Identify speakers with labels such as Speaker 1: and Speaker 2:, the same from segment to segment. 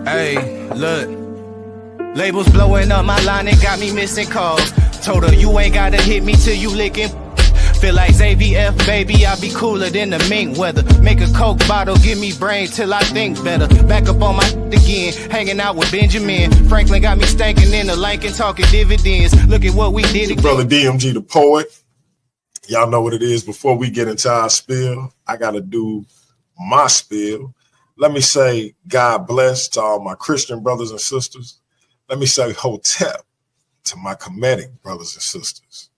Speaker 1: Hey, look. Labels blowing up my line and got me missing calls. Told her you ain't gotta hit me till you licking. Feel like ZVF, baby, I be cooler than the mink weather. Make a Coke bottle, give me brain till I think better. Back up on my again, hanging out with Benjamin. Franklin got me stanking in the Lincoln, talking dividends. Look at what we did again.
Speaker 2: Brother DMG the poet. Y'all know what it is. Before we get into our spiel, I gotta do my spiel. Let me say God bless to all my Christian brothers and sisters. Let me say Hotep to my Kemetic brothers and sisters.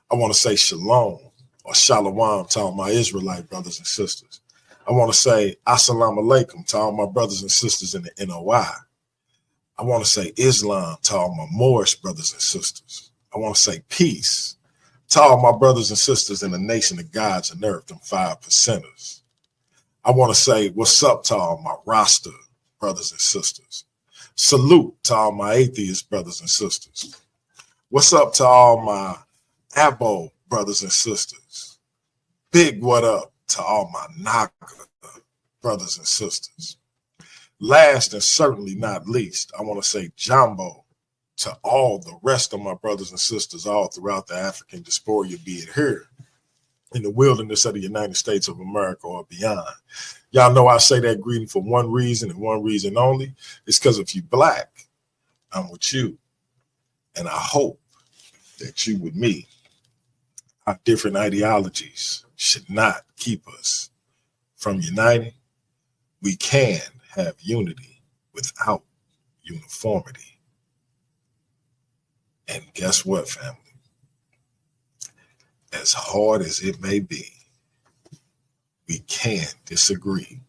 Speaker 2: I want to say shalom or shalom to all my Israelite brothers and sisters. I want to say assalamu alaikum to all my brothers and sisters in the NOI. I want to say Islam to all my Moorish brothers and sisters. I want to say peace to all my brothers and sisters in the nation of gods and earth, them 5%ers. I want to say what's up to all my Rasta brothers and sisters. Salute to all my atheist brothers and sisters. What's up to all my Abo brothers and sisters. Big what up to all my Naga brothers and sisters. Last and certainly not least, I want to say Jambo to all the rest of my brothers and sisters all throughout the African diaspora, be it here in the wilderness of the United States of America or beyond. Y'all know I say that greeting for one reason and one reason only. It's because if you black, I'm with you. And I hope that you with me. Our different ideologies should not keep us from uniting. We can have unity without uniformity. And guess what, family? As hard as it may be, we can disagree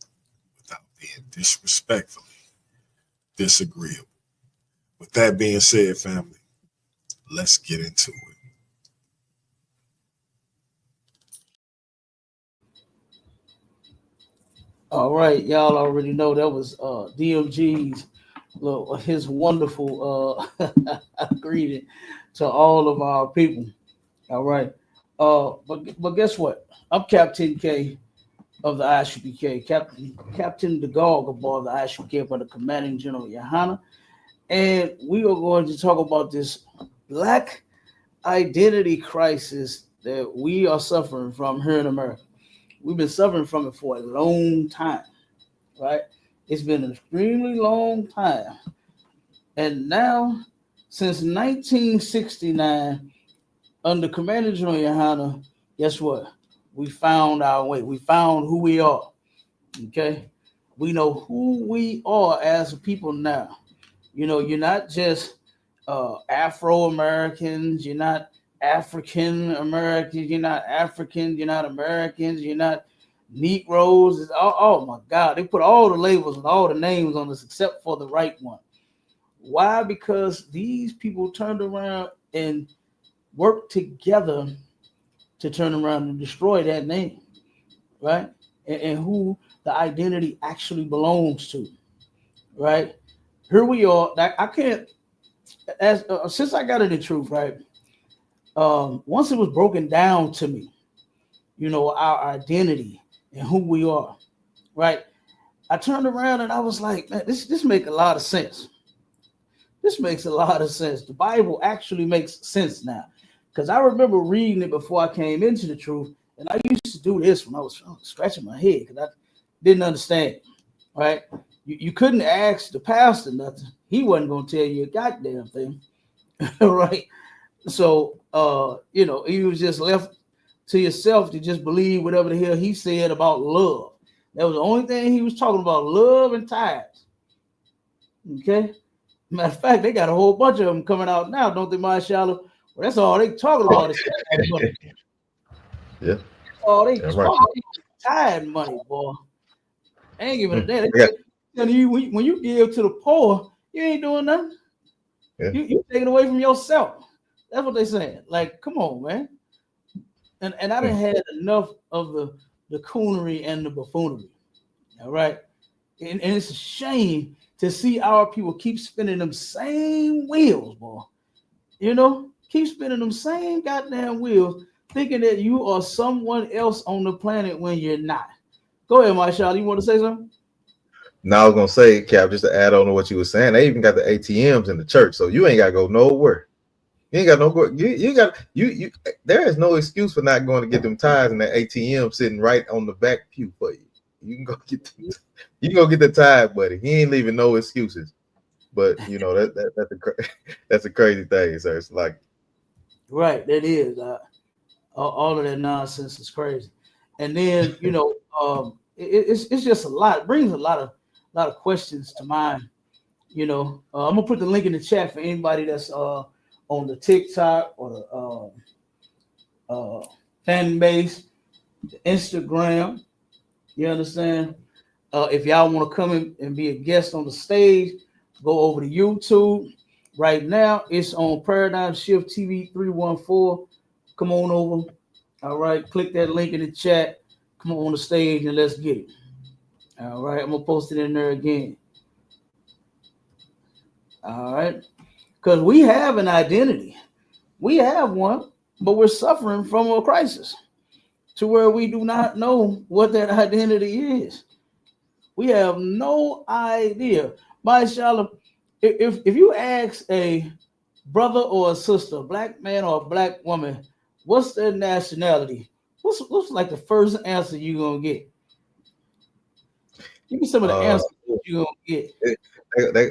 Speaker 2: without being disrespectfully disagreeable. With that being said, family, let's get into it.
Speaker 3: All right, y'all already know that was DMG's his wonderful greeting to all of our people. All right, but guess what? I'm Captain K of the ISUPK, Captain the Gog aboard the ISUPK by the Commanding General YAHANNA, and we are going to talk about this Black identity crisis that we are suffering from here in America. We've been suffering from it for a long time, right? It's been an extremely long time. And now, since 1969, under Commander General YAHANNA, guess what? We found our way. We found who we are, okay? We know who we are as a people now. You know, you're not just Afro-Americans, you're not African Americans, you're not Africans, you're not Americans, you're not Negroes. Oh my God, they put all the labels and all the names on us except for the right one. Why? Because these people turned around and worked together to turn around and destroy that name, right? And who the identity actually belongs to, right? Here we are. I can't, since I got into the truth, right? Once it was broken down to me, you know, our identity and who we are, right? I turned around and I was like, man, this makes a lot of sense. This makes a lot of sense. The Bible actually makes sense now. Because I remember reading it before I came into the truth, and I used to do this when I was scratching my head because I didn't understand, right? You couldn't ask the pastor nothing. He wasn't going to tell you a goddamn thing, right? So, you know, he was just left to yourself to just believe whatever the hell he said about love. That was the only thing he was talking about, love and tithes. Okay? Matter of fact, they got a whole bunch of them coming out now, don't they, Marshall? Well, that's all they talking about is money.
Speaker 4: Yeah.
Speaker 3: Oh, they talking about tithe money, boy. I ain't giving a damn. When you give to the poor, you ain't doing nothing. Yeah. You taking away from yourself. That's what they saying. Like, come on, man. And I done had enough of the coonery and the buffoonery. All right. And it's a shame to see our people keep spinning them same wheels, boy. You know, keep spinning them same goddamn wheels, thinking that you are someone else on the planet when you're not. Go ahead, Marshall. You want to say something?
Speaker 4: Now I was gonna say, Cap, just to add on to what you were saying, they even got the ATMs in the church, so you ain't gotta go nowhere. You ain't got no you got you there is no excuse for not going to get them tithes in that ATM sitting right on the back pew for you. You can go get you can go get the tithe, buddy. He ain't leaving no excuses. But you know that's a crazy thing, sir. It's like
Speaker 3: Right, that is all of that nonsense is crazy. And then it's just a lot. It brings a lot of questions to mind. I'm gonna put the link in the chat for anybody that's on the TikTok or the fan base, the Instagram. You understand? If y'all want to come in and be a guest on the stage, go over to YouTube. Right now, it's on Paradigm Shift TV 314. Come on over. All right, click that link in the chat. Come on the stage and let's get it. All right, I'm gonna post it in there again. All right, because we have an identity. We have one, but we're suffering from a crisis to where we do not know what that identity is. We have no idea. Mashallah, if you ask a brother or a sister, a black man or a black woman, what's their nationality? What's like the first answer you're gonna get? Give me some of the answers you're gonna get.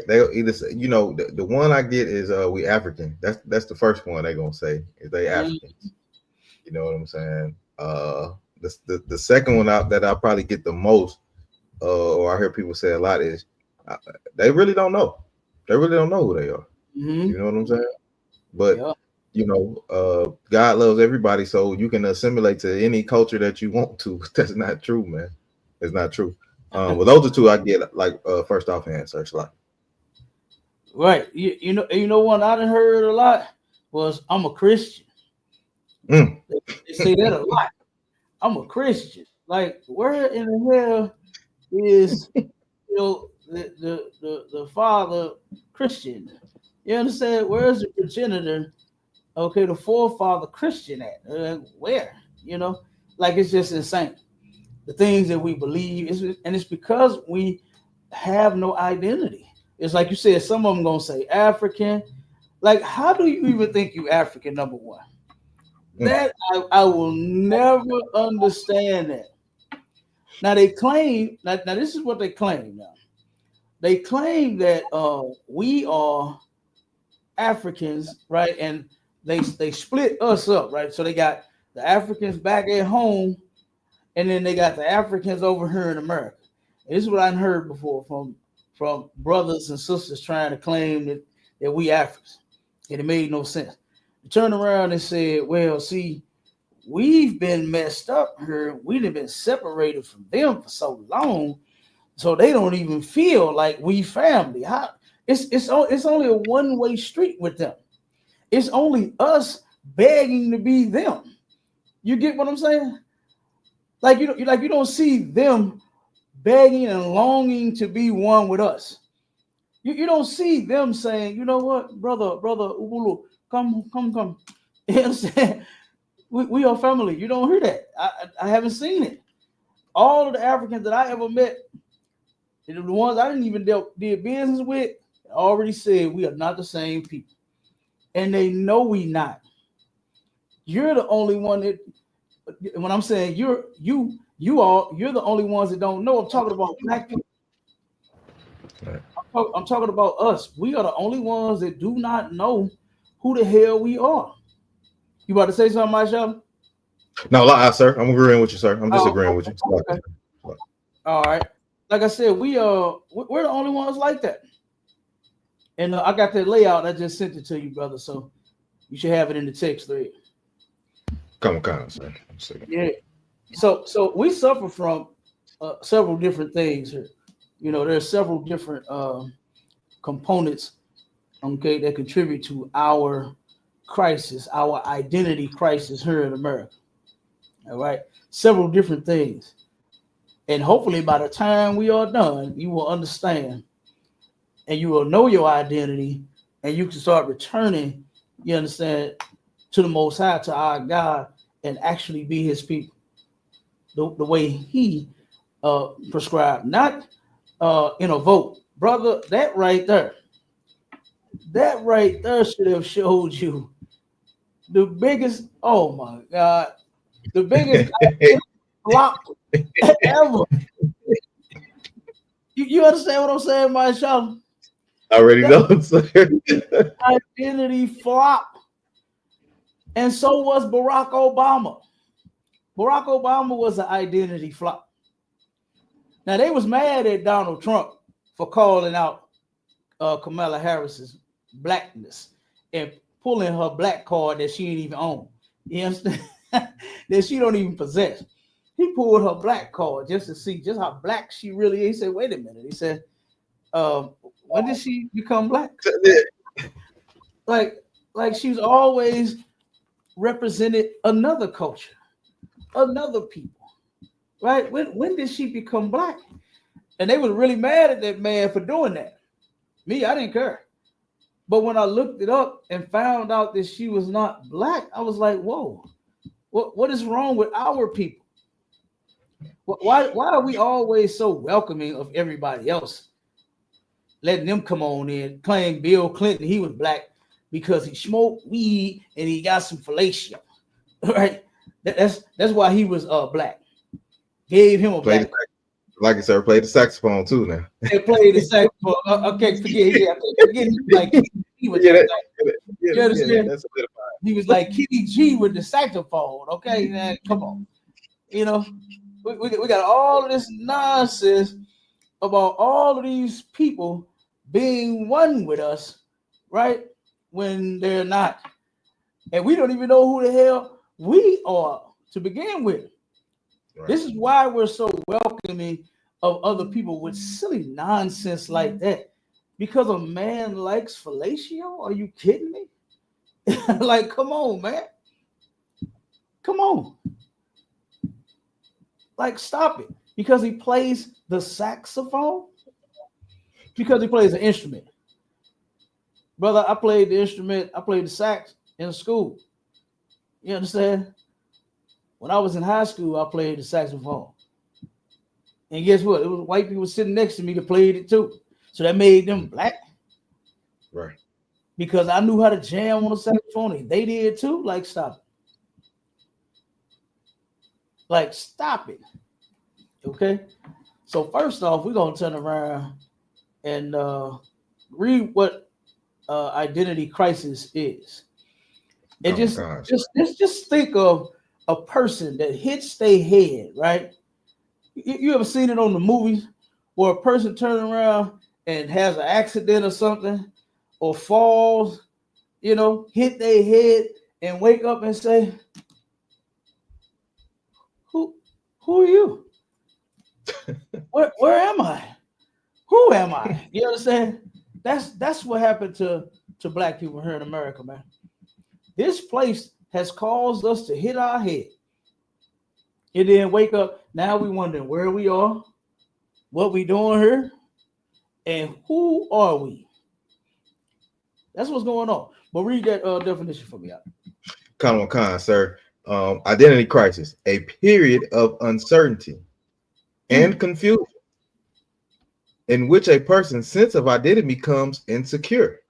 Speaker 4: They'll either say, the one I get is we African. That's the first one they're gonna say is they Africans. You know what I'm saying? The second one that I probably get the most, or I hear people say a lot, is they really don't know. They really don't know who they are.
Speaker 3: Mm-hmm.
Speaker 4: You know what I'm saying? But God loves everybody, so you can assimilate to any culture that you want to. That's not true, man. It's not true. Well, those are two I get like first off hand search like.
Speaker 3: Right. You know one I done heard a lot was I'm a Christian. They say that a lot. I'm a Christian. Like, where in the hell is the father Christian? You understand? Where's the progenitor? Okay, the forefather Christian at? Where? Like it's just insane. The things that we believe, and it's because we have no identity. It's like you said, some of them gonna say African. Like, how do you even think you African, number one? That I will never understand that. Now they claim, now this is what they claim now. They claim that we are Africans, right? And they split us up, right? So they got the Africans back at home, and then they got the Africans over here in America. And this is what I heard before from brothers and sisters trying to claim that we Africans. And it made no sense. They turned around and said, well, see, we've been messed up here. We've been separated from them for so long, so they don't even feel like we family. It's only a one-way street with them. It's only us begging to be them. You get what I'm saying? Like you don't see them begging and longing to be one with us. You don't see them saying, you know what, brother Ubulu, come. You understand? We are family. You don't hear that. I haven't seen it. All of the Africans that I ever met, the ones I didn't even did business with, already said we are not the same people, and they know we not. You're the only one that. When I'm saying you're the only ones that don't know. I'm talking about black people. Right. I'm talking about us. We are the only ones that do not know who the hell we are. You about to say something, Michelle?
Speaker 4: No, sir. I'm agreeing with you, sir. I'm just agreeing with you.
Speaker 3: Okay. All right. Like I said, we're the only ones like that. And I got that layout. I just sent it to you, brother. So you should have it in the text thread.
Speaker 4: Come on, sir.
Speaker 3: Yeah. So we suffer from several different things here. There's several different components, okay, that contribute to our crisis, our identity crisis here in America. All right. Several different things. And hopefully by the time we are done, you will understand and you will know your identity and you can start returning, you understand, to the Most High, to our God, and actually be his people the way he prescribed. Not in a vote, brother. That right there should have showed you the biggest. Oh my God, the biggest flop ever. You understand what I'm saying, my child?
Speaker 4: I already know, sir.
Speaker 3: Identity flop. And so was Barack Obama. Barack Obama was an identity flop. Now they was mad at Donald Trump for calling out Kamala Harris's blackness and pulling her black card that she ain't even own. You understand? That she don't even possess. He pulled her black card just to see just how black she really is. He said, wait a minute. He said, when did she become black? Like she's always represented another culture, another people, right? When did she become black? And they was really mad at that man for doing that. Me, I didn't care. But when I looked it up and found out that she was not black, I was like, whoa, what is wrong with our people? Why are we always so welcoming of everybody else? Letting them come on in, claim Bill Clinton, he was black because he smoked weed and he got some fellatio, right? That's why he was black. Gave him a black.
Speaker 4: Like you sir, played the saxophone too now.
Speaker 3: They played the saxophone. Okay, forget. Yeah, forget like he was he was like Kitty G with the saxophone. Okay, man, come on. You know, we got all of this nonsense about all of these people being one with us, right? When they're not. And we don't even know who the hell we are to begin with. Right. This is why we're so welcoming of other people with silly nonsense like that. Because a man likes fellatio? Are you kidding me? Like, come on, man. Come on. Like, stop it. Because he plays the saxophone? Because he plays an instrument. Brother, I played the instrument. I played the sax in school. You understand? When I was in high school, I played the saxophone. And guess what? It was white people sitting next to me that played it too. So that made them black.
Speaker 4: Right.
Speaker 3: Because I knew how to jam on the saxophone. And they did too. Like, stop it. Like, stop it. Okay? So first off, we're going to turn around and read what identity crisis is. And just think of a person that hits their head, right? You ever seen it on the movies where a person turns around and has an accident or something or falls, you know, hit their head and wake up and say, who are you? Where am I? Who am I? You understand? That's what happened to black people here in America, man. This place has caused us to hit our head. And then wake up. Now we wondering where we are, what we doing here, and who are we? That's what's going on. But read that definition for me out.
Speaker 4: Khan, sir. Identity crisis, a period of uncertainty and confusion in which a person's sense of identity becomes insecure,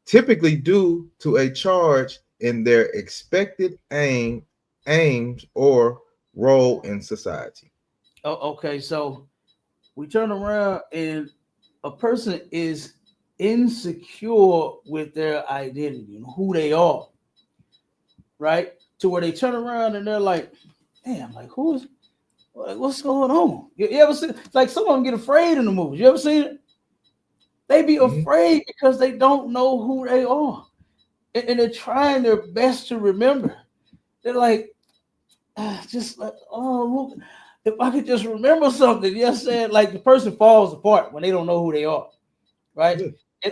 Speaker 4: typically due to a charge in their expected aims or role in society.
Speaker 3: Oh, okay, so we turn around and a person is insecure with their identity and who they are, right? To where they turn around and they're like, damn, like what's going on? You ever see, like someone get afraid in the movies? You ever seen it? They be afraid because they don't know who they are. And they're trying their best to remember. They're like, just like, oh, if I could just remember something. Yes, said like the person falls apart when they don't know who they are, right?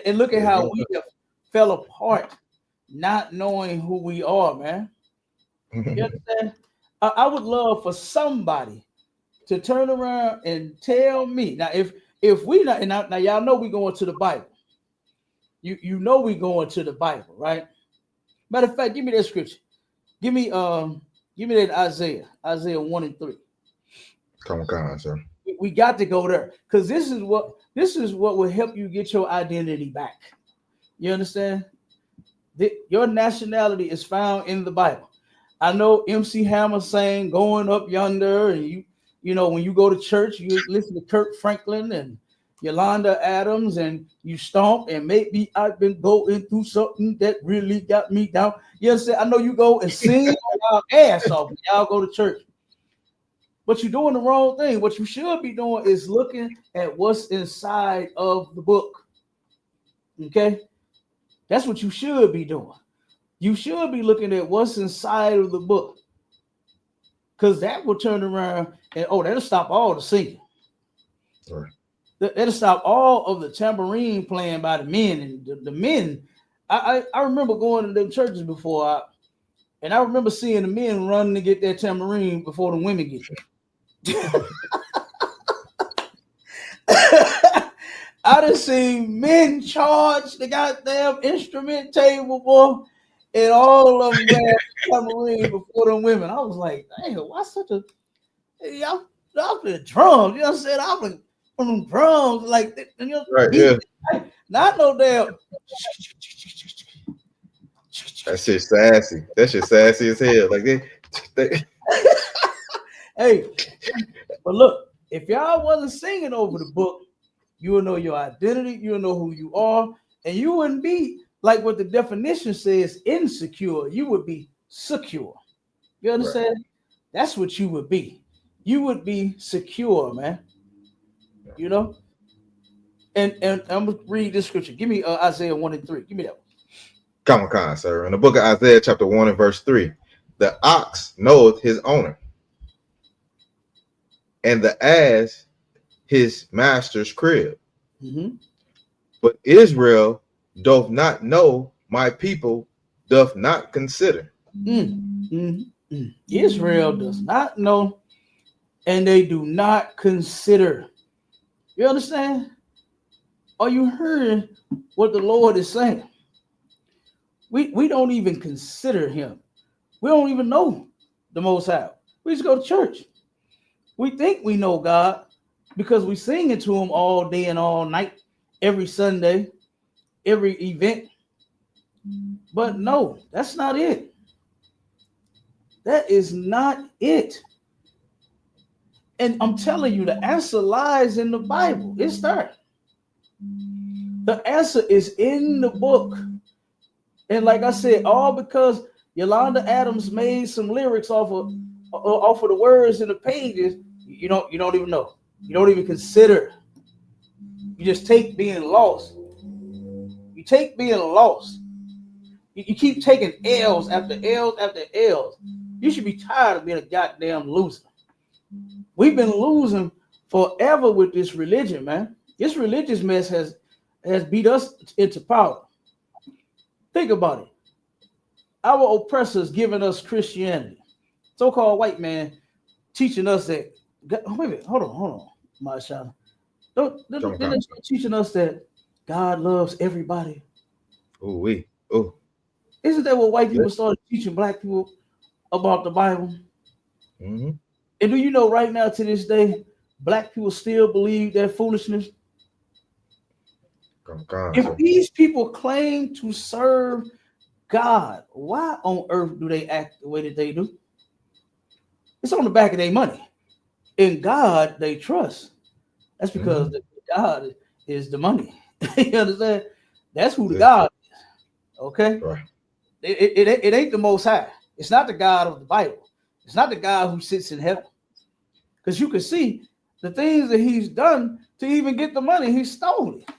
Speaker 3: And look at how we have fell apart, not knowing who we are, man. You understand? I would love for somebody to turn around and tell me now if we not and now y'all know we going to the Bible. You know we going to the Bible, right? Matter of fact, give me that scripture. Give me that Isaiah 1 and 3.
Speaker 4: Come on, sir.
Speaker 3: We got to go there because this is what will help you get your identity back. You understand? Your nationality is found in the Bible. I know MC Hammer saying going up yonder, and you know when you go to church, you listen to Kirk Franklin and Yolanda Adams, and you stomp, and maybe I've been going through something that really got me down. You understand? I know you go and sing y'all ass off when y'all go to church. But you're doing the wrong thing. What you should be doing is looking at what's inside of the book. Okay? That's what you should be doing. You should be looking at what's inside of the book. Because that will turn around and, that'll stop all the singing.
Speaker 4: Right.
Speaker 3: That'll stop all of the tambourine playing by the men. And the men, I remember going to them churches before, and I remember seeing the men running to get that tambourine before the women get there. I done seen men charge the goddamn instrument table, boy, and all of them ran tambourine before the women. I was like, damn, why such a y'all play drums? You know what I'm saying? I was on them drums like you know,
Speaker 4: Right, yeah.
Speaker 3: Not no damn.
Speaker 4: That shit sassy. That shit sassy as hell. Like they
Speaker 3: Hey, but look, if y'all wasn't singing over the book, you would know your identity, you would know who you are, and you wouldn't be like what the definition says, insecure. You would be secure. You understand? Right. That's what you would be. You would be secure, man. You know? And I'm gonna read this scripture. Give me Isaiah 1:3. Give me that one.
Speaker 4: Come on, sir. In the book of Isaiah, chapter 1 and verse 3, the ox knoweth his owner, and the ass his master's crib. Mm-hmm. But Israel doth not know, my people doth not consider.
Speaker 3: Israel does not know, and they do not consider. You understand? Are you hearing what the Lord is saying? We don't even consider him. We don't even know the Most High. We just go to church. We think we know God because we sing it to him all day and all night, every Sunday, every event. But no, that's not it. That is not it. And I'm telling you, the answer lies in the Bible. It's there. The answer is in the book. And like I said, all because Yolanda Adams made some lyrics off of the words in the pages, you don't even know. You don't even consider. You just take being lost. You take being lost. You keep taking L's after L's after L's. You should be tired of being a goddamn loser. We've been losing forever with this religion, man. This religious mess has beat us into power. Think about it. Our oppressors giving us Christianity. So-called white man teaching us that. Wait a minute. Hold on, Marshawn. They're teaching us that God loves everybody.
Speaker 4: Oh.
Speaker 3: Isn't that what white people started teaching black people about the Bible? Mm-hmm. And do you know right now to this day, black people still believe that foolishness? If these people claim to serve God, why on earth do they act the way that they do? It's on the back of their money. In God, they trust. That's because God is the money. You understand? That's who the God is. Okay? Right. It ain't the Most High. It's not the God of the Bible. It's not the God who sits in heaven. Because you can see the things that he's done to even get the money, he stole it.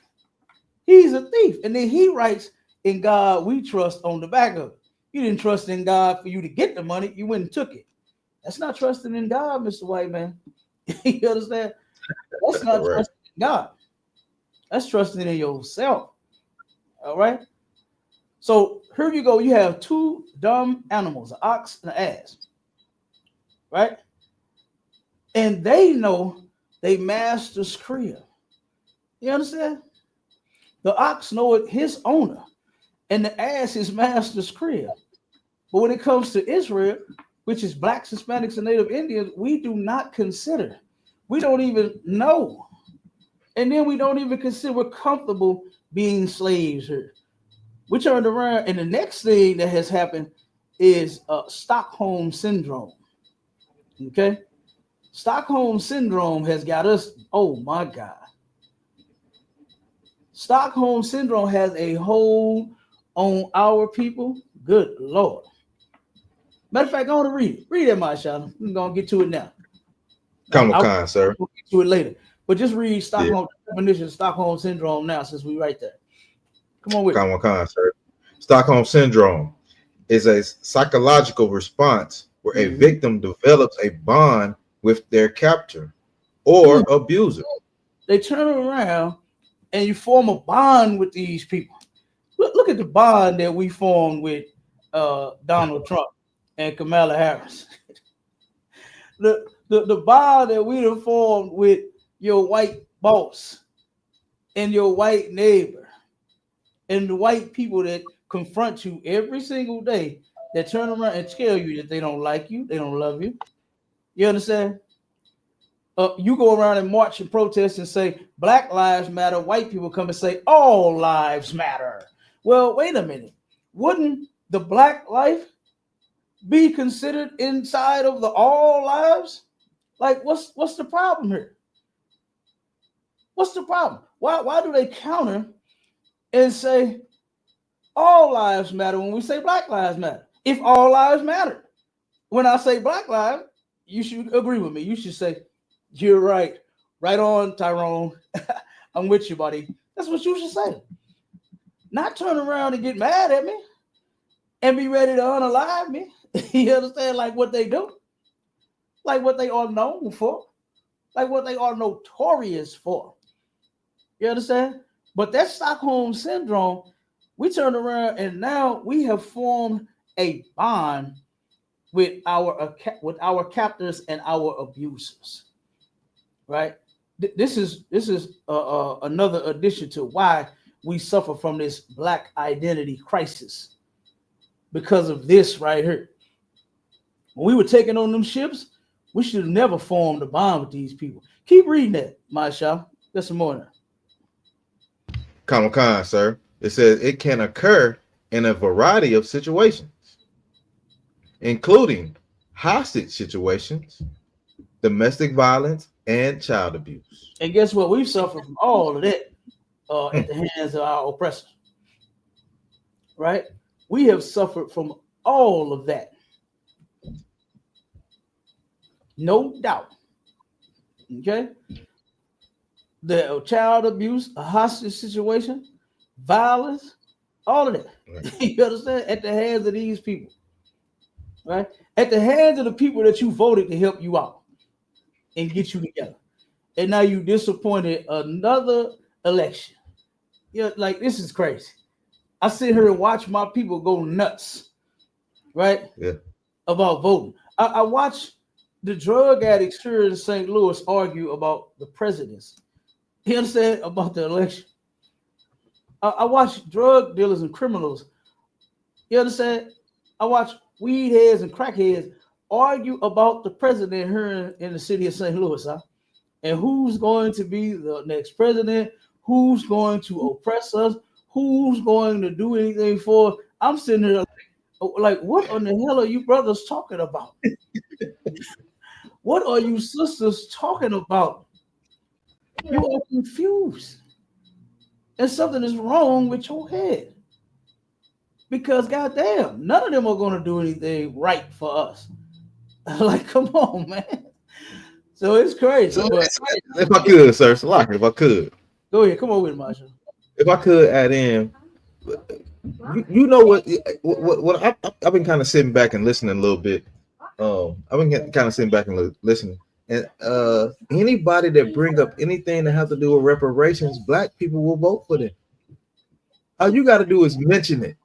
Speaker 3: He's a thief. And then he writes, in God we trust on the back of it. You didn't trust in God for you to get the money. You went and took it. That's not trusting in God, Mr. White Man. You understand? That's not trusting in God. That's trusting in yourself. All right? So here you go. You have two dumb animals, an ox and an ass. Right? And they know they master's crib. You understand? The ox knoweth his owner, and the ass his master's crib. But when it comes to Israel, which is blacks, Hispanics, and Native Indians, we do not consider. We don't even know. And then we don't even consider we're comfortable being slaves here. We turned around, and the next thing that has happened is Stockholm syndrome. Okay? Stockholm syndrome has got us, oh my God. Stockholm syndrome has a hold on our people. Good Lord. Matter of fact, I want to read it. Read it, my child. I'm going to get to it now.
Speaker 4: Comic-Con, sir.
Speaker 3: We'll get to it later. But just read Stockholm definition of Stockholm syndrome now, since we right there. Come on with it.
Speaker 4: Comic-Con, sir. Stockholm syndrome is a psychological response where a victim develops a bond with their captor or abuser.
Speaker 3: They turn around and you form a bond with these people. Look at the bond that we formed with Donald Trump and Kamala Harris. The bond that we have formed with your white boss and your white neighbor and the white people that confront you every single day, that turn around and tell you that they don't like you, they don't love you. You understand? You go around and march and protest and say Black lives matter. White people come and say all lives matter. Well, wait a minute. Wouldn't the Black life be considered inside of the all lives? Like, what's the problem here? What's the problem? Why do they counter and say all lives matter when we say Black lives matter? If all lives matter, when I say Black lives, you should agree with me. You should say, you're right. Right on, Tyrone. I'm with you, buddy. That's what you should say. Not turn around and get mad at me and be ready to unalive me. You understand? Like what they do. Like what they are known for. Like what they are notorious for. You understand? But that Stockholm syndrome, we turned around and now we have formed a bond with our captors and our abusers. Right? This is another addition to why we suffer from this Black identity crisis, because of this right here. When we were taking on them ships, we should have never formed a bond with these people. Keep reading that, Masha. There's some more now.
Speaker 4: Comic-Con, sir. It says it can occur in a variety of situations, including hostage situations, domestic violence, and child abuse.
Speaker 3: And guess what? We've suffered from all of that at the hands of our oppressors. Right? We have suffered from all of that. No doubt. Okay? The child abuse, a hostage situation, violence, all of that. Right. You understand? At the hands of these people. Right? At the hands of the people that you voted to help you out and get you together. And now you disappointed another election. Yeah, like this is crazy. I sit here and watch my people go nuts, right? Yeah. About voting. I watch the drug addicts here in St. Louis argue about the presidency. You understand? About the election. I watch drug dealers and criminals. You understand? I watch weed heads and crackheads argue about the president here in the city of St. Louis, huh? And who's going to be the next president? Who's going to oppress us? Who's going to do anything for us? I'm sitting here like, what on the hell are you brothers talking about? What are you sisters talking about? You are confused. And something is wrong with your head. Because goddamn, none of them are going to do anything right for us. Like, come on, man. So it's crazy.
Speaker 4: So, if I could, sir, Salaki, if I could.
Speaker 3: Go ahead, come on with it, Marshall.
Speaker 4: If I could add in, you know what I've been kind of sitting back and listening a little bit. I've been kind of sitting back and listening. And anybody that bring up anything that has to do with reparations, Black people will vote for them. All you got to do is mention it.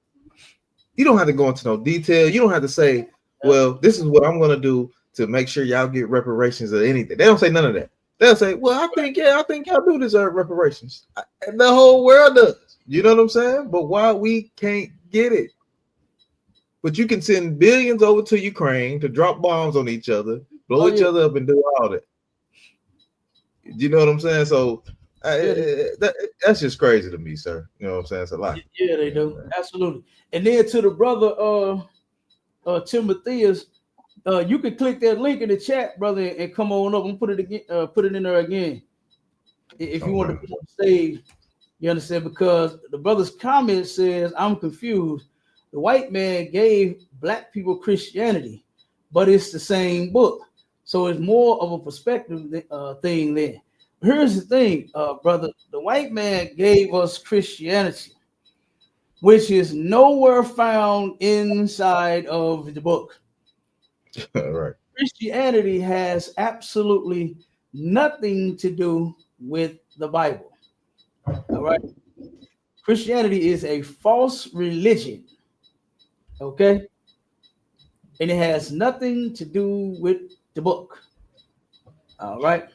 Speaker 4: You don't have to go into no detail. You don't have to say, well, this is what I'm going to do to make sure y'all get reparations or anything. They don't say none of that. They'll say, well, I think y'all do deserve reparations. And the whole world does. You know what I'm saying? But why we can't get it? But you can send billions over to Ukraine to drop bombs on each other, blow each other up, and do all that. You know what I'm saying? So that's just crazy to me, sir. You know what I'm saying? It's a lot.
Speaker 3: Yeah, they do. Absolutely. And then to the brother Timotheus, you can click that link in the chat, brother, and come on up and put it again, put it in there again. If you want to be on stage, you understand? Because the brother's comment says, I'm confused. The white man gave black people Christianity, but it's the same book. So it's more of a perspective thing there. Here's the thing, brother. The white man gave us Christianity, which is nowhere found inside of the book.
Speaker 4: Right.
Speaker 3: Christianity has absolutely nothing to do with the Bible. All right. Christianity is a false religion. Okay. And it has nothing to do with the book. All right.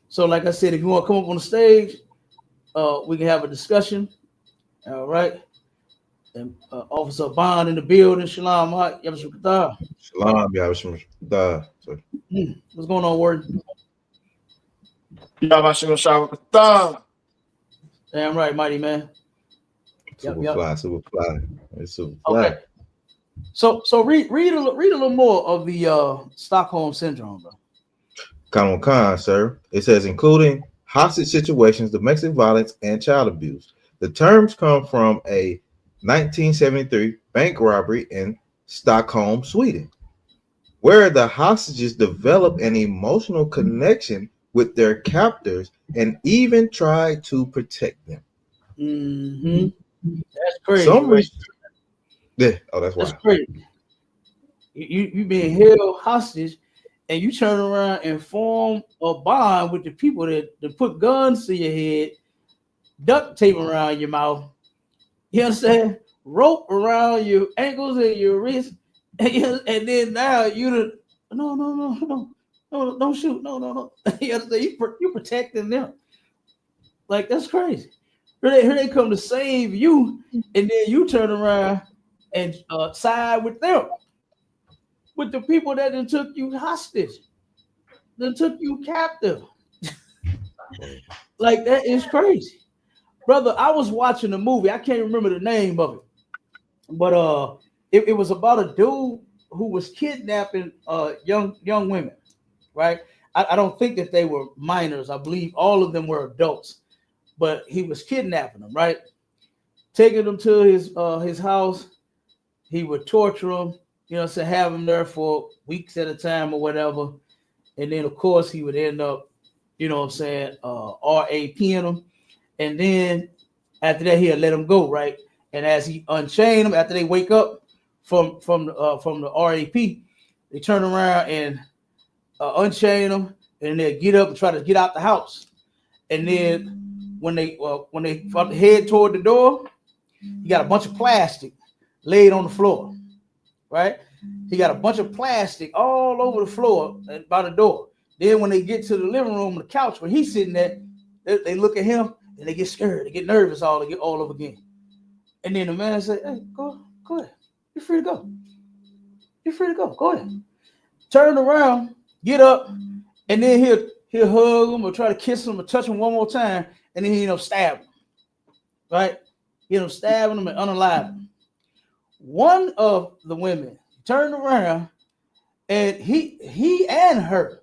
Speaker 3: So, like I said, if you want to come up on the stage, we can have a discussion. All right. And Officer Bond in the building. Shalom.
Speaker 4: Shalom.
Speaker 3: What's going on, Word? Damn right, mighty man.
Speaker 4: Super fly. It's super fly.
Speaker 3: Okay. So read a little more of the Stockholm syndrome, bro.
Speaker 4: Khan, sir. It says including hostage situations, domestic violence, and child abuse. The terms come from a 1973 bank robbery in Stockholm, Sweden, where the hostages developed an emotional connection with their captors and even tried to protect them.
Speaker 3: Mm-hmm. That's crazy. That's crazy. You being held hostage, and you turn around and form a bond with the people that put guns to your head, duct tape around your mouth. You understand? Rope around your ankles and your wrists, and then now no, don't shoot, no. You understand? You protecting them. Like, that's crazy. Here they come to save you, and then you turn around and side with them, with the people that then took you hostage, that took you captive. Like, that is crazy, brother. I was watching a movie. I can't remember the name of it, but it was about a dude who was kidnapping young women, right? I don't think that they were minors. I believe all of them were adults. But he was kidnapping them, right? Taking them to his house. He would torture them, so have them there for weeks at a time or whatever. And then, of course, he would end up, RAPing them. And then after that, he'll let them go, right? And as he unchain them, after they wake up from the RAP, they turn around and unchain them, and they'll get up and try to get out the house. And then when they head toward the door, you got a bunch of plastic laid on the floor, right? He got a bunch of plastic all over the floor by the door. Then when they get to the living room, the couch where he's sitting at, they look at him and they get scared, they get nervous all over again. And then the man said, "Hey, go ahead. You're free to go. You're free to go. Go ahead." Turn around, get up, and then he'll hug him or try to kiss him or touch him one more time. And then he stab him, right? Stabbing him and unalive him. One of the women turned around, and he and her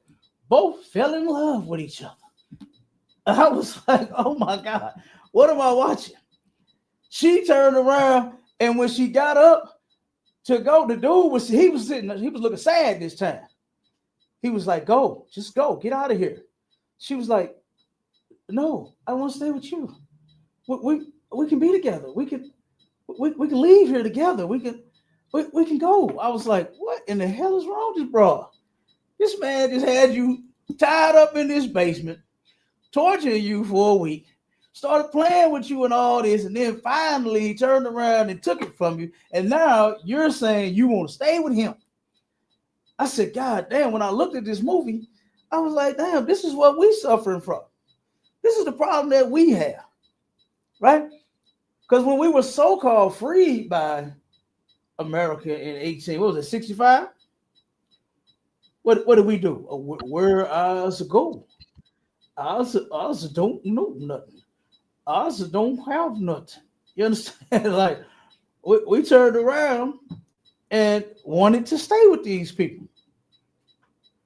Speaker 3: both fell in love with each other. I was like, oh my God, what am I watching? She turned around, and when she got up to go, the dude was looking sad this time. He was like, "Go, just go, get out of here." She was like, "No, I want to stay with you. We can be together. We can leave here together. We can go." I was like, "What in the hell is wrong with this bro? This man just had you tied up in this basement, torturing you for a week, started playing with you and all this, and then finally turned around and took it from you. And now you're saying you want to stay with him." I said, God damn, when I looked at this movie, I was like, damn, this is what we suffering from. This is the problem that we have, right? Because when we were so-called freed by America in 65? What did we do? Where us go? I also don't know nothing. I also don't have nothing. You understand? Like we turned around and wanted to stay with these people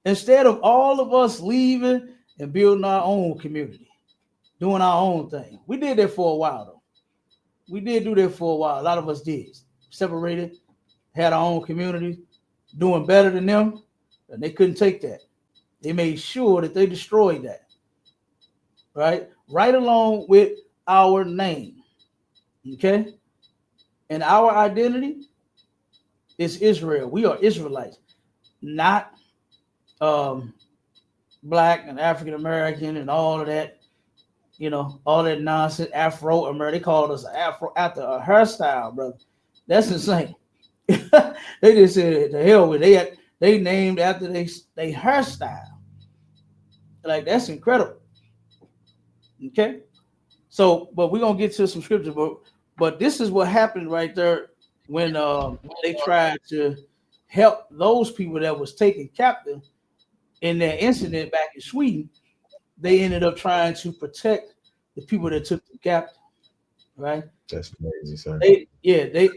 Speaker 3: instead of all of us leaving and building our own community, doing our own thing. We did that for a while, though. We did do that for a while. A lot of us did. Separated, had our own community, doing better than them, and they couldn't take that. They made sure that they destroyed that. Right along with our name. Okay? And our identity is Israel. We are Israelites, not Black and African American and all of that, all that nonsense. Afro American. They called us Afro after a hairstyle, brother. That's insane. They just said the hell with it. They named after they hairstyle. Like, that's incredible. Okay. So, but we're gonna get to some scripture, but this is what happened right there when they tried to help those people that was taken captive in that incident back in Sweden. They ended up trying to protect the people that took them captive. Right?
Speaker 4: That's crazy, sir.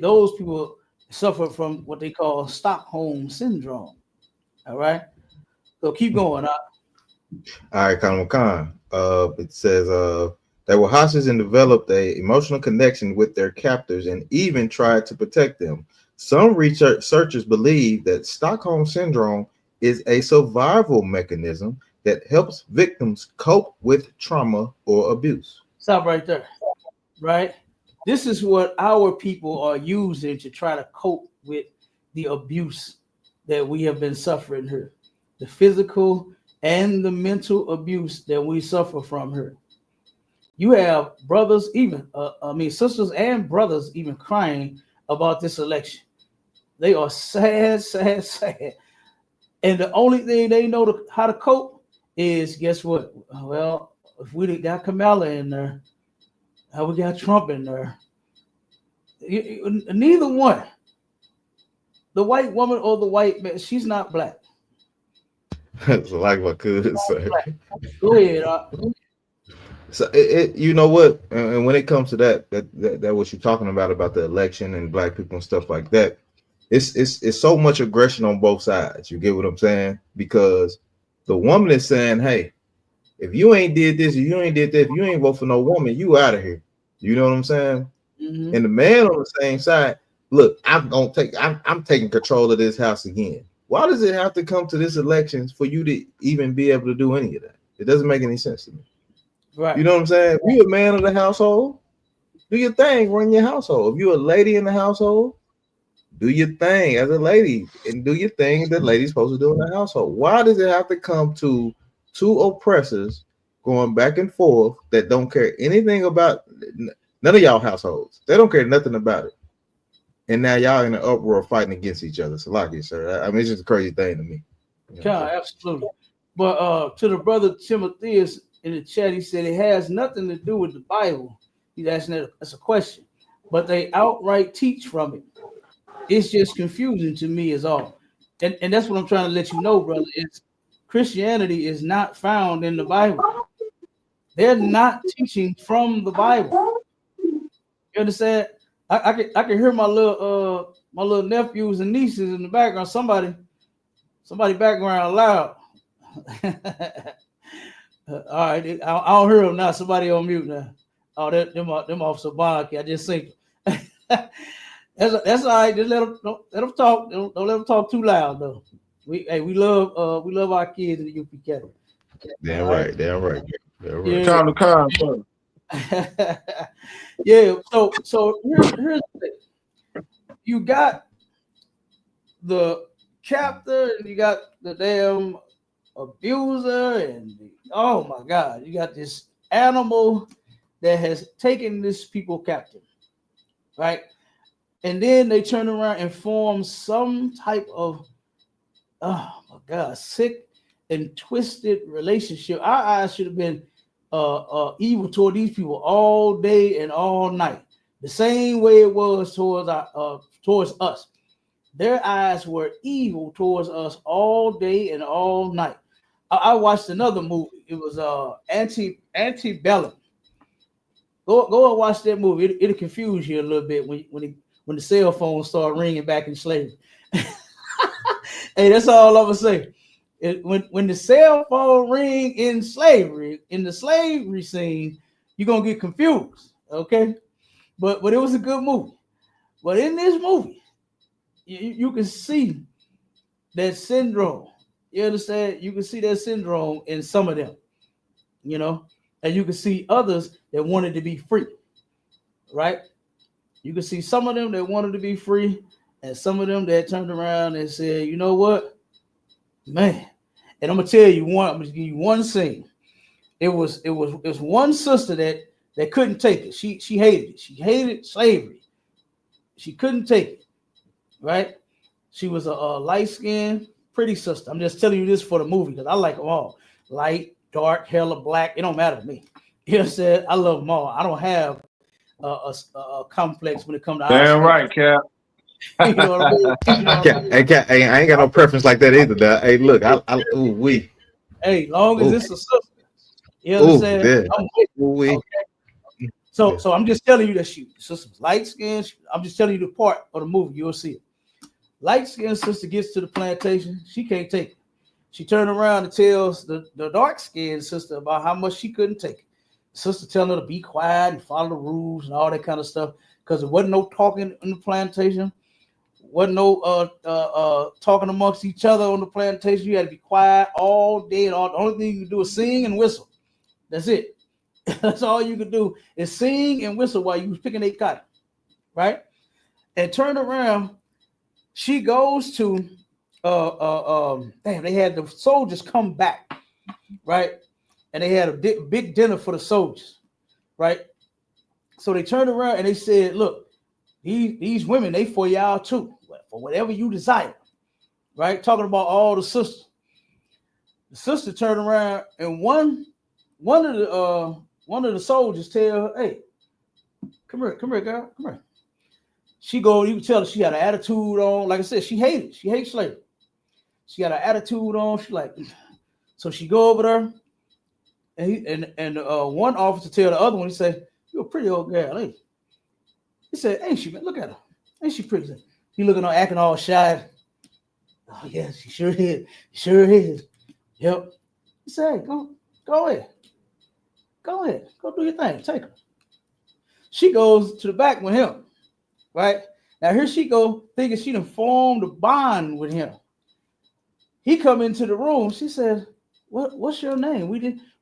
Speaker 3: Those people suffer from what they call Stockholm syndrome. All right. So keep going.
Speaker 4: All right, Khan. It says they were hostage and developed a emotional connection with their captors and even tried to protect them. Some researchers believe that Stockholm syndrome is a survival mechanism that helps victims cope with trauma or abuse.
Speaker 3: Stop right there. Right? This is what our people are using to try to cope with the abuse that we have been suffering here. The physical and the mental abuse that we suffer from her. You have brothers, sisters and brothers even crying about this election. They are sad. And the only thing they know how to cope is, guess what? Well, if we got Kamala in there, we got Trump in there. Neither one. The white woman or the white man, she's not black.
Speaker 4: That's like what could say.
Speaker 3: Go ahead.
Speaker 4: So you know what? And when it comes to that what you're talking about the election and black people and stuff like that, it's so much aggression on both sides. You get what I'm saying? Because the woman is saying, hey, if you ain't did this, if you ain't did that, if you ain't vote for no woman, you out of here. You know what I'm saying? Mm-hmm. And the man on the same side, look, I'm taking control of this house again. Why does it have to come to this elections for you to even be able to do any of that? It doesn't make any sense to me.
Speaker 3: Right.
Speaker 4: You know what I'm saying? If you're a man of the household, do your thing, run your household. If you're a lady in the household, do your thing as a lady and do your thing that lady's supposed to do in the household. Why does it have to come to two oppressors going back and forth that don't care anything about none of y'all households? They don't care nothing about it. And now y'all in an uproar fighting against each other. So like it, sir. I mean, it's just a crazy thing to me.
Speaker 3: Yeah, absolutely. But to the brother Timotheus in the chat, he said it has nothing to do with the Bible. He's asking that as a question, but they outright teach from it. It's just confusing to me is all. And that's what I'm trying to let you know, brother, is Christianity is not found in the Bible. They're not teaching from the Bible. You understand? I can hear my little nephews and nieces in the background. Somebody background loud. All right, I don't hear them now. Somebody on mute now. Oh, them off Sabaki. I just think that's all right. Just let them talk. Don't let them talk too loud though. We love our kids in the UPK.
Speaker 4: Damn right.
Speaker 3: Yeah. Yeah. So here's the thing. You got the captor and you got the damn abuser and oh my God, you got this animal that has taken this people captive, right? And then they turn around and form some type of, oh my God, sick and twisted relationship. Our eyes should have been evil toward these people all day and all night, the same way it was towards us. Their eyes were evil towards us all day and all night. I watched another movie. It was Antebellum. Go and watch that movie. It'll confuse you a little bit when the cell phones start ringing back in slavery. Hey, that's all I'm gonna say. When the cell phone ring in slavery, in the slavery scene, you're gonna get confused. Okay, but it was a good movie. But in this movie, you can see that syndrome. You understand? You can see that syndrome in some of them, you know, and you can see others that wanted to be free, right? You can see some of them that wanted to be free, and some of them that turned around and said, you know what, man. And I'm gonna tell you one. I'm gonna give you one scene. It was one sister that couldn't take it. She hated it. She hated slavery. She couldn't take it, right? She was a light-skinned, pretty sister. I'm just telling you this for the movie because I like them all. Light, dark, hella black. It don't matter to me. You know what I'm saying? I love them all. I don't have a complex when it comes to
Speaker 5: damn right, Cap.
Speaker 3: You know what I mean? You know what I mean?
Speaker 4: Hey, I ain't got no preference like that either. Dog. Hey, look,
Speaker 3: Hey, long as it's a sister. You know what I'm saying?
Speaker 4: Yeah.
Speaker 3: I'm with you.
Speaker 4: Ooh-wee.
Speaker 3: Okay. So I'm just telling you that she sister was light skinned. I'm just telling you the part of the movie. You'll see it. Light skinned sister gets to the plantation. She can't take it. She turned around and tells the dark skinned sister about how much she couldn't take it. Sister telling her to be quiet and follow the rules and all that kind of stuff because there wasn't no talking in the plantation. Wasn't no talking amongst each other on the plantation. You had to be quiet all day, and all the only thing you could do is sing and whistle. That's it. That's all you could do is sing and whistle while you was picking a cotton, right? And turn around, she goes to they had the soldiers come back, right? And they had a big dinner for the soldiers, right? So they turned around and they said, look, these women, they for y'all too, for whatever you desire, right? Talking about all the sisters. The sister turned around and one of the soldiers tell her, hey, come here, girl, come here. She go, you can tell her she had an attitude on. Like I said, she hates slavery. She got an attitude on. She like, so she go over there, and one officer tell the other one, he said, you're a pretty old girl, ain't you? He said, ain't she, man? Look at her. Ain't she pretty? He looking on, acting all shy. Oh, yeah, she sure is. Sure is. Yep. He said, hey, go ahead. Go ahead. Go do your thing. Take her. She goes to the back with him, right? Now, here she go, thinking she done formed a bond with him. He come into the room. She said, what's your name?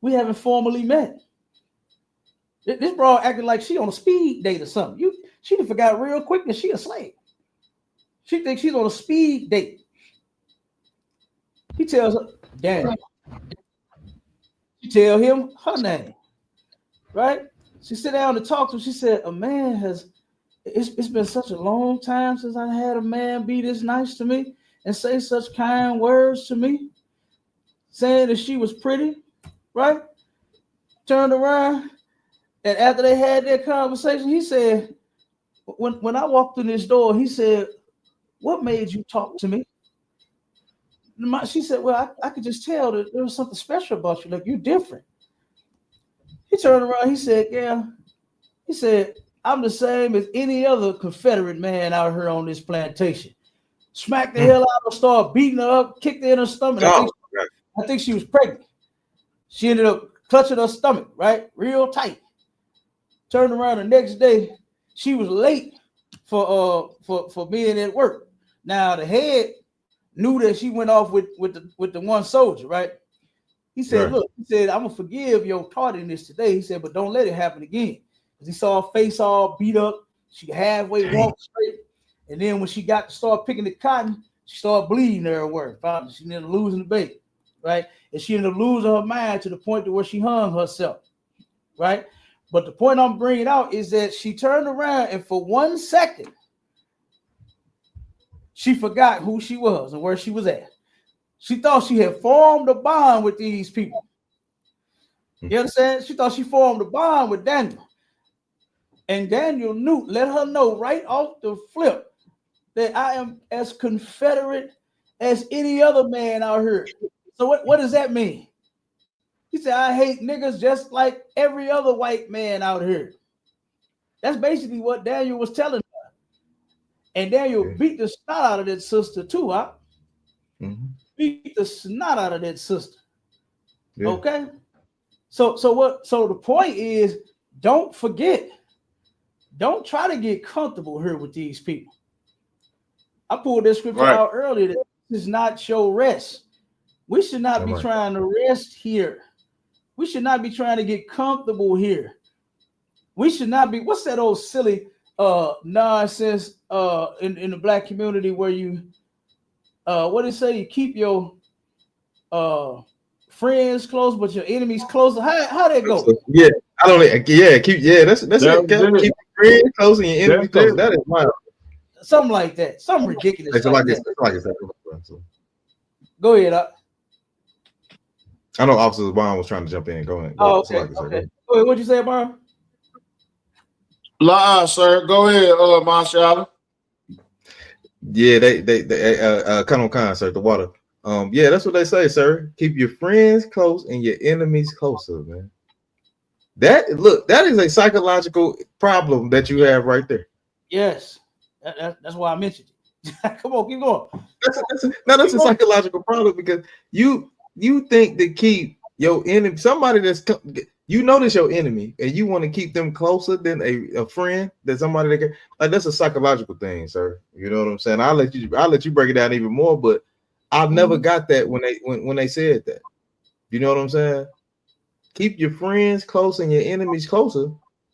Speaker 3: We haven't formally met. This broad acting like she on a speed date or something. She done forgot real quick that she a slave. She thinks she's on a speed date. He tells her, Daniel. She tell him her name, right? She sit down to talk to him. She said, a man it's been such a long time since I had a man be this nice to me and say such kind words to me, saying that she was pretty, right? Turned around, and after they had that conversation, he said, when I walked in this door, he said, what made you talk to me? She said, well, I could just tell that there was something special about you. Like, you're different. He turned around. He said, yeah. He said, I'm the same as any other Confederate man out here on this plantation. Smacked the hell out of her, started beating her up, kicked her in her stomach. I think she was pregnant. She ended up clutching her stomach, right? Real tight. Turned around the next day. She was late for being at work. Now the head knew that she went off with the one soldier, right? He said, look, he said, I'm gonna forgive your tardiness today. He said, but don't let it happen again. Because he saw her face all beat up. She halfway walked straight. And then when she got to start picking the cotton, she started bleeding everywhere. She ended up losing the baby, right? And she ended up losing her mind to the point to where she hung herself, right? But the point I'm bringing out is that she turned around and for 1 second, she forgot who she was and where she was at. She thought she had formed a bond with these people. You understand? She thought she formed a bond with Daniel. And Daniel let her know right off the flip that I am as Confederate as any other man out here. So what does that mean? He said, I hate niggas just like every other white man out here. That's basically what Daniel was telling her. And Daniel beat the snot out of that sister too, huh? Beat the snot out of that sister. Yeah. Okay. So the point is, don't forget. Don't try to get comfortable here with these people. I pulled this scripture out earlier that this is not your rest. We should not be trying to rest here. We should not be trying to get comfortable here. We should not be, what's that old silly nonsense in the black community where you what did it say? You keep your friends close, but your enemies closer. How that go?
Speaker 4: Yeah, I don't. Yeah, keep. Yeah, that's it. Keep your friends close and your enemies close. That is wild.
Speaker 3: Something like that. Something ridiculous. It's like that. Go ahead.
Speaker 4: I know Officer Bond was trying to jump in. Go ahead.
Speaker 3: Oh, okay. Okay. Go ahead. What'd you say, Bond?
Speaker 5: Sir. Go ahead, Marshall.
Speaker 4: Yeah, they come on concert, the water. Yeah, that's what they say, sir. Keep your friends close and your enemies closer, man. That is a psychological problem that you have right there.
Speaker 3: Yes, that's why I mentioned it. Come on, keep going.
Speaker 4: That's a psychological problem because you think to keep your enemy, somebody that's you notice your enemy and you want to keep them closer than a friend, than somebody that can, like, that's a psychological thing, sir. You know what I'm saying? I'll let you break it down even more, but I never got that when they said that. You know what I'm saying? Keep your friends close and your enemies closer.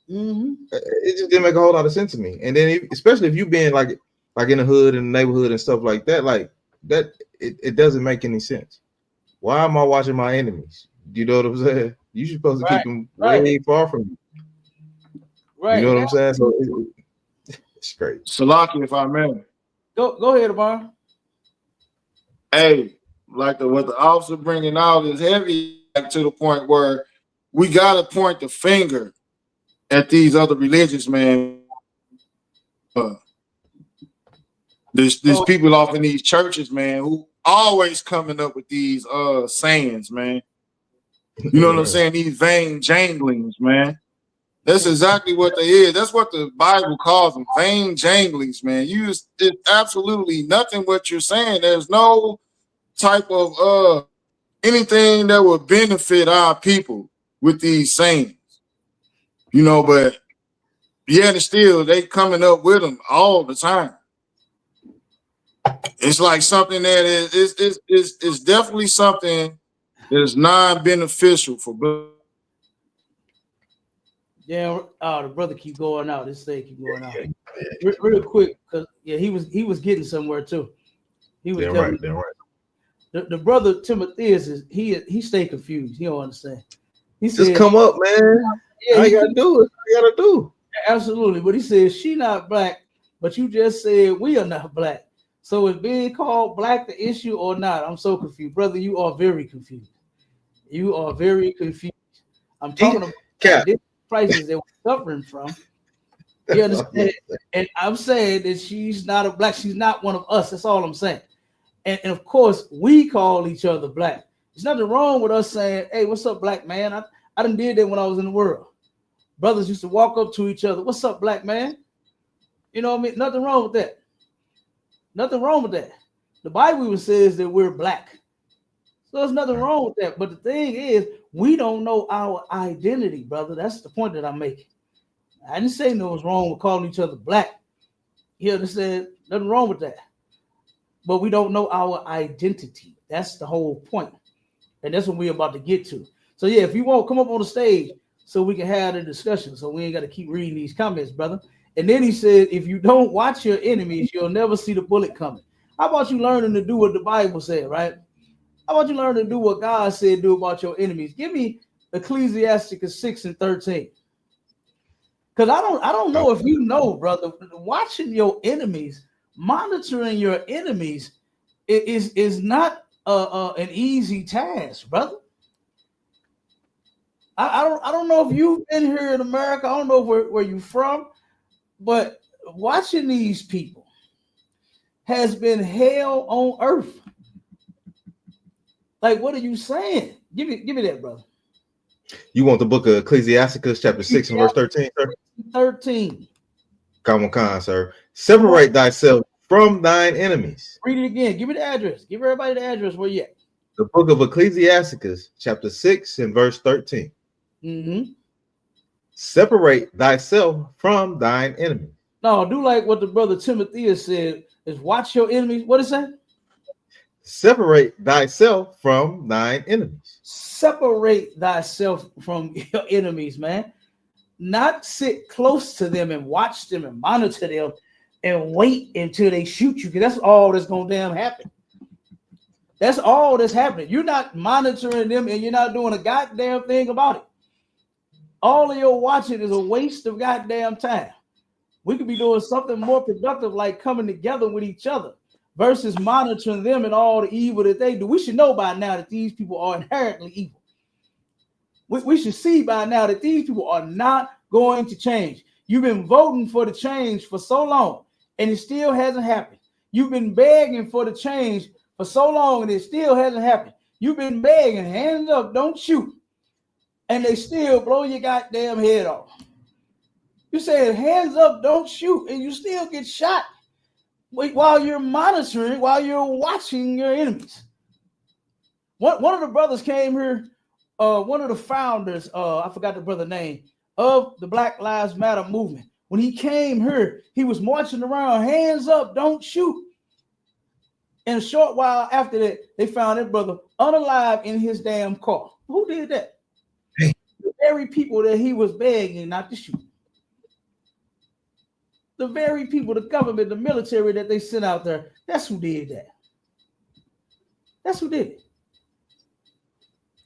Speaker 4: It just didn't make a whole lot of sense to me. And then especially if you being like in the hood and the neighborhood and stuff like that, like that, it doesn't make any sense. Why am I watching my enemies? You know what I'm saying? You should supposed to keep them way far from you. Right. You know what I'm saying? So it's great.
Speaker 5: Salaki, if I may.
Speaker 3: Go ahead, Amar.
Speaker 5: Hey, like what the officer bringing out is heavy, like, to the point where we gotta point the finger at these other religions, man. There's people off in these churches, man, who always coming up with these sayings, man. You know what I'm saying? These vain janglings, man. That's exactly what they is. That's what the Bible calls them, vain janglings, man. It's absolutely nothing what you're saying. There's no type of anything that would benefit our people with these sayings. You know, but yeah, and still they coming up with them all the time. It's like something that is definitely something that is non-beneficial for blood.
Speaker 3: Yeah, the brother keep going out. This thing keep going out. Real quick, because he was getting somewhere too. He was right. The brother Timotheus he stay confused. He don't understand. He said,
Speaker 4: just come up, man. Yeah, all you gotta do is you gotta do.
Speaker 3: Absolutely, but he says she not black, but you just said we are not black. So is being called black the issue or not? I'm so confused, brother. You are very confused. You are very confused. I'm talking about this crisis that we're suffering from. You understand? And I'm saying that she's not a black. She's not one of us. That's all I'm saying. And of course, we call each other black. There's nothing wrong with us saying, "Hey, what's up, black man?" I done did that when I was in the world. Brothers used to walk up to each other. "What's up, black man?" You know what I mean? Nothing wrong with that. Nothing wrong with that. The Bible even says that we're black. So there's nothing wrong with that. But the thing is, we don't know our identity, brother. That's the point that I'm making. I didn't say no was wrong with calling each other black. You understand? Nothing wrong with that. But we don't know our identity. That's the whole point. And that's what we're about to get to. So yeah, if you won't come up on the stage so we can have the discussion, so we ain't got to keep reading these comments, brother. And then he said, if you don't watch your enemies, you'll never see the bullet coming. How about you learning to do what the Bible said, right? How about you learn to do what God said do about your enemies? Give me Ecclesiastes 6:13. Because I don't know if you know, brother, watching your enemies, monitoring your enemies is not an easy task, brother. I don't know if you've been here in America. I don't know where you're from. But watching these people has been hell on earth. Like, what are you saying? Give me that, brother.
Speaker 4: You want the book of Ecclesiasticus, chapter 6 and verse 13, sir?
Speaker 3: 13.
Speaker 4: Come on, sir. Separate thyself from thine enemies.
Speaker 3: Read it again. Give me the address. Give everybody the address where you at.
Speaker 4: The book of Ecclesiasticus, chapter 6 and verse 13.
Speaker 3: Mm-hmm.
Speaker 4: Separate thyself from thine enemy.
Speaker 3: No, do like what the brother Timothy has said, is watch your enemies. What is that?
Speaker 4: Separate thyself from thine enemies.
Speaker 3: Separate thyself from your enemies, man. Not sit close to them and watch them and monitor them and wait until they shoot you, because that's all that's gonna damn happen. That's all that's happening. You're not monitoring them and you're not doing a goddamn thing about it. All of your watching is a waste of goddamn time. We could be doing something more productive, like coming together with each other, versus monitoring them and all the evil that they do. We should know by now that these people are inherently evil. We should see by now that these people are not going to change. You've been voting for the change for so long, and it still hasn't happened. You've been begging for the change for so long, and it still hasn't happened. You've been begging, hands up, don't shoot, and they still blow your goddamn head off. You say hands up, don't shoot, and you still get shot while you're monitoring, while you're watching your enemies. One of the brothers came here, one of the founders, I forgot the brother's name, of the Black Lives Matter movement. When he came here, he was marching around, hands up, don't shoot. And a short while after that, they found that brother unalive in his damn car. Who did that? The very people that he was begging not to shoot. The very people, the government, the military that they sent out there, that's who did that. That's who did it.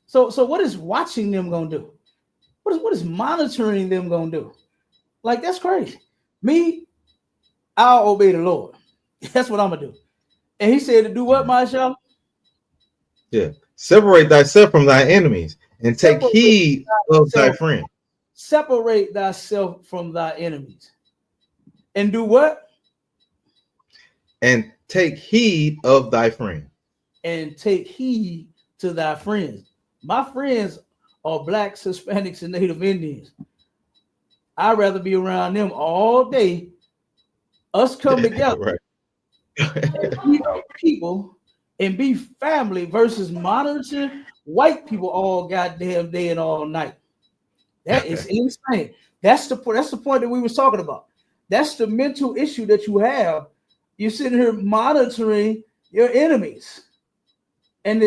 Speaker 3: So what is watching them gonna do? What is monitoring them gonna do? Like, that's crazy. Me, I'll obey the Lord. That's what I'm gonna do. And he said to do what, Marshall?
Speaker 4: Yeah. Separate thyself from thy enemies and take heed of thy friend.
Speaker 3: Separate thyself from thy enemies. And do what?
Speaker 4: And take heed of thy friend.
Speaker 3: And take heed to thy friends. My friends are blacks, Hispanics, and Native Indians. I'd rather be around them all day. Us come together.
Speaker 4: Right.
Speaker 3: And be people and be family versus monitoring white people all goddamn day and all night. That is insane. That's the point that we was talking about. That's the mental issue that you have. You're sitting here monitoring your enemies, and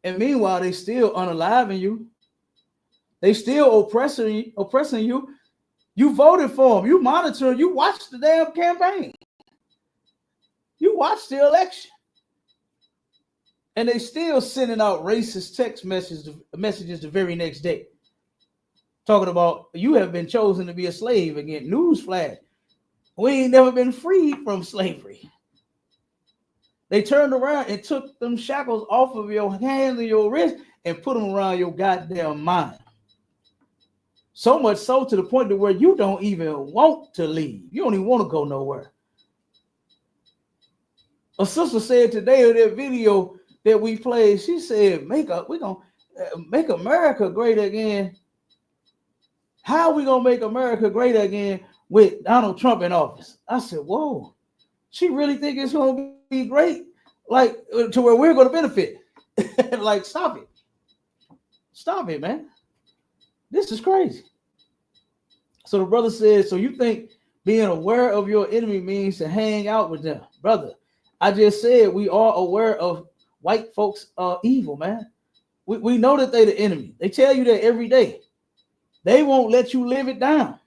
Speaker 3: meanwhile they still unaliving you. They still oppressing you. You voted for them. You monitoring. You watched the damn campaign. You watched the election, and they still sending out racist text messages the very next day, talking about you have been chosen to be a slave again. Newsflash: we ain't never been freed from slavery. They turned around and took them shackles off of your hands and your wrists and put them around your goddamn mind. So much so to the point to where you don't even want to leave. You don't even want to go nowhere. A sister said today in that video that we played, she said, we're gonna make America great again. How are we gonna make America great again with Donald Trump in office? I said, whoa, she really think it's gonna be great, like to where we're gonna benefit. Like, stop it, man. This is crazy. So the brother said, so you think being aware of your enemy means to hang out with them? Brother, I just said we are aware of white folks are evil, man. We know that they're the enemy. They tell you that every day. They won't let you live it down.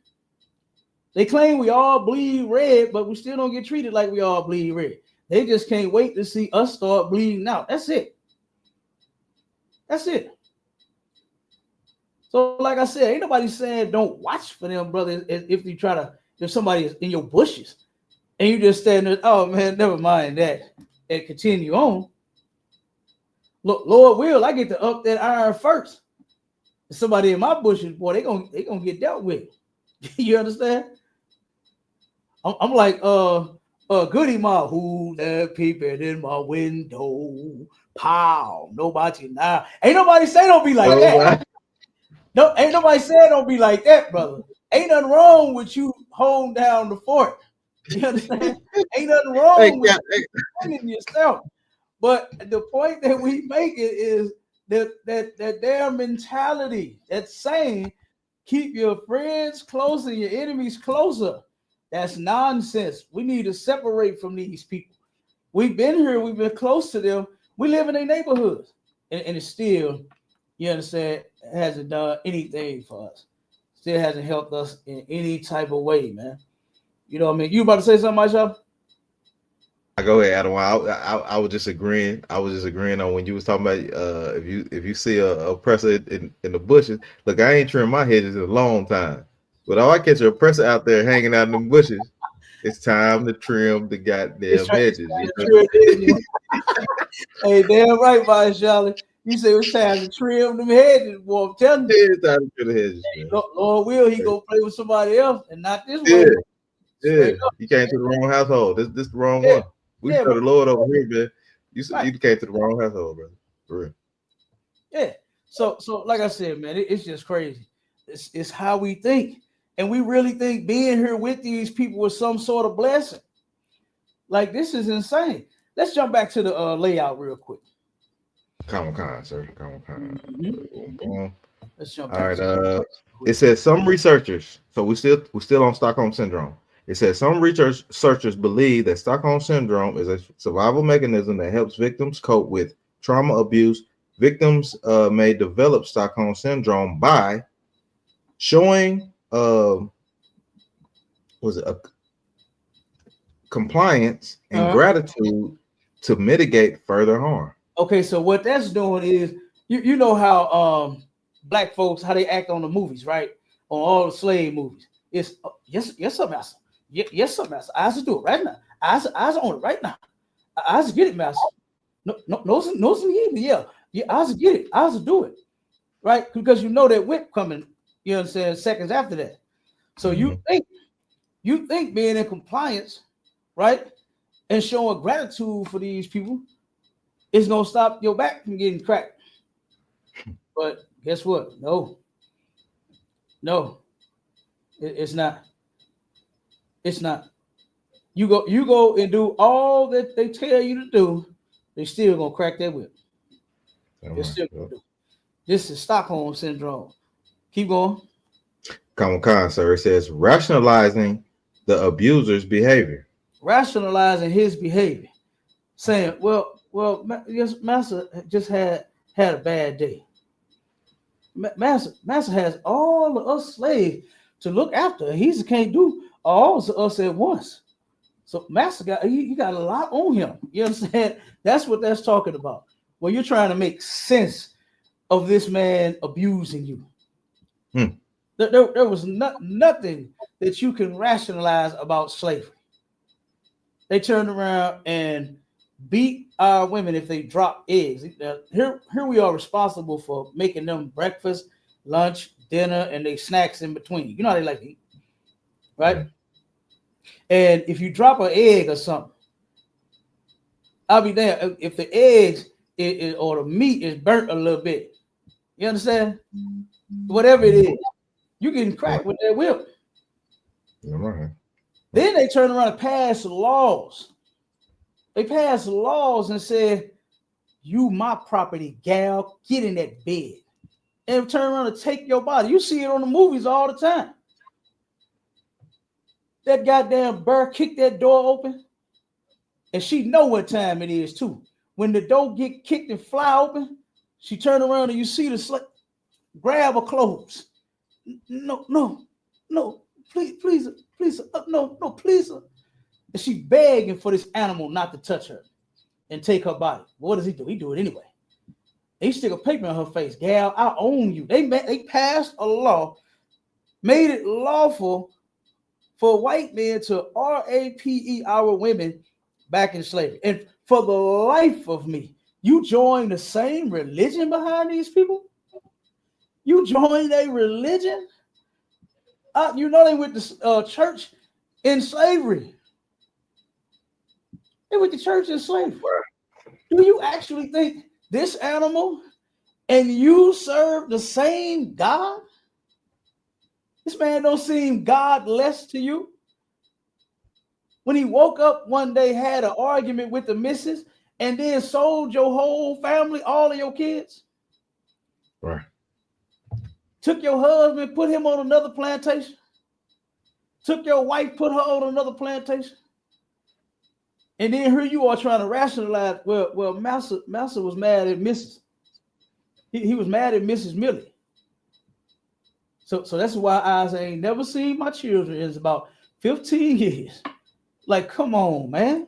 Speaker 3: They claim we all bleed red, but we still don't get treated like we all bleed red. They just can't wait to see us start bleeding out. That's it. That's it. So, like I said, ain't nobody saying don't watch for them, brother. If somebody is in your bushes and you just stand there, oh man, never mind that, and continue on. Look, Lord will, I get to up that iron first. Somebody in my bushes, boy, they gonna get dealt with. You understand? I'm like Goody Ma, who there peeping in my window, Pow, nobody now. Ain't nobody say don't be like that. No, ain't nobody saying don't be like that, brother. Ain't nothing wrong with you holding down the fort. You understand? Ain't nothing wrong with defending yourself. But the point that we make it is that their mentality, that saying, keep your friends closer, your enemies closer. That's nonsense. We need to separate from these people. We've been here, we've been close to them. We live in their neighborhoods. And it's still, you understand, hasn't done anything for us. Still hasn't helped us in any type of way, man. You know what I mean? You about to say something, Myself?
Speaker 4: I go ahead, Adam. I was just agreeing. I was just agreeing on when you was talking about if you see a oppressor in the bushes. Look, I ain't trimmed my hedges in a long time, but if I catch an oppressor out there hanging out in them bushes, it's time to trim the goddamn hedges.
Speaker 3: Hey, damn right, my Charlie. You say it's time to trim them hedges, boy. I'm telling you.
Speaker 4: It's time to trim the hedges, man.
Speaker 3: Lord will, he go play with somebody else and not this way.
Speaker 4: Yeah, you came to the wrong household. This the wrong one. We serve the Lord over here, man. You came to the wrong household, brother. For real.
Speaker 3: Yeah. So like I said, man, it's just crazy. It's how we think, and we really think being here with these people was some sort of blessing. Like, this is insane. Let's jump back to the layout real quick.
Speaker 4: Come on, sir. Come on.
Speaker 3: Mm-hmm. Let's jump
Speaker 4: back. All right. It says some researchers. So we're still on Stockholm syndrome. It says some researchers believe that Stockholm syndrome is a survival mechanism that helps victims cope with trauma abuse. Victims may develop Stockholm syndrome by showing compliance and gratitude to mitigate further harm. Okay,
Speaker 3: so what that's doing is you know how black folks, how they act on the movies, right? On all the slave movies. It's yes, sir, master. Yes, sir, master. I have to do it right now. I on it right now. I have to get it, master. No, yeah. I have to get it. I have to do it, right? Because you know that whip coming. You know what I'm saying? Seconds after that. So you think being in compliance, right, and showing gratitude for these people is gonna stop your back from getting cracked. But guess what? No, it's not. It's not. You go and do all that they tell you to do, they still gonna crack that whip. They're still gonna do it. This is Stockholm syndrome. Keep going.
Speaker 4: Come on, sir. It says rationalizing the abuser's behavior.
Speaker 3: Rationalizing his behavior, saying, "Well, yes, master just had a bad day. Master has all of us slaves to look after. He can't do all of us at once. So master got he got a lot on him. You understand? That's what that's talking about. Well, you're trying to make sense of this man abusing you. There was nothing that you can rationalize about slavery. They turned around and beat our women if they drop eggs. Here we are responsible for making them breakfast, lunch, dinner, and they snacks in between. You know how they like to eat, right? And if you drop an egg or something, I'll be there. If the eggs or the meat is burnt a little bit, you understand? Whatever it is, you getting cracked with that whip.
Speaker 4: Right.
Speaker 3: Then they turn around and pass laws. They passed laws and said, "You my property, gal. Get in that bed." And turn around and take your body. You see it on the movies all the time. That goddamn bird kicked that door open, and she know what time it is too. When the door get kicked and fly open, she turn around and you see the slave grab her clothes. No, please, no, please. And she begging for this animal not to touch her and take her body. What does he do? He do it anyway. He stick a paper in her face. Gal, I own you. They passed a law, made it lawful for white men to rape our women back in slavery. And for the life of me, you join the same religion behind these people? You join a religion? You know they went to church in slavery. They went to church in slavery. Do you actually think this animal and you serve the same God? This man don't seem godless to you. When he woke up one day, had an argument with the missus, and then sold your whole family, all of your kids.
Speaker 4: Right.
Speaker 3: Took your husband, put him on another plantation. Took your wife, put her on another plantation. And then here you are trying to rationalize, well, Master was mad at Mrs. He was mad at Mrs. Millie. So that's why I ain't never seen my children in about 15 years. Like, come on, man.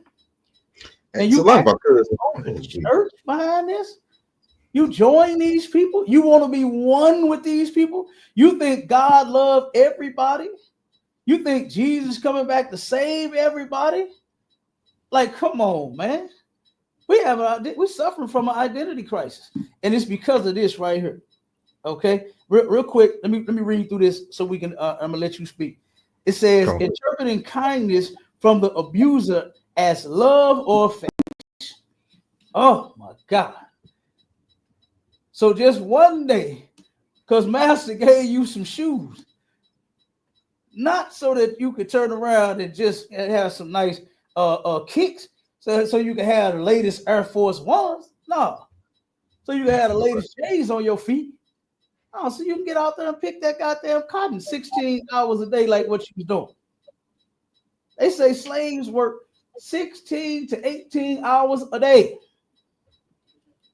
Speaker 3: And you on the church behind this? You join these people? You want to be one with these people? You think God loved everybody? You think Jesus coming back to save everybody? Like, come on, man. We're suffering from an identity crisis, and it's because of this right here. Okay, real quick. Let me read through this so we can. I'm gonna let you speak. It says, interpreting kindness from the abuser as love or affection. Oh my God. So just one day, because Master gave you some shoes, not so that you could turn around and just have some nice kicks, so you can have the latest Air Force Ones. No. So you can have the latest J's on your feet. Oh, so you can get out there and pick that goddamn cotton 16 hours a day like what you was doing. They say slaves work 16 to 18 hours a day.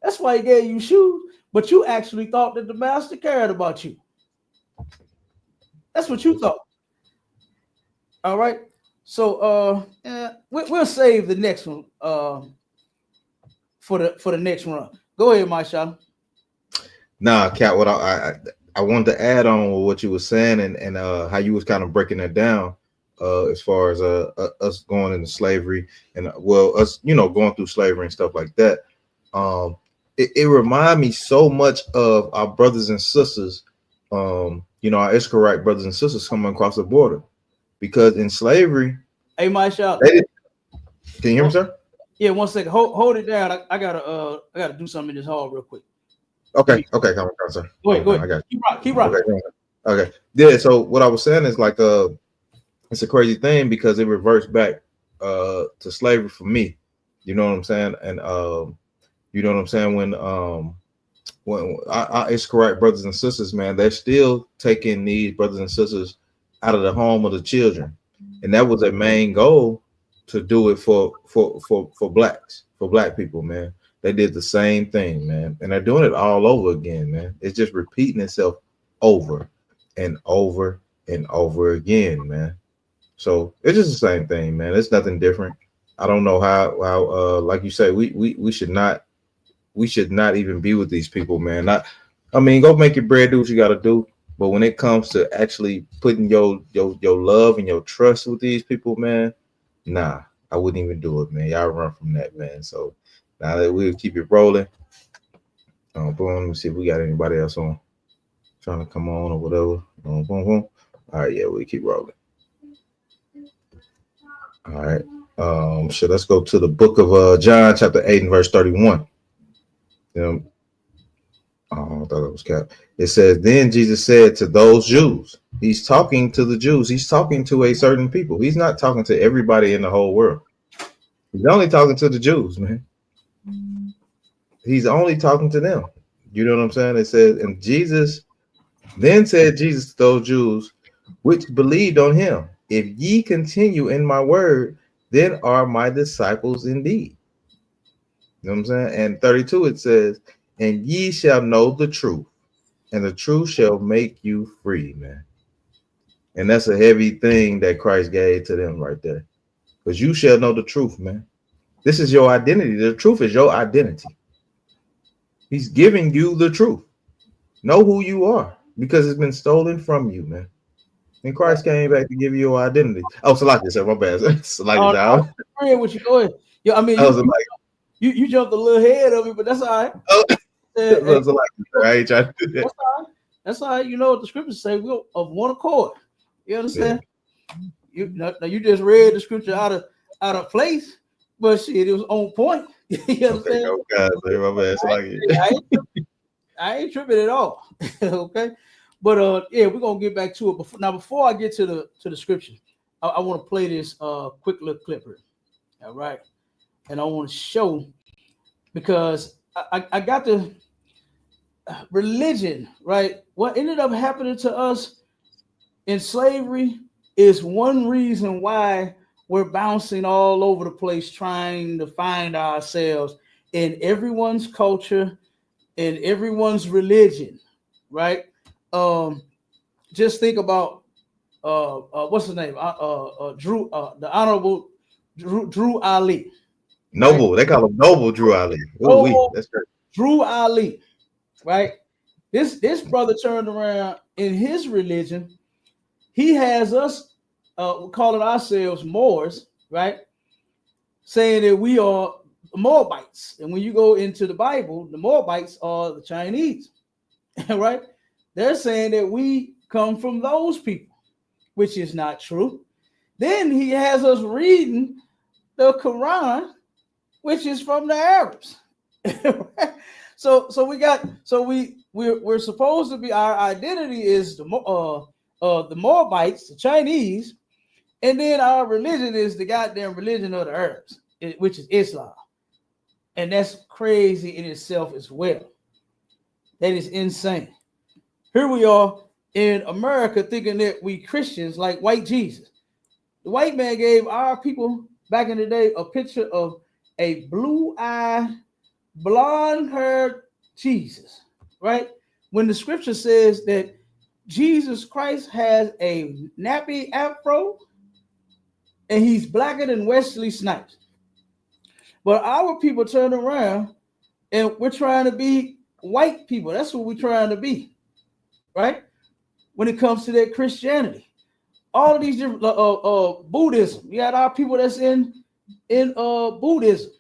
Speaker 3: That's why he gave you shoes, but you actually thought that the master cared about you. That's what you thought. All right. So we'll save the next one for the next run. Go ahead, Maisha.
Speaker 4: Nah, Cat, what I wanted to add on what you were saying and how you was kind of breaking that down as far as us going into slavery and us, going through slavery and stuff like that. It reminded me so much of our brothers and sisters, our Israelite brothers and sisters coming across the border, because in slavery.
Speaker 3: Hey, Maisha.
Speaker 4: Can you hear me, sir?
Speaker 3: Yeah, 1 second. Hold it down. I gotta do something in this hall real quick.
Speaker 4: Okay, come on, sir.
Speaker 3: Go ahead.
Speaker 4: I got you.
Speaker 3: Keep rocking.
Speaker 4: Okay. Yeah, so what I was saying is like it's a crazy thing because it reverts back to slavery for me. You know what I'm saying? And you know what I'm saying? When it's correct, brothers and sisters, man, they're still taking these brothers and sisters out of the home of the children. And that was their main goal, to do it for black people, man. They did the same thing, man, and they're doing it all over again, man. It's just repeating itself over and over and over again, man. So it's just the same thing, man. It's nothing different. I don't know how like you say, we should not even be with these people, man. I mean, go make your bread, do what you got to do. But when it comes to actually putting your love and your trust with these people, man, nah, I wouldn't even do it, man. Y'all run from that, man. So now that we'll keep it rolling. Boom, let me see if we got anybody else on trying to come on or whatever. Boom, boom, boom. All right, yeah, we keep rolling. All right. So let's go to the book of John, chapter 8 and verse 31. I thought it was Cap. It says, then Jesus said to those Jews, he's talking to the Jews. He's talking to a certain people. He's not talking to everybody in the whole world. He's only talking to the Jews, man. He's only talking to them. You know what I'm saying? It says, and then said Jesus to those Jews which believed on him, if ye continue in my word, then are my disciples indeed. You know what I'm saying? And 32, it says, and ye shall know the truth, and the truth shall make you free, man. And that's a heavy thing that Christ gave to them right there. Because you shall know the truth, man. This is your identity. The truth is your identity. He's giving you the truth. Know who you are, because it's been stolen from you, man. And Christ came back to give you your identity. Oh, so like this, my bad. So like
Speaker 3: I'm agreeing with you. Go ahead. Yeah, I mean, you jumped a little head of it, but that's all right.
Speaker 4: I ain't trying to do that.
Speaker 3: That's all right. You know what the scriptures say? We're of one accord. You understand? Yeah. You just read the scripture out of place, but shit, it was on point. You understand? I ain't tripping at all. Okay, but yeah, we're gonna get back to it. Before I get to the scripture, I want to play this quick little clip here. All right, and I want to show, because I got the religion, right? What ended up happening to us in slavery is one reason why we're bouncing all over the place trying to find ourselves in everyone's culture, in everyone's religion, right? Just think about what's his name? Drew, the Honorable Drew Ali.
Speaker 4: Noble, right? They call him Noble Drew Ali.
Speaker 3: That's right. Drew Ali, right? This brother turned around in his religion. He has us calling ourselves Moors, right? Saying that we are Moabites. And when you go into the Bible, the Moabites are the Chinese, right? They're saying that we come from those people, which is not true. Then he has us reading the Quran, which is from the Arabs. So we're supposed to be, our identity is the Moabites, the Chinese, and then our religion is the goddamn religion of the Arabs, which is Islam. And that's crazy in itself as well. That is insane. Here we are in America thinking that we Christians like white Jesus. The white man gave our people back in the day a picture of a blue-eyed, blonde-haired Jesus, right? When the scripture says that Jesus Christ has a nappy afro and he's blacker than Wesley Snipes. But our people turn around and we're trying to be white people. That's what we're trying to be, right? When it comes to that Christianity, all of these different Buddhism. You got our people that's in Buddhism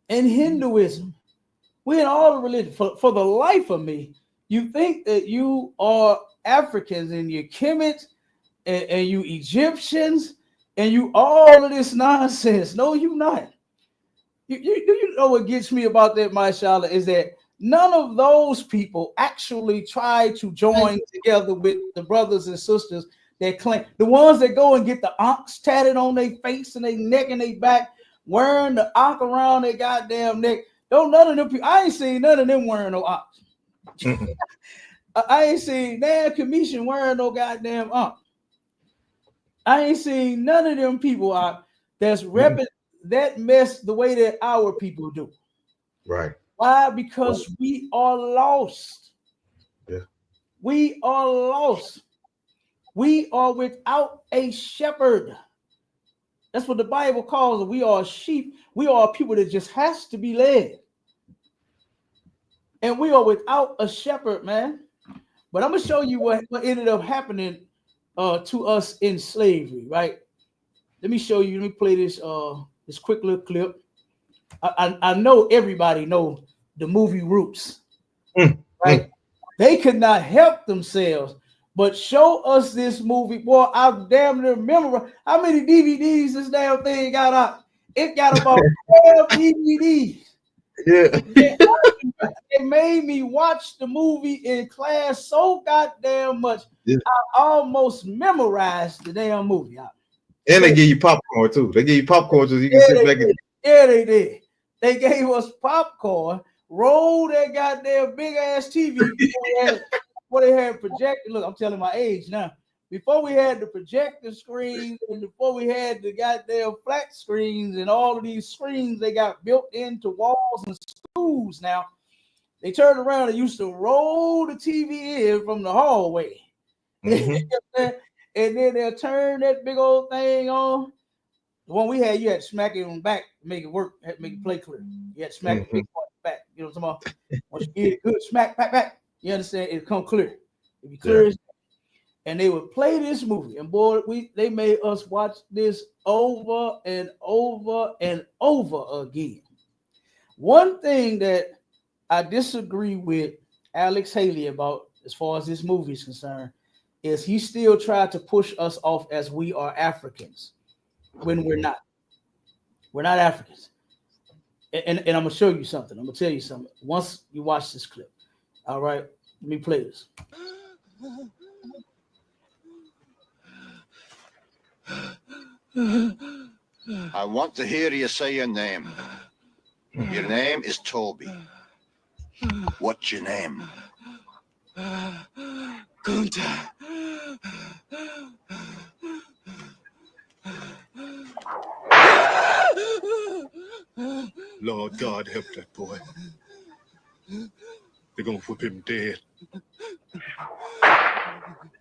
Speaker 3: and Hinduism. We in all the religions. For the life of me, you think that you are Africans and you're Kemet and you Egyptians and you all of this nonsense. No, you not. You know what gets me about that, mashallah, is that none of those people actually try to join together with the brothers and sisters that claim, the ones that go and get the ox tatted on their face and their neck and their back, wearing the ox around their goddamn neck. Don't none of them people, I ain't seen none of them wearing no ox. I ain't seen Dan Commission wearing no goddamn ox. I ain't seen none of them people that's repping that mess the way that our people do.
Speaker 4: Right.
Speaker 3: Why? Because we are lost.
Speaker 4: Yeah.
Speaker 3: We are lost. We are without a shepherd. That's what the Bible calls it. We are sheep. We are people that just has to be led. And we are without a shepherd, man. But I'm going to show you what ended up happening to us in slavery, right? Let me show you. Let me play this this quick little clip. I know everybody know the movie Roots, right? They could not help themselves but show us this movie. Boy, I damn near remember how many DVDs this damn thing got out. It got about 12 DVDs.
Speaker 4: Yeah.
Speaker 3: It made me watch the movie in class so goddamn much.
Speaker 4: Yeah.
Speaker 3: I almost memorized the damn movie.
Speaker 4: And they give you popcorn too. They give you popcorn so you can sit back and.
Speaker 3: Yeah, they did. They gave us popcorn, rolled that goddamn big ass TV before they had projector. Look, I'm telling my age now. Before we had the projector screens and before we had the goddamn flat screens and all of these screens they got built into walls and schools now, they turned around and used to roll the TV in from the hallway. Mm-hmm. And then they'll turn that big old thing on. The one we had, you had to smack it on the back to make it work, make it play clear. You had to smack it back. You know what I'm talking about? Once you get it good, smack, back. You understand? It'll come clear. It'll be clear. Yeah. And they would play this movie. And boy, they made us watch this over and over and over again. One thing that I disagree with Alex Haley about, as far as this movie is concerned, is he still tried to push us off as we are Africans when we're not. We're not Africans. And I'm gonna show you something. I'm gonna tell you something. Once you watch this clip, all right. Let me play this.
Speaker 6: I want to hear you say your name. Your name is Toby. What's your name?
Speaker 7: Kunta.
Speaker 8: Lord God, help that boy. They're gonna whip him dead.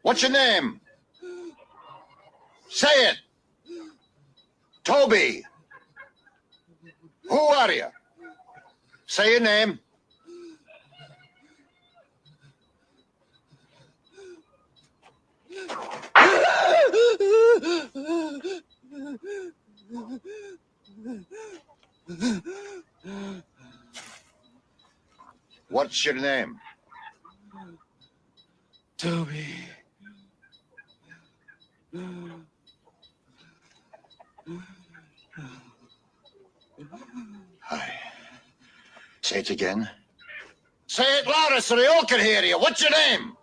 Speaker 6: What's your name? Say it. Toby. Who are you? Say your name. What's your name?
Speaker 7: Toby.
Speaker 6: Hi. Say it again. Say it louder so they all can hear you. What's your name?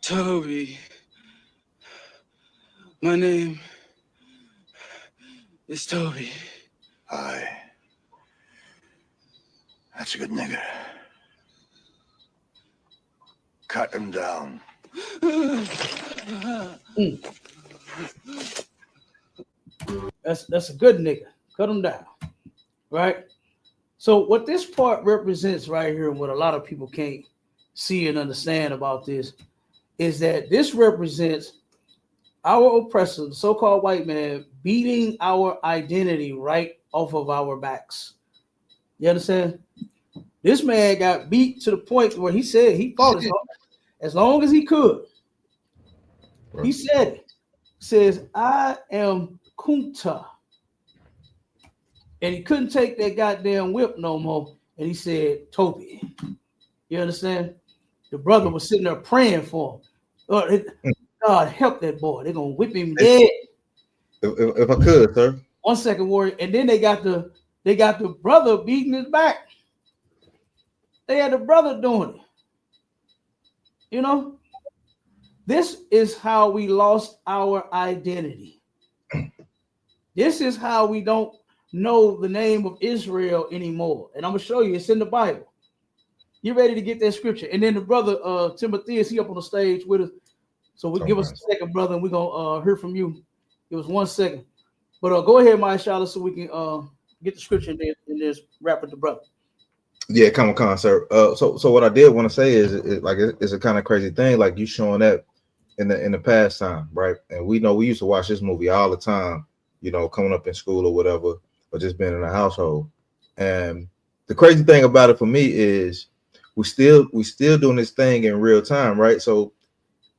Speaker 7: Toby. My name is Toby.
Speaker 6: Hi. That's a good nigger. Cut him down.
Speaker 3: That's a good nigga. Cut him down. Right? So what this part represents right here, and what a lot of people can't see and understand about this, is that this represents our oppressor, the so-called white man, beating our identity right off of our backs. You understand? This man got beat to the point where he said he fought as long as he could.
Speaker 4: Right.
Speaker 3: He said it. He says, I am Kunta. And he couldn't take that goddamn whip no more. And he said, Toby. You understand? The brother was sitting there praying for him. God help that boy. They're gonna whip him dead.
Speaker 4: If I could, sir.
Speaker 3: 1 second, Warrior. And then they got the brother beating his back. They had the brother doing it. You know, this is how we lost our identity. This is how we don't know the name of Israel anymore. And I'm gonna show you, it's in the Bible. You ready to get that scripture? And then the brother Timothy, is he up on the stage with us? So we give us a second, brother, and we're gonna hear from you. Give us 1 second. But go ahead, my Shala, so we can get the scripture in there and just wrap with the brother.
Speaker 4: Yeah, come on, sir. So what I did want to say is it's a kind of crazy thing, like you showing that in the past time, right? And we know we used to watch this movie all the time, you know, coming up in school or whatever, or just being in a household. And the crazy thing about it for me is we still doing this thing in real time, right? So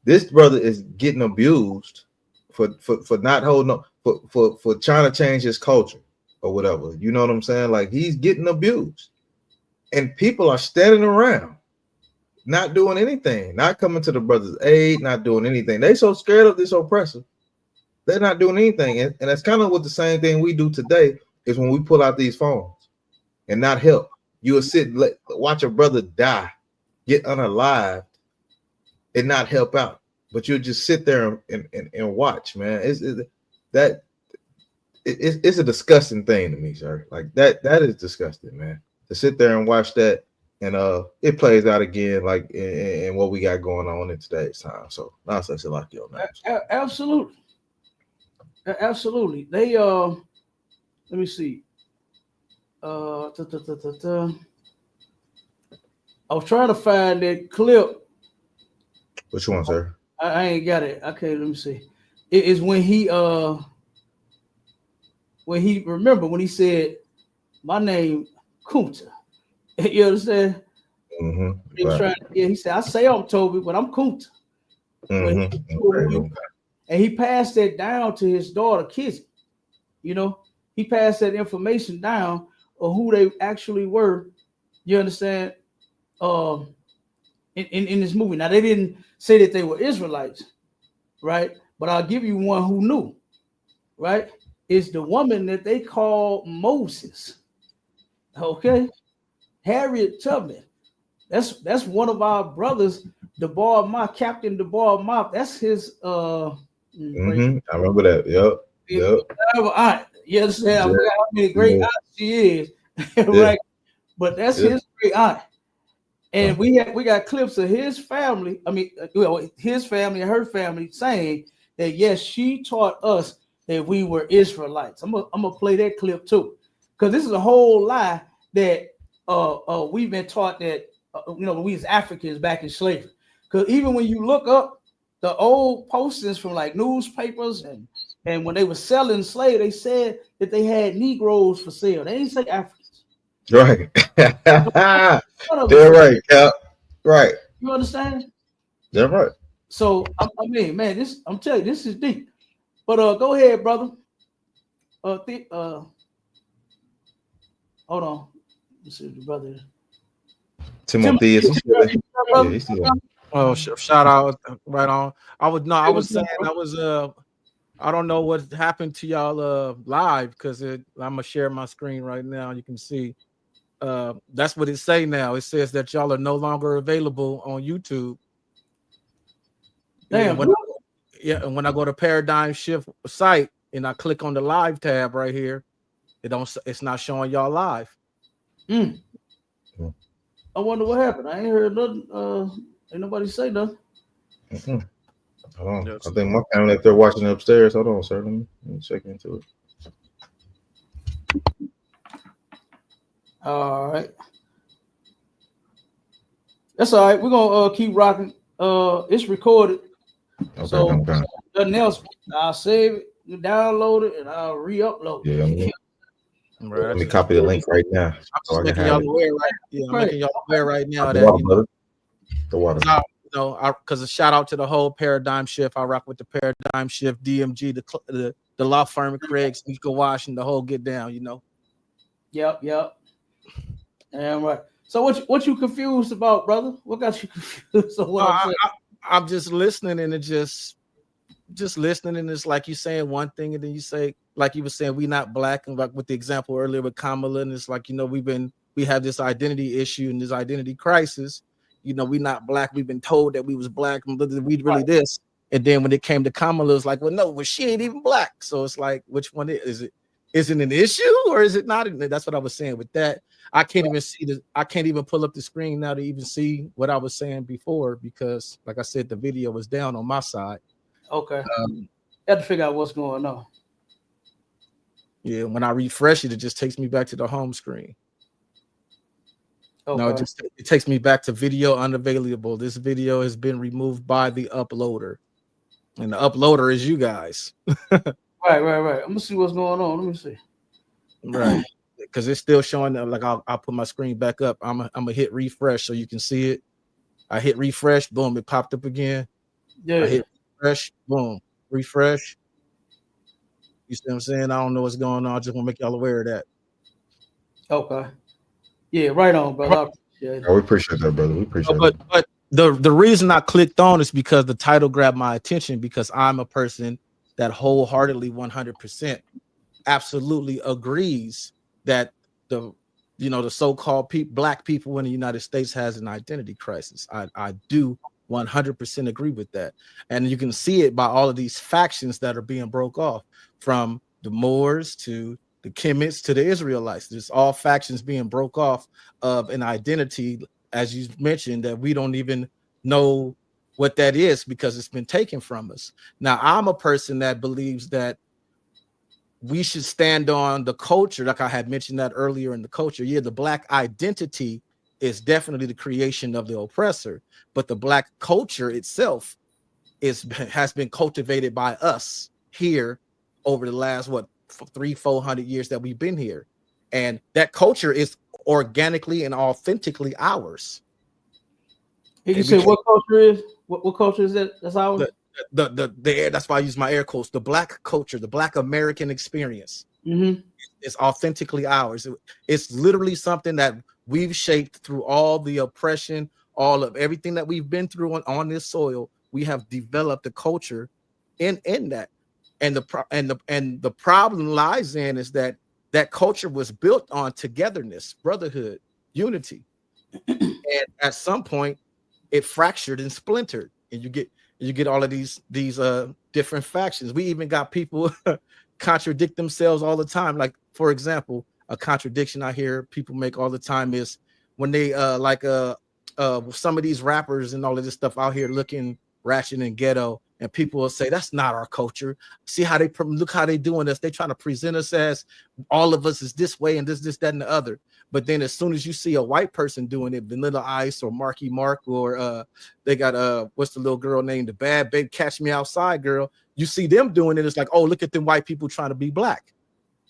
Speaker 4: this brother is getting abused for not holding up, for trying to change his culture or whatever. You know what I'm saying? Like, he's getting abused. And people are standing around, not doing anything, not coming to the brother's aid, not doing anything. They so scared of this oppressor, they're not doing anything. And that's kind of what the same thing we do today is when we pull out these phones and not help. You will sit, watch a brother die, get unalived, and not help out. But you'll just sit there and watch, man. It's a disgusting thing to me, sir. Like that is disgusting, man. To sit there and watch that, and it plays out again, like in what we got going on in today's time. So I'll say like yo, man.
Speaker 3: Absolutely, absolutely. They let me see. I was trying to find that clip.
Speaker 4: Which one, sir?
Speaker 3: I ain't got it. Okay, let me see. It is when he remember when he said, "My name Kunta." You understand?
Speaker 4: Mm-hmm.
Speaker 3: He was trying. Yeah, he said, "I say I'm Toby, but I'm Kunta."
Speaker 4: Mm-hmm.
Speaker 3: And he passed that down to his daughter Kizzy. You know, he passed that information down of who they actually were. You understand? in this movie. Now they didn't say that they were Israelites, right? But I'll give you one who knew, right? It's the woman that they call Moses. Okay, Harriet Tubman. That's one of our brothers, Captain DeBar. That's his
Speaker 4: I remember that. Yep.
Speaker 3: aunt. You understand? I forgot how many great aunts she is, right? But that's his great aunt. And we got clips of his family. I mean, his family and her family saying that yes, she taught us that we were Israelites. I'm gonna play that clip too, because this is a whole lie that we've been taught that we as Africans back in slavery. Because even when you look up the old postings from like newspapers and when they were selling slaves, they said that they had Negroes for sale. They didn't say Africans.
Speaker 4: Right. They're right, Cap. Right.
Speaker 3: You understand?
Speaker 4: They're right.
Speaker 3: So I mean, man, I'm telling you, this is deep. But go ahead, brother. Hold on. Let's see the brother.
Speaker 4: Timothy.
Speaker 9: Oh, shout out! Right on. I was saying I don't know what happened to y'all live because I'm gonna share my screen right now. You can see. That's what it say now. It says that y'all are no longer available on YouTube.
Speaker 3: Damn.
Speaker 9: And when I go to Paradigm Shift site and I click on the live tab right here, it's not showing y'all live.
Speaker 3: I wonder what happened. I ain't heard nothing. Ain't nobody say nothing.
Speaker 4: Hold on. I think my family, if they're watching upstairs, hold on, sir. Let me check into it.
Speaker 3: All right. That's all right. We're gonna keep rocking. It's recorded.
Speaker 4: Okay,
Speaker 3: so
Speaker 4: okay.
Speaker 3: Nothing else. I'll save it, you download it, and I'll re-upload it.
Speaker 4: Yeah. Let me copy the link right now.
Speaker 9: I'm making y'all aware right now
Speaker 4: the
Speaker 9: that
Speaker 4: water, the water.
Speaker 9: Because a shout out to the whole Paradigm Shift. I rock with the Paradigm Shift, DMG, the law firm, Craig, Sneaker Wash, and the whole get down.
Speaker 3: Yep. Damn right. So what you confused about, brother? What got you confused?
Speaker 9: I'm just listening, and it just listening, and it's like you saying one thing, and then you say, like you were saying, we not black, and like with the example earlier with Kamala, and it's like we have this identity issue and this identity crisis. We not black. We've been told that we was black, and we really this. And then when it came to Kamala, it's like, well, no, she ain't even black. So it's like, which one is it? Is it an issue or is it not? That's what I was saying with that. I can't even see this. I can't even pull up the screen now to even see what I was saying before because, like I said, the video was down on my side.
Speaker 3: Okay. You have to figure out what's going on.
Speaker 9: Yeah, when I refresh it, it just takes me back to the home screen. Okay. No, it takes me back to video unavailable. This video has been removed by the uploader, and the uploader is you guys.
Speaker 3: Right. I'm gonna see what's going on. Let me see.
Speaker 9: Right, because it's still showing. Like I'll put my screen back up. I'm gonna hit refresh so you can see it. I hit refresh, boom, it popped up again.
Speaker 3: Yeah.
Speaker 9: I hit refresh, boom, refresh. You see what I'm saying? I don't know what's going on. I just want to make y'all aware of that.
Speaker 3: Okay. Yeah, right on, brother.
Speaker 4: We appreciate that, brother. We appreciate it.
Speaker 9: But the reason I clicked on is because the title grabbed my attention because I'm a person that wholeheartedly 100% absolutely agrees that the so-called black people in the United States has an identity crisis. I do 100% agree with that. And you can see it by all of these factions that are being broke off, from the Moors to the Kemetes to the Israelites. There's all factions being broke off of an identity, as you mentioned, that we don't even know what that is because it's been taken from us. Now, I'm a person that believes that we should stand on the culture, like I had mentioned that earlier in the culture. Yeah, the black identity is definitely the creation of the oppressor, but the black culture itself has been cultivated by us here over the last 300-400 years that we've been here, and that culture is organically and authentically ours.
Speaker 3: You say what culture is? What culture is that? That's ours.
Speaker 9: That's why I use my air quotes. The black culture, the black American experience, is authentically ours. It's literally something that we've shaped through all the oppression, all of everything that we've been through on this soil, we have developed a culture in that. And the problem lies in is that culture was built on togetherness, brotherhood, unity. And at some point it fractured and splintered, and you get all of these different factions. We even got people contradict themselves all the time. Like, for example, a contradiction I hear people make all the time is when they some of these rappers and all of this stuff out here looking ratchet and ghetto, and people will say that's not our culture. See how they look how they doing this. They trying to present us as all of us is this way and this, that, and the other. But then as soon as you see a white person doing it, Vanilla Ice or Marky Mark, or they got what's the little girl named the Bad Baby Catch Me Outside girl, you see them doing it, it's like, oh, look at them white people trying to be black.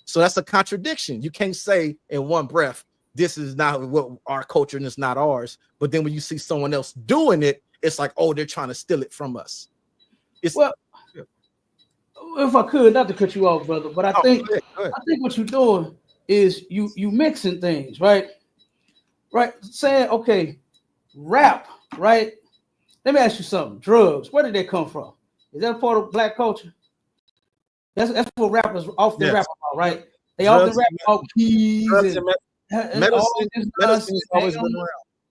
Speaker 9: So that's a contradiction. You can't say in one breath, this is not what our culture and it's not ours. But then when you see someone else doing it, it's like, oh, they're trying to steal it from us.
Speaker 3: Well, if I could, not to cut you off, brother, but I think what you're doing is you mixing things, right? Right, saying, okay, rap, right? Let me ask you something. Drugs, where did they come from? Is that a part of black culture? That's what rappers often rap about, right? They often rap about keys and all this nonsense.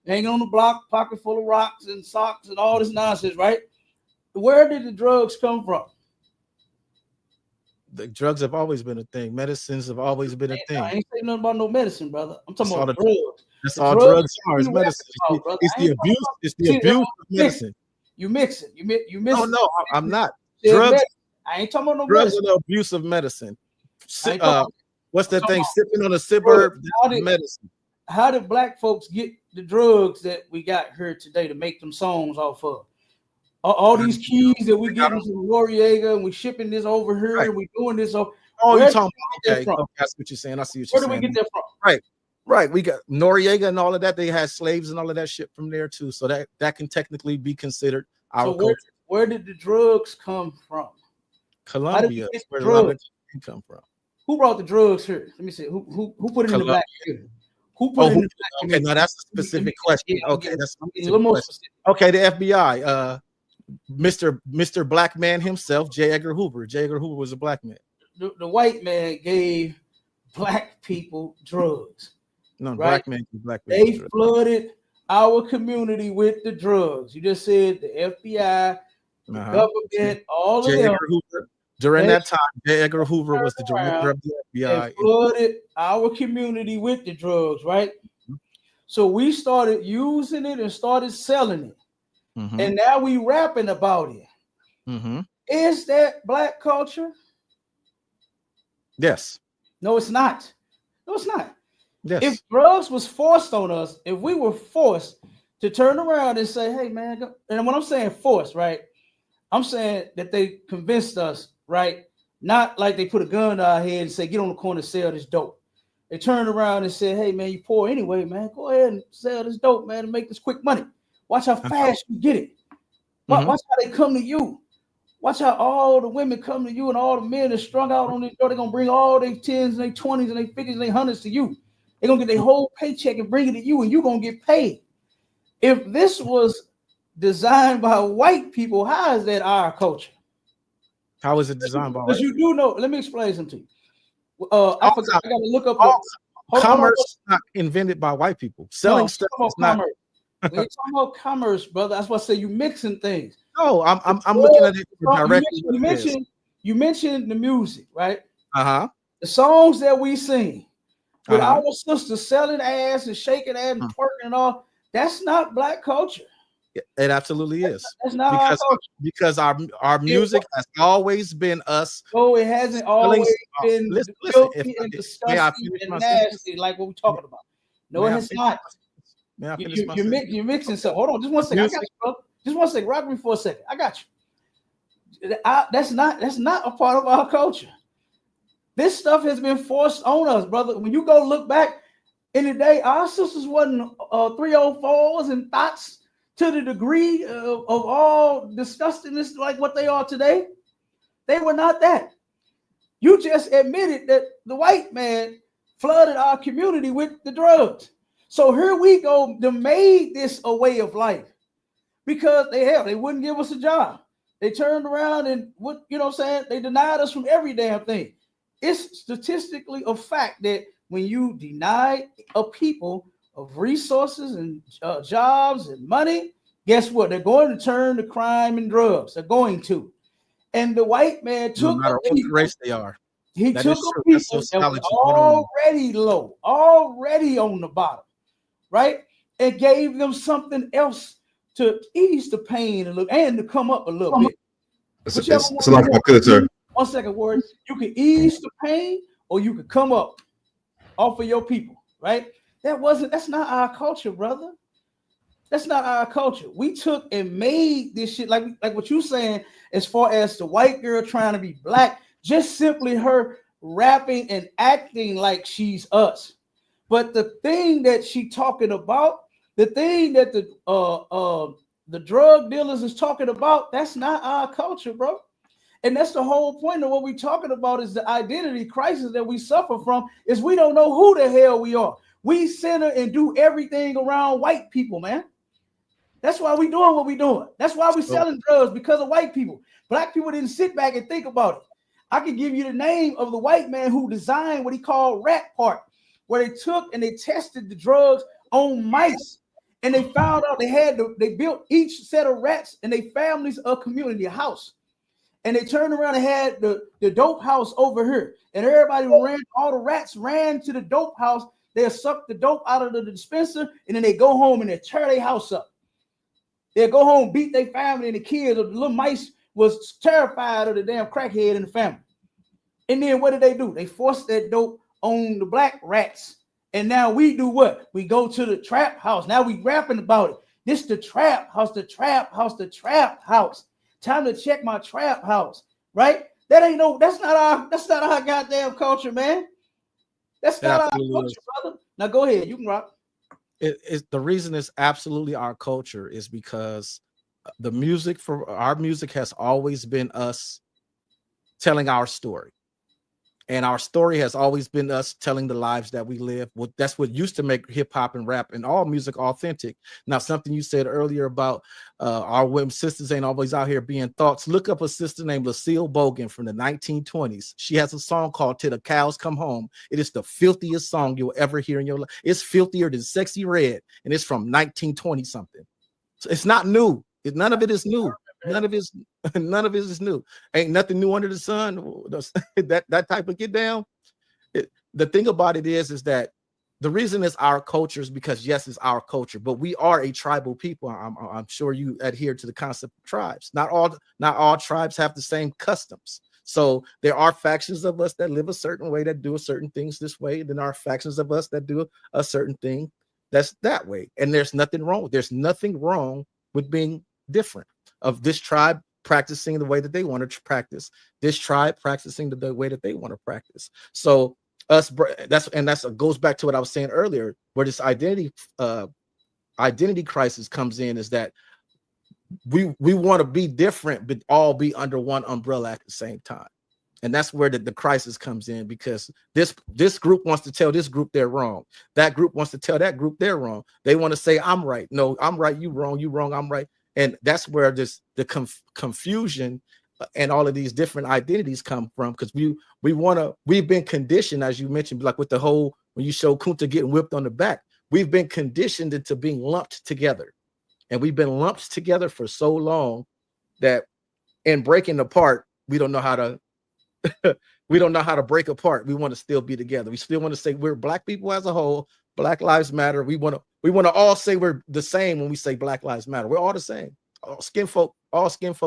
Speaker 3: Hanging on the block, pocket full of rocks and socks and all this nonsense, right? Where did the drugs come from?
Speaker 9: The drugs have always been a thing. Medicines have always been a thing. I
Speaker 3: ain't saying nothing about no medicine, brother. I'm talking about drugs.
Speaker 9: That's all drugs are, is medicine. It's the abuse. It's the abuse of medicine.
Speaker 3: You mix it. You mix it.
Speaker 9: No, I'm not. Drugs.
Speaker 3: I ain't talking about no
Speaker 9: drugs
Speaker 3: medicine.
Speaker 9: Are the abuse of medicine. What's that thing? Sipping on a sipper. Medicine.
Speaker 3: How did black folks get the drugs that we got here today to make them songs off of? All these keys that we getting from Noriega, and we shipping this over here, and we doing this. Oh,
Speaker 9: you're talking about, okay, that's what you're saying. I see what you're saying.
Speaker 3: Where do we get that from?
Speaker 9: Right. We got Noriega and all of that. They had slaves and all of that shit from there too. So that can technically be considered our culture.
Speaker 3: Where did the drugs come from?
Speaker 9: Colombia. Where the drugs come from?
Speaker 3: Who brought the drugs here? Let me see. Who put it in the black community? Who put it in the black community?
Speaker 9: Okay, now that's a specific question. Okay, that's
Speaker 3: a little more specific.
Speaker 9: Okay, the FBI. Mr. Black Man himself, J. Edgar Hoover. J. Edgar Hoover was a black man.
Speaker 3: The white man gave black people drugs.
Speaker 9: No, right? Black man.
Speaker 3: They flooded our community with the drugs. You just said the FBI, the government, all of them.
Speaker 9: During that time, J. Edgar Hoover was the director of the FBI.
Speaker 3: They flooded our community with the drugs, right? So we started using it and started selling it. Mm-hmm. And now we rapping about it.
Speaker 9: Mm-hmm.
Speaker 3: Is that black culture?
Speaker 9: Yes.
Speaker 3: No, it's not. No, it's not.
Speaker 9: Yes.
Speaker 3: If drugs was forced on us, if we were forced to turn around and say, hey, man, go, and when I'm saying forced, right, I'm saying that they convinced us, right? Not like they put a gun to our head and say, get on the corner and sell this dope. They turned around and said, hey, man, you poor anyway, man. Go ahead and sell this dope, man, and make this quick money. Watch how fast you get it. Watch how they come to you. Watch how all the women come to you and all the men are strung out on this door. They're going to bring all their 10s and their 20s and their 50s and their 100s to you. They're going to get their whole paycheck and bring it to you, and you're going to get paid. If this was designed by white people, how is that our culture?
Speaker 9: How is it designed by white
Speaker 3: people? Because you do know, let me explain something to you. I forgot. I got to look up.
Speaker 9: Commerce is not invented by white people. Selling stuff is not.
Speaker 3: We ain't talking about commerce, brother. That's why I say you mixing things.
Speaker 9: No, I'm looking at it directly.
Speaker 3: You mentioned the music, right?
Speaker 9: Uh-huh.
Speaker 3: The songs that we sing with our sisters selling ass and shaking ass and twerking and all. That's not black culture.
Speaker 9: It absolutely is.
Speaker 3: That's not
Speaker 9: because our music has always been us.
Speaker 3: No, it hasn't always been filthy and disgusting and nasty like what we're talking about. No, it has not. You're mixing stuff. Hold on, just one second. I got you, bro. Just one second. Rock me for a second. I got you. That's not a part of our culture. This stuff has been forced on us, brother. When you go look back in the day, our sisters wasn't 304s and thoughts to the degree of all disgustingness like what they are today. They were not that. You just admitted that the white man flooded our community with the drugs. So here we go. They made this a way of life because they wouldn't give us a job. They turned around and what you know what I'm saying? They denied us from every damn thing. It's statistically a fact that when you deny a people of resources and jobs and money, guess what? They're going to turn to crime and drugs. They're going to. And the white man
Speaker 9: No
Speaker 3: took
Speaker 9: matter
Speaker 3: a
Speaker 9: what
Speaker 3: people,
Speaker 9: race they are.
Speaker 3: he
Speaker 9: That
Speaker 3: took
Speaker 9: is
Speaker 3: a
Speaker 9: true. That's
Speaker 3: people that was
Speaker 9: sociology 101.
Speaker 3: already low, already on the bottom, right? And gave them something else to ease the pain a little and to come up a little bit. Whichever
Speaker 4: It's
Speaker 3: one
Speaker 4: like
Speaker 3: you
Speaker 4: my good sir.
Speaker 3: want. 1 second, word. You can ease the pain or you can come up off of your people, right? That's not our culture, brother. That's not our culture. We took and made this shit like what you saying as far as the white girl trying to be black, just simply her rapping and acting like she's us. But the thing that she talking about, the thing that the drug dealers is talking about, that's not our culture, bro. And that's the whole point of what we're talking about is the identity crisis that we suffer from is we don't know who the hell we are. We center and do everything around white people, man. That's why we doing what we doing. That's why we selling drugs, because of white people. Black people didn't sit back and think about it. I can give you the name of the white man who designed what he called Rat Park, where they took and they tested the drugs on mice. And they found out they built each set of rats and they families a community, a house. And they turned around and had the dope house over here. And everybody ran, all the rats ran to the dope house. They'll suck the dope out of the dispenser, and then they go home and they tear their house up. They'll go home, beat their family, and the kids, the little mice was terrified of the damn crackhead in the family. And then what did they do? They forced that dope on the black rats. And now we do what? We go to the trap house. Now we rapping about it. This the trap house, the trap house, the trap house. Time to check my trap house, right? That's not our goddamn culture, man. That's not our culture, brother. Now go ahead, you can rock.
Speaker 9: The reason it's absolutely our culture is because our music has always been us telling our story. And our story has always been us telling the lives that we live. Well, that's what used to make hip hop and rap and all music authentic. Now, something you said earlier about our women sisters ain't always out here being thoughts. Look up a sister named Lucille Bogan from the 1920s. She has a song called "Till the Cows Come Home." It is the filthiest song you'll ever hear in your life. It's filthier than Sexy Red, and it's from 1920 something. So it's not new. None of it is new. None of it is new. Ain't nothing new under the sun. that type of get down. The thing about it is that the reason it's our culture is because yes, it's our culture, but we are a tribal people. I'm sure you adhere to the concept of tribes. Not all tribes have the same customs. So there are factions of us that live a certain way, that do certain things this way. Then there are factions of us that do a certain thing that's that way. And there's nothing wrong. There's nothing wrong with being different. Of this tribe practicing the way that they want to practice, this tribe practicing the way that they want to practice. So that's goes back to what I was saying earlier, where this identity crisis comes in, is that we want to be different, but all be under one umbrella at the same time. And that's where the crisis comes in, because this group wants to tell this group they're wrong. That group wants to tell that group they're wrong. They want to say, I'm right. No, I'm right. You wrong. I'm right. And that's where the confusion and all of these different identities come from, because we've been conditioned, as you mentioned, like with the whole, when you show Kunta getting whipped on the back, we've been conditioned into being lumped together. And we've been lumped together for so long that in breaking apart, we don't know how to break apart. We want to still be together. We still want to say we're black people as a whole. Black Lives Matter. We want to all say we're the same when we say Black Lives Matter. We're all the same. All skin folk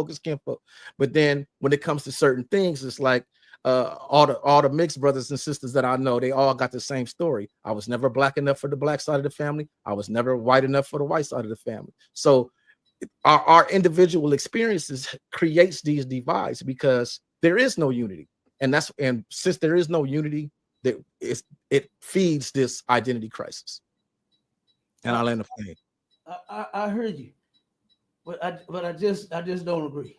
Speaker 9: is skin folk. But then when it comes to certain things, it's like all the mixed brothers and sisters that I know, they all got the same story. I was never black enough for the black side of the family. I was never white enough for the white side of the family. So our individual experiences creates these divides because there is no unity. And since there is no unity, it feeds this identity crisis. And I'll end the plane.
Speaker 3: I heard you, but I just don't agree.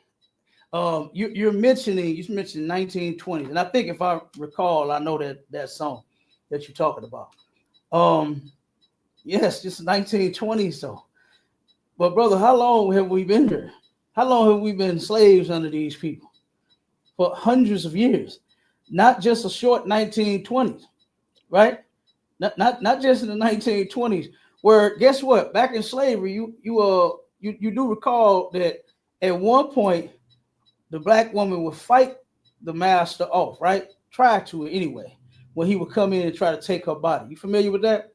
Speaker 3: You mentioned 1920s, and I think if I recall, I know that song that you're talking about. Yes, just 1920s. So, but brother, how long have we been here? How long have we been slaves under these people? For hundreds of years, not just a short 1920s, right? Not just in the 1920s. Where guess what? Back in slavery, you do recall that at one point the black woman would fight the master off, right? Try to anyway, when he would come in and try to take her body. You familiar with that?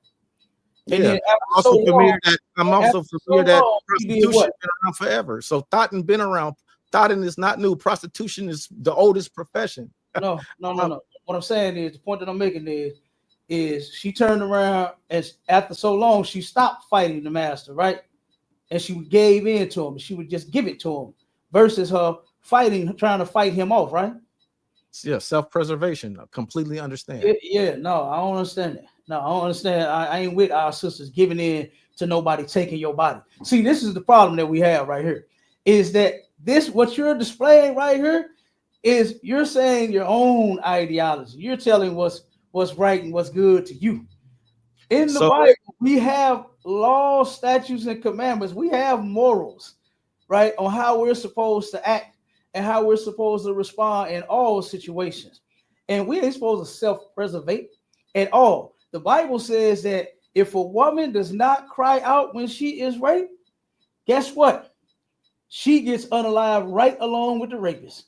Speaker 3: And
Speaker 9: Yeah,
Speaker 3: then after
Speaker 9: also
Speaker 3: so
Speaker 9: familiar
Speaker 3: long,
Speaker 9: that I'm also
Speaker 3: after
Speaker 9: familiar
Speaker 3: so
Speaker 9: that
Speaker 3: long, he did
Speaker 9: prostitution
Speaker 3: what?
Speaker 9: been around forever. So thoughting been around. Thoughting is not new. Prostitution is the oldest profession.
Speaker 3: No. What I'm saying is the point that I'm making is she turned around and after so long she stopped fighting the master, right? And she gave in to him. She would just give it to him versus her fighting, trying to fight him off, right?
Speaker 9: Yeah, self-preservation. I completely understand.
Speaker 3: Yeah, no, I don't understand that. No, I don't understand. I ain't with our sisters giving in to nobody taking your body. See, this is the problem that we have right here. Is that this what you're displaying right here is you're saying your own ideology. You're telling what's right and what's good to you. In the Bible, we have laws, statutes, and commandments. We have morals, right, on how we're supposed to act and how we're supposed to respond in all situations. And we ain't supposed to self-preservate at all. The Bible says that if a woman does not cry out when she is raped, guess what? She gets unalive right along with the rapist.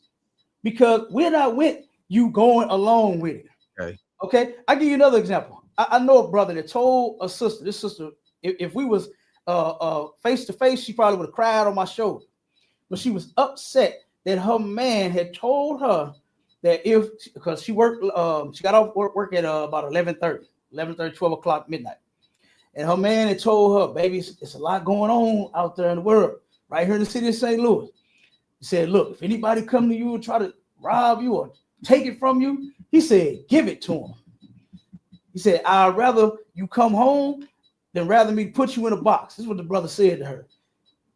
Speaker 3: Because we're not with you going along with it. Okay. I'll give you another example. I know a brother that told a sister, this sister, if we was face to face, she probably would have cried on my shoulder. But she was upset that her man had told her that because she worked, she got off work at about 11:30, 12 o'clock midnight. And her man had told her, baby, it's a lot going on out there in the world, right here in the city of St. Louis. He said, look, if anybody come to you and try to rob you or take it from you, he said, give it to him. He said, I'd rather you come home than rather me put you in a box. This is what the brother said to her.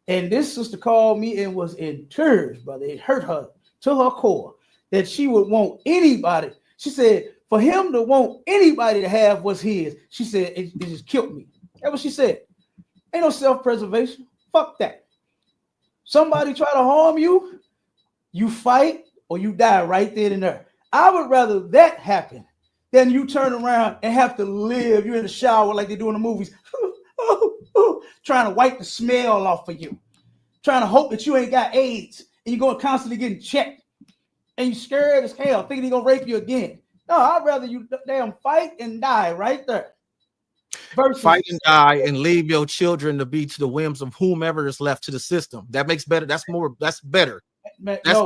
Speaker 3: And this sister called me and was in tears, brother. It hurt her to her core that she would want anybody. She said, for him to want anybody to have what's his, she said, it just killed me. That's what she said. Ain't no self-preservation. Fuck that. Somebody try to harm you, you fight or you die right then and there. I would rather that happen than you turn around and have to live. You're in the shower like they do in the movies, trying to wipe the smell off of you, trying to hope that you ain't got AIDS and you're going constantly getting checked and you're scared as hell, thinking he's going to rape you again. No, I'd rather you damn fight and die right there. Versus
Speaker 9: fight and die and leave your children to be to the whims of whomever is left to the system. That makes better. That's better. That's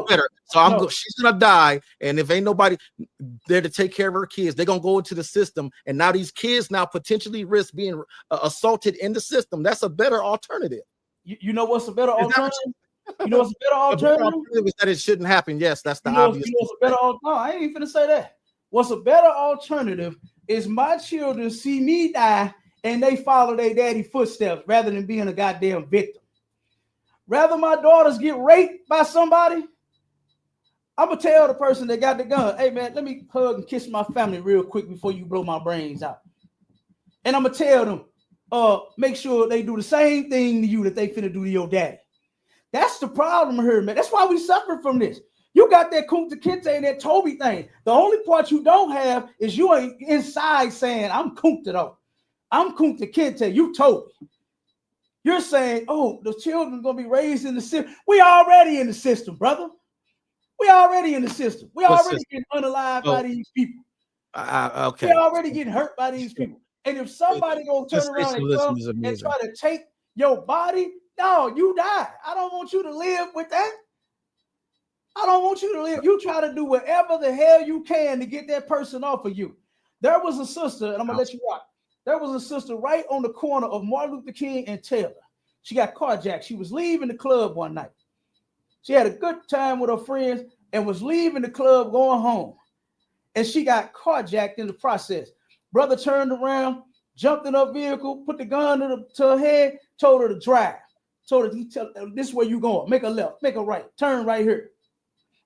Speaker 9: better. So she's gonna die, and if ain't nobody there to take care of her kids, they're gonna go into the system, and now these kids now potentially risk being assaulted in the system. That's a better alternative.
Speaker 3: You know what's a better alternative? You know what's a better alternative?
Speaker 9: Is that it shouldn't happen. Yes, that's the obvious.
Speaker 3: You know what's a better alternative? No, I ain't even finna say that. What's a better alternative is my children see me die and they follow their daddy footsteps rather than being a goddamn victim. Rather my daughters get raped by somebody, I'm gonna tell the person that got the gun, hey man, let me hug and kiss my family real quick before you blow my brains out. And I'm gonna tell them, make sure they do the same thing to you that they finna do to your daddy. That's the problem here, man. That's why we suffer from this. You got that Kunta Kinte and that Toby thing. The only part you don't have is you ain't inside saying, I'm Kunta though. I'm Kunta Kinte, you Toby. You're saying, oh, the children going to be raised in the system. We already in the system, brother. We already in the system. We already getting unalived by these people.
Speaker 9: Okay.
Speaker 3: We already getting hurt by these people. And if somebody going to turn around and come and try to take your body, no, you die. I don't want you to live with that. I don't want you to live. You try to do whatever the hell you can to get that person off of you. There was a sister, and I'm going to let you rock. There was a sister right on the corner of Martin Luther King and Taylor. She got carjacked. She was leaving the club one night. She had a good time with her friends and was leaving the club going home. And she got carjacked in the process. Brother turned around, jumped in her vehicle, put the gun to her head, told her to drive. Told her, this is where you going. Make a left, make a right, turn right here.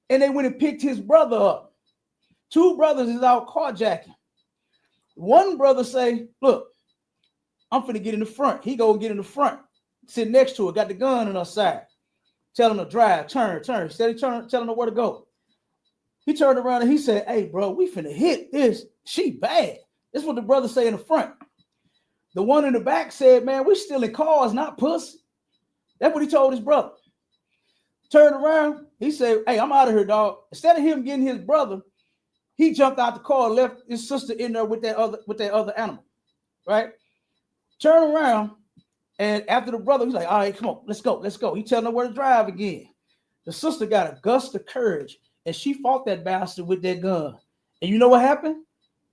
Speaker 3: And they went and picked his brother up. Two brothers is out carjacking. One brother say, look, I'm finna get in the front. He go get in the front, sit next to her, got the gun on her side, telling her drive, turn. Instead of telling her where to go. He turned around and he said, hey, bro, we finna hit this. She bad. That's what the brother say in the front. The one in the back said, man, we still in cars, not pussy. That's what he told his brother. Turned around, he said, hey, I'm out of here, dog. Instead of him getting his brother, he jumped out the car and left his sister in there with that other animal, right? Turn around, and after the brother, he's like, all right, come on, let's go. He telling her where to drive again. The sister got a gust of courage, and she fought that bastard with that gun. And you know what happened?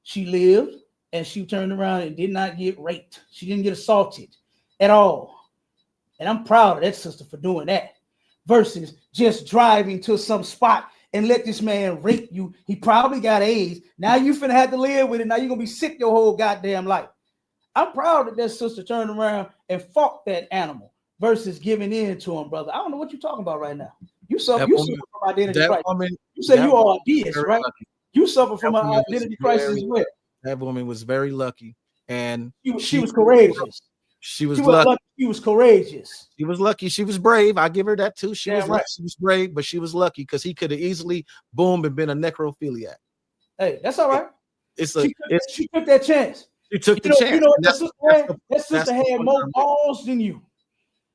Speaker 3: She lived, and she turned around and did not get raped. She didn't get assaulted at all. And I'm proud of that sister for doing that versus just driving to some spot and let this man rape you. He probably got AIDS. Now you finna have to live with it. Now you're going to be sick your whole goddamn life. I'm proud that that sister turned around and fought that animal versus giving in to him, brother. I don't know what you're talking about right now. You suffer from identity crisis. You say you are a deist, right?
Speaker 9: Lucky.
Speaker 3: You suffer from an identity crisis as well.
Speaker 9: That woman was very lucky. And
Speaker 3: she was courageous.
Speaker 9: She was lucky.
Speaker 3: She was courageous.
Speaker 9: She was lucky. She was brave. I give her that too. She was
Speaker 3: right.
Speaker 9: She was brave, but she was lucky because he could have easily boomed and been a necrophiliac.
Speaker 3: Hey, that's all right.
Speaker 9: She
Speaker 3: took that chance.
Speaker 9: She took the chance.
Speaker 3: You know that sister had more balls than you.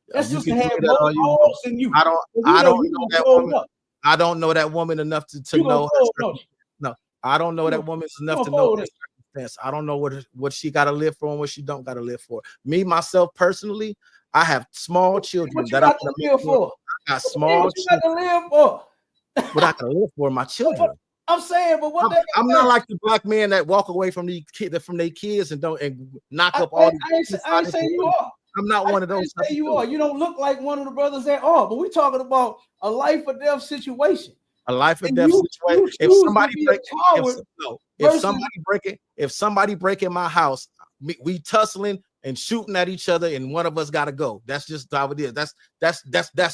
Speaker 3: That sister had more balls than you.
Speaker 9: I don't know that woman. I don't know that woman enough to know her. No, I don't know that woman's enough to know her circumstance. I don't know what she got to live for and what she don't got to live for. Me, myself, personally, I have small children that I'm going to live for. I got small children.
Speaker 3: What you got to live for?
Speaker 9: What I can live for my children.
Speaker 3: I'm saying, but what
Speaker 9: I'm not like the black men that walk away from their kids and knock up all.
Speaker 3: I ain't saying you are.
Speaker 9: I'm not one of those.
Speaker 3: Say you are. You don't look like one of the brothers that are. But we're talking about a life or death situation.
Speaker 9: A life or death situation. If somebody breaking my house, we tussling and shooting at each other, and one of us got to go. That's just how it is. That's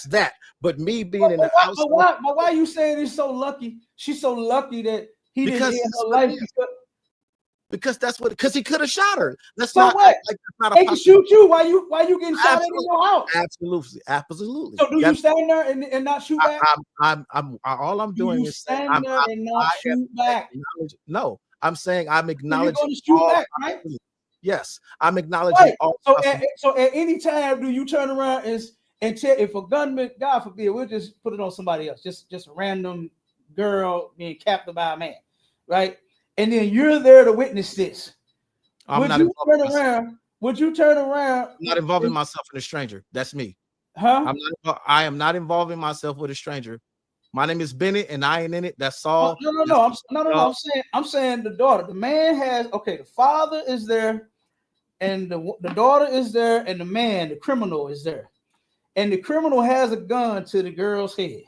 Speaker 9: that. But me being in the house.
Speaker 3: But why are you saying he's so lucky? She's so lucky that he didn't end her life.
Speaker 9: Because he could have shot her. That's
Speaker 3: so
Speaker 9: not
Speaker 3: what?
Speaker 9: Like,
Speaker 3: they can shoot you while you getting shot at in your house.
Speaker 9: Absolutely.
Speaker 3: So do you stand there and not shoot back?
Speaker 9: All I'm doing is
Speaker 3: stand there and not shoot back.
Speaker 9: No, I'm saying I'm acknowledging.
Speaker 3: You're going to shoot back, right?
Speaker 9: Yes, I'm acknowledging all.
Speaker 3: So at any time, do you turn around and tell if a gunman, God forbid, we'll just put it on somebody else, just a random girl being captured by a man, right? And then you're there to witness this. Would you turn around?
Speaker 9: I'm not involving myself in a stranger. That's me.
Speaker 3: Huh?
Speaker 9: I am not involving myself with a stranger. My name is Bennett, and I ain't in it. That's all.
Speaker 3: No. I'm saying the daughter. The man has the father is there, and the daughter is there, and the man, the criminal, is there, and the criminal has a gun to the girl's head,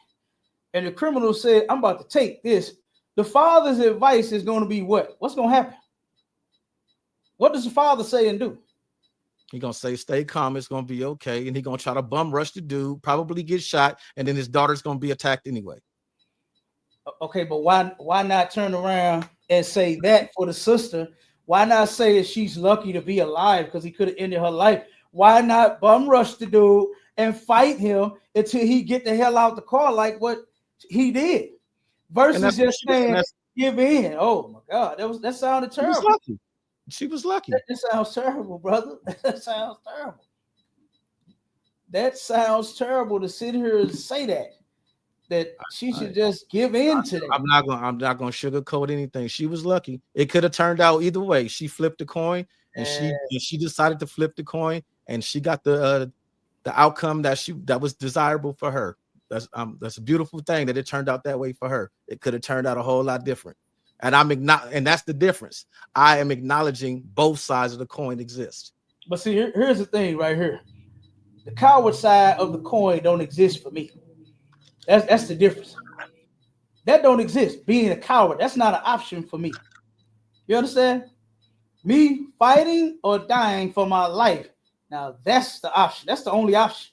Speaker 3: and the criminal said, "I'm about to take this." The father's advice is going to be what? What's going to happen? What does the father say and do?
Speaker 9: He's going to say, stay calm. It's going to be okay. And he's going to try to bum rush the dude, probably get shot. And then his daughter's going to be attacked anyway.
Speaker 3: Okay, but why not turn around and say that for the sister? Why not say that she's lucky to be alive because he could have ended her life? Why not bum rush the dude and fight him until he get the hell out the car like what he did? Versus just saying, give in. Oh my God, that sounded terrible.
Speaker 9: She was lucky.
Speaker 3: That sounds terrible, brother. That sounds terrible. That sounds terrible to sit here and say that she should just give in to that.
Speaker 9: I'm not gonna sugarcoat anything. She was lucky. It could have turned out either way. She flipped the coin, and she decided to flip the coin, and she got the outcome that was desirable for her. That's a beautiful thing that it turned out that way for her. It could have turned out a whole lot different. And and that's the difference. I am acknowledging both sides of the coin exist.
Speaker 3: But see, here's the thing right here. The coward side of the coin don't exist for me. That's the difference. That don't exist. Being a coward, that's not an option for me. You understand? Me fighting or dying for my life. Now that's the option. That's the only option.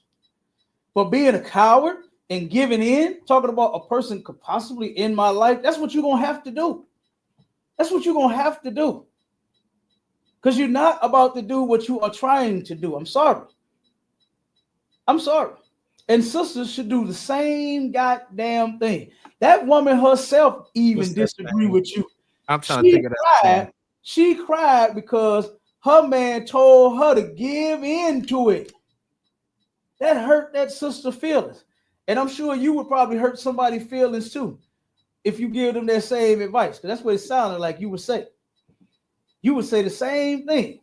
Speaker 3: But being a coward and giving in, talking about a person could possibly end my life, that's what you're going to have to do. That's what you're going to have to do. because you're not about to do what you are trying to do. I'm sorry. I'm sorry. And sisters should do the same goddamn thing. That woman herself even disagree with you.
Speaker 9: I'm trying to think of that.
Speaker 3: She cried because her man told her to give in to it. That hurt that sister feelings. And I'm sure you would probably hurt somebody's feelings too if you give them that same advice. Because that's what it sounded like you would say. You would say the same thing,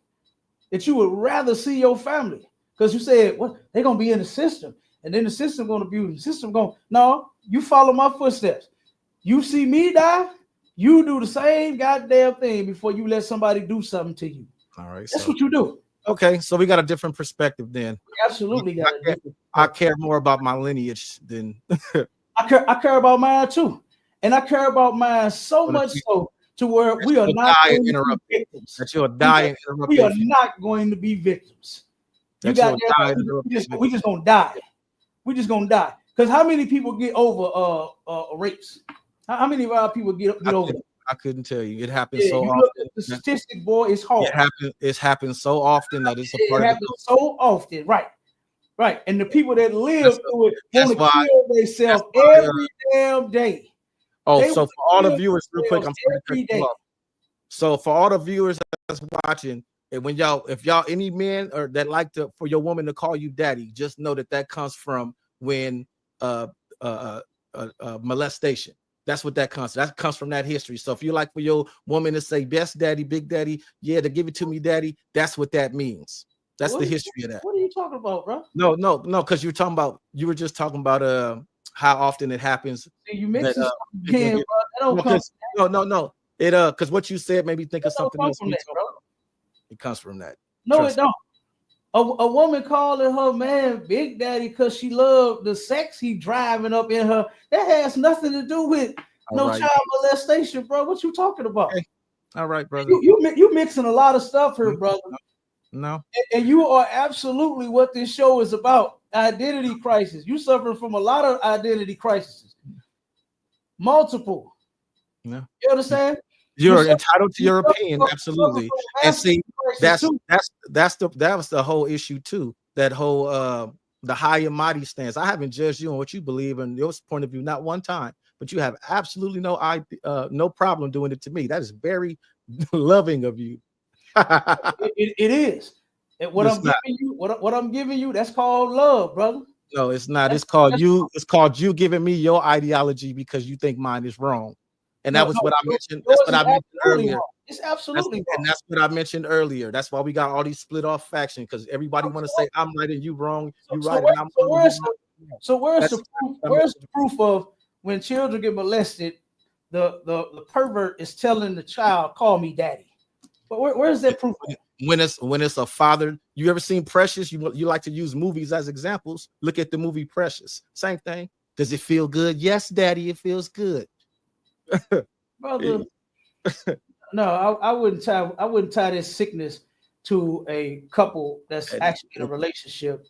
Speaker 3: that you would rather see your family. Because you said, well, they're going to be in the system. And then the system going to abuse the system. No, you follow my footsteps. You see me die, you do the same goddamn thing before you let somebody do something to you.
Speaker 9: All right.
Speaker 3: That's what you do.
Speaker 9: Okay, so we got a different perspective then.
Speaker 3: Absolutely.
Speaker 9: I care more about my lineage than
Speaker 3: I care about mine too. And I care about mine so much so to where we are not going to be victims.
Speaker 9: That you'll die and interrupt.
Speaker 3: We are not going to be victims. We just gonna die. We just gonna die. Because how many people get over rapes? How many of our people get over it?
Speaker 9: I couldn't tell you. It happens so often.
Speaker 3: Look at the statistic, boy, it's hard.
Speaker 9: It's happened so often that it's a part
Speaker 3: of it. It happens so often, right? Right. And the people that live through it want to kill themselves every damn day.
Speaker 9: Oh, so for all the viewers, real quick, I'm sorry to cut you off. So for all the viewers that's watching, and if y'all any men or that like to for your woman to call you daddy, just know that comes from when molestation. That's what that comes. That comes from that history. So if you like for your woman to say best daddy, big daddy, yeah, to give it to me, daddy, that's what that means. That's the history of that.
Speaker 3: What are you talking about, bro?
Speaker 9: No, because you were just talking about how often it happens.
Speaker 3: You mix
Speaker 9: that,
Speaker 3: again, bro.
Speaker 9: No. It because what you said made me think of something else. It comes from that.
Speaker 3: No, it don't. A woman calling her man Big Daddy because she loved the sex he driving up in her. That has nothing to do with child molestation, bro. What you talking about?
Speaker 9: Okay. All right, brother.
Speaker 3: You mixing a lot of stuff here, brother.
Speaker 9: No.
Speaker 3: And you are absolutely what this show is about. Identity crisis. You suffering from a lot of identity crises. Multiple.
Speaker 9: No.
Speaker 3: You understand?
Speaker 9: You're entitled to your opinion, absolutely. And see, that was the whole issue too. That whole the high and mighty stance. I haven't judged you on what you believe and your point of view, not one time, but you have absolutely no problem doing it to me. That is very loving of you.
Speaker 3: It is. And what I'm giving you, that's called love, brother.
Speaker 9: No, it's not. It's called you giving me your ideology because you think mine is wrong. And that was what I mentioned. That's what I mentioned earlier.
Speaker 3: It's absolutely wrong.
Speaker 9: And that's what I mentioned earlier. That's why we got all these split off factions, because everybody want to say I'm right and you wrong. You right and I'm wrong.
Speaker 3: So where's the proof of when children get molested, the pervert is telling the child, call me daddy? But where's that proof?
Speaker 9: When it's a father, you ever seen Precious? You like to use movies as examples. Look at the movie Precious. Same thing. Does it feel good? Yes, daddy, it feels good.
Speaker 3: Brother, no, I wouldn't tie this sickness to a couple that's actually in a relationship,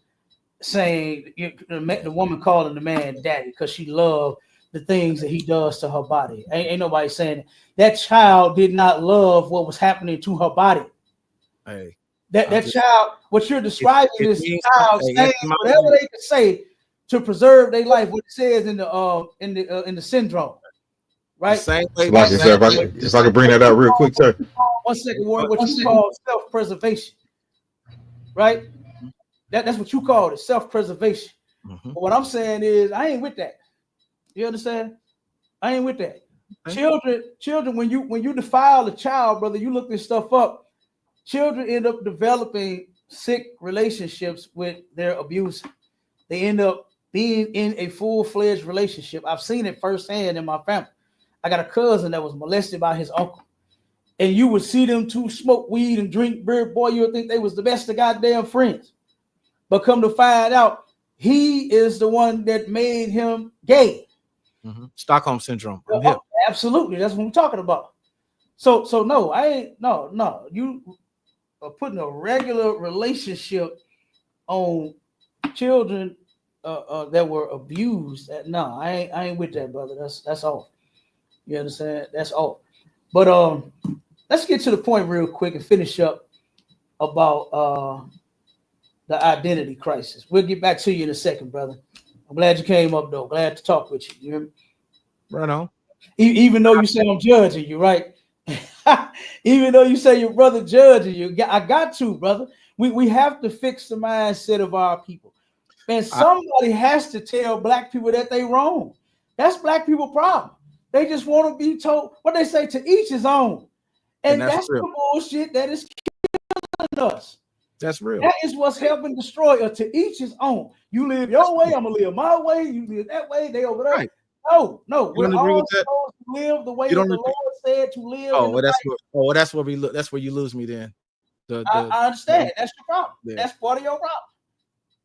Speaker 3: saying the woman calling the man daddy because she loved the things that he does to her body. Ain't nobody saying that child did not love what was happening to her body.
Speaker 9: Hey,
Speaker 3: that child, what you're describing is child saying whatever they can say to preserve their life. What it says in the syndrome. Right.
Speaker 4: Sir, if I can bring that out real quick, sir.
Speaker 3: 1 second, Warren. What you call self-preservation, right? That's what you call it, self-preservation. Mm-hmm. But what I'm saying is, I ain't with that. You understand? I ain't with that. Children, when you defile a child, brother, you look this stuff up. Children end up developing sick relationships with their abuser. They end up being in a full-fledged relationship. I've seen it firsthand in my family. I got a cousin that was molested by his uncle. And you would see them two smoke weed and drink beer. Boy, you would think they was the best of goddamn friends. But come to find out, he is the one that made him gay.
Speaker 9: Mm-hmm. Stockholm syndrome.
Speaker 3: Absolutely. That's what we're talking about. So no, I ain't, no. You are putting a regular relationship on children that were abused. No, I ain't with that, brother. That's all. You understand? That's all. But let's get to the point real quick and finish up about the identity crisis. We'll get back to you in a second, brother. I'm glad you came up, though. Glad to talk with you. You hear me?
Speaker 9: Right on.
Speaker 3: Even though you say I'm judging you, right? Even though you say your brother judging you, I got to, brother. We have to fix the mindset of our people. Man, somebody has to tell black people that they wrong. That's black people problem. They just want to be told what they say, to each his own. And that's the bullshit that is killing us.
Speaker 9: That's real.
Speaker 3: That is what's helping destroy us. To each his own. You live your way, I'm gonna live my way. You live that way, they over there. Right. No, we're all supposed to live the way that the Lord said to live.
Speaker 9: That's where we look. That's where you lose me then.
Speaker 3: I understand. That's your problem. Yeah. That's part of your problem.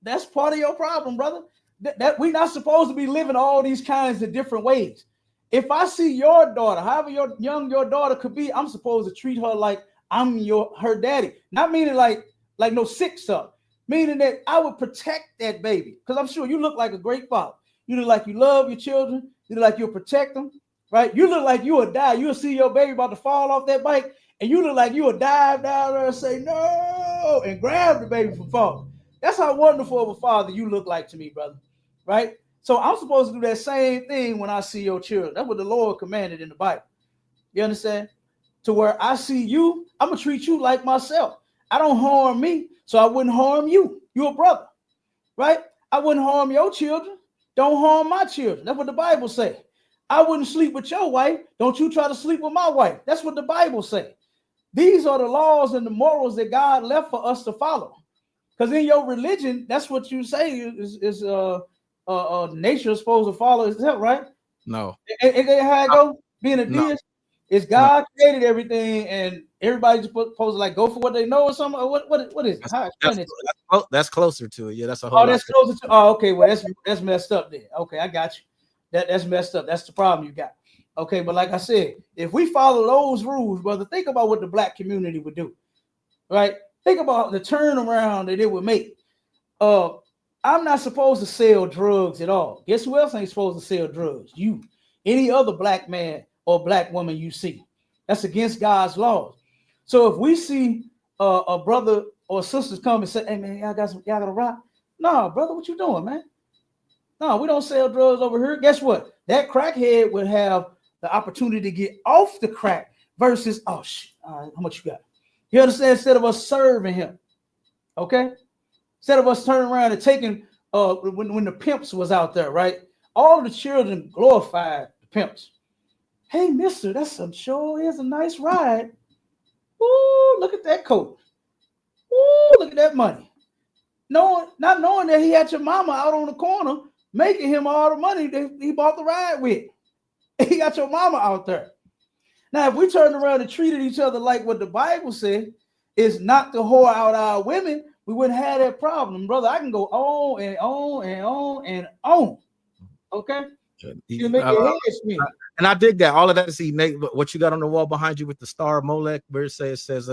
Speaker 3: That's part of your problem, brother. That we're not supposed to be living all these kinds of different ways. If I see your daughter, however your daughter could be, I'm supposed to treat her like I'm her daddy. Not meaning like no sick stuff. Meaning that I would protect that baby. Because I'm sure you look like a great father. You look like you love your children. You look like you'll protect them, right? You look like you will die. You'll see your baby about to fall off that bike, and you look like you will dive down there and say, no, and grab the baby from falling. That's how wonderful of a father you look like to me, brother, right? So I'm supposed to do that same thing when I see your children. That's what the Lord commanded in the Bible. You understand? To where I see you, I'm going to treat you like myself. I don't harm me, so I wouldn't harm you. You're a brother, right? I wouldn't harm your children. Don't harm my children. That's what the Bible say. I wouldn't sleep with your wife. Don't you try to sleep with my wife. That's what the Bible say. These are the laws and the morals that God left for us to follow. Because in your religion, that's what you say is nature is supposed to follow. Is that right?
Speaker 9: No.
Speaker 3: And how it go? Being a deist, is God created everything and everybody's supposed to like go for what they know or something? Or what is it?
Speaker 9: That's closer to it. Yeah, that's a whole.
Speaker 3: Oh, that's closer to. Oh, okay. Well, that's messed up then. Okay, I got you. That's messed up. That's the problem you got. Okay, but like I said, if we follow those rules, brother, think about what the black community would do, right? Think about the turnaround that it would make. I'm not supposed to sell drugs at all. Guess who else ain't supposed to sell drugs? You. Any other black man or black woman you see. That's against God's laws. So if we see a brother or sisters come and say, hey man, y'all got a rock? No, brother, what you doing, man? No, we don't sell drugs over here. Guess what? That crackhead would have the opportunity to get off the crack versus, oh shit, all right, how much you got? You understand? Instead of us serving him, okay? Instead of us turning around and taking, when the pimps was out there, right? All of the children glorified the pimps. Hey, mister, sure is a nice ride. Ooh, look at that coat. Ooh, look at that money. Not knowing that he had your mama out on the corner making him all the money that he bought the ride with. He got your mama out there. Now, if we turned around and treated each other like what the Bible said, is not to whore out our women, we wouldn't have that problem, brother. I can go on and on and on and on. Okay? You make your head spin.
Speaker 9: And I dig that. All of that is what you got on the wall behind you with the star of Molech, where it says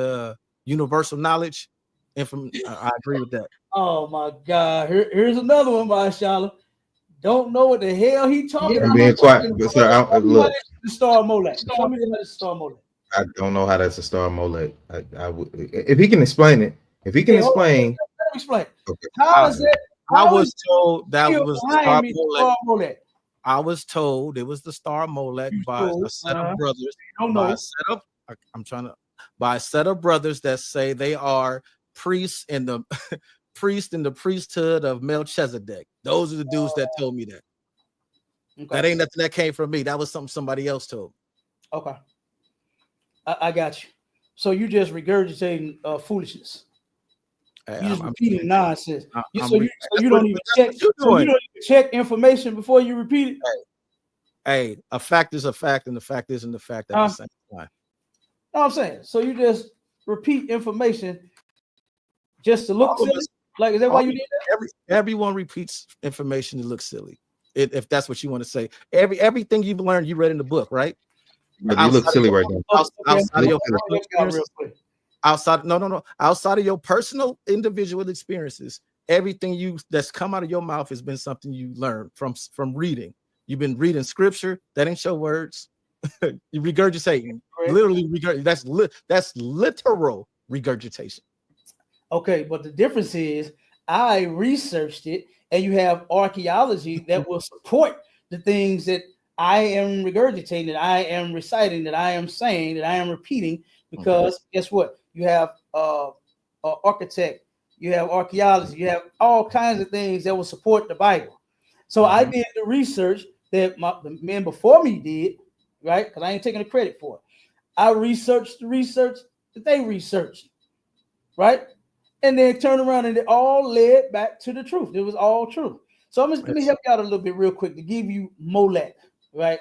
Speaker 9: universal knowledge. And I agree with that.
Speaker 3: Oh my God. Here's another one by Shala. Don't know what the hell he talking about.
Speaker 4: I'm being quiet, but sir, look.
Speaker 3: The star of Molech. Show me the star of Molech.
Speaker 4: I don't know how that's a star of Molech. If he can explain it, if he can explain.
Speaker 3: Let me explain.
Speaker 4: Okay.
Speaker 3: How is it?
Speaker 9: I was told that was the star of
Speaker 3: Molech.
Speaker 9: I was told it was the star of Molech by a set of brothers. By a set of brothers that say they are priests in the priesthood of Melchizedek. Those are the dudes that told me that. Okay. That ain't nothing that came from me. That was something somebody else told.
Speaker 3: Okay, I got you. So you just regurgitating foolishness. You just repeating nonsense. You don't even check information before you repeat it.
Speaker 9: Hey, a fact is a fact, and the fact isn't the fact at the same time.
Speaker 3: No, I'm saying. So you just repeat information just to look silly. Like, is that why you did that?
Speaker 9: Everyone repeats information to look silly. If that's what you want to say. Everything you've learned, you read in the book, right?
Speaker 4: But you look silly right now.
Speaker 9: Outside of your personal individual experiences, everything that's come out of your mouth has been something you learned from reading. You've been reading scripture. That ain't your words. You regurgitating. Literally regurgitate. That's literal regurgitation.
Speaker 3: Okay, but the difference is I researched it, and you have archaeology that will support the things that I am regurgitating, that I am reciting, that I am saying, that I am repeating. Because guess what? You have architect, you have archaeology, you have all kinds of things that will support the Bible. So I did the research that the men before me did, right? Because I ain't taking the credit for it. I researched the research that they researched, right? And then turn around and it all led back to the truth. It was all true. So let me help you out a little bit real quick to give you Molech, right?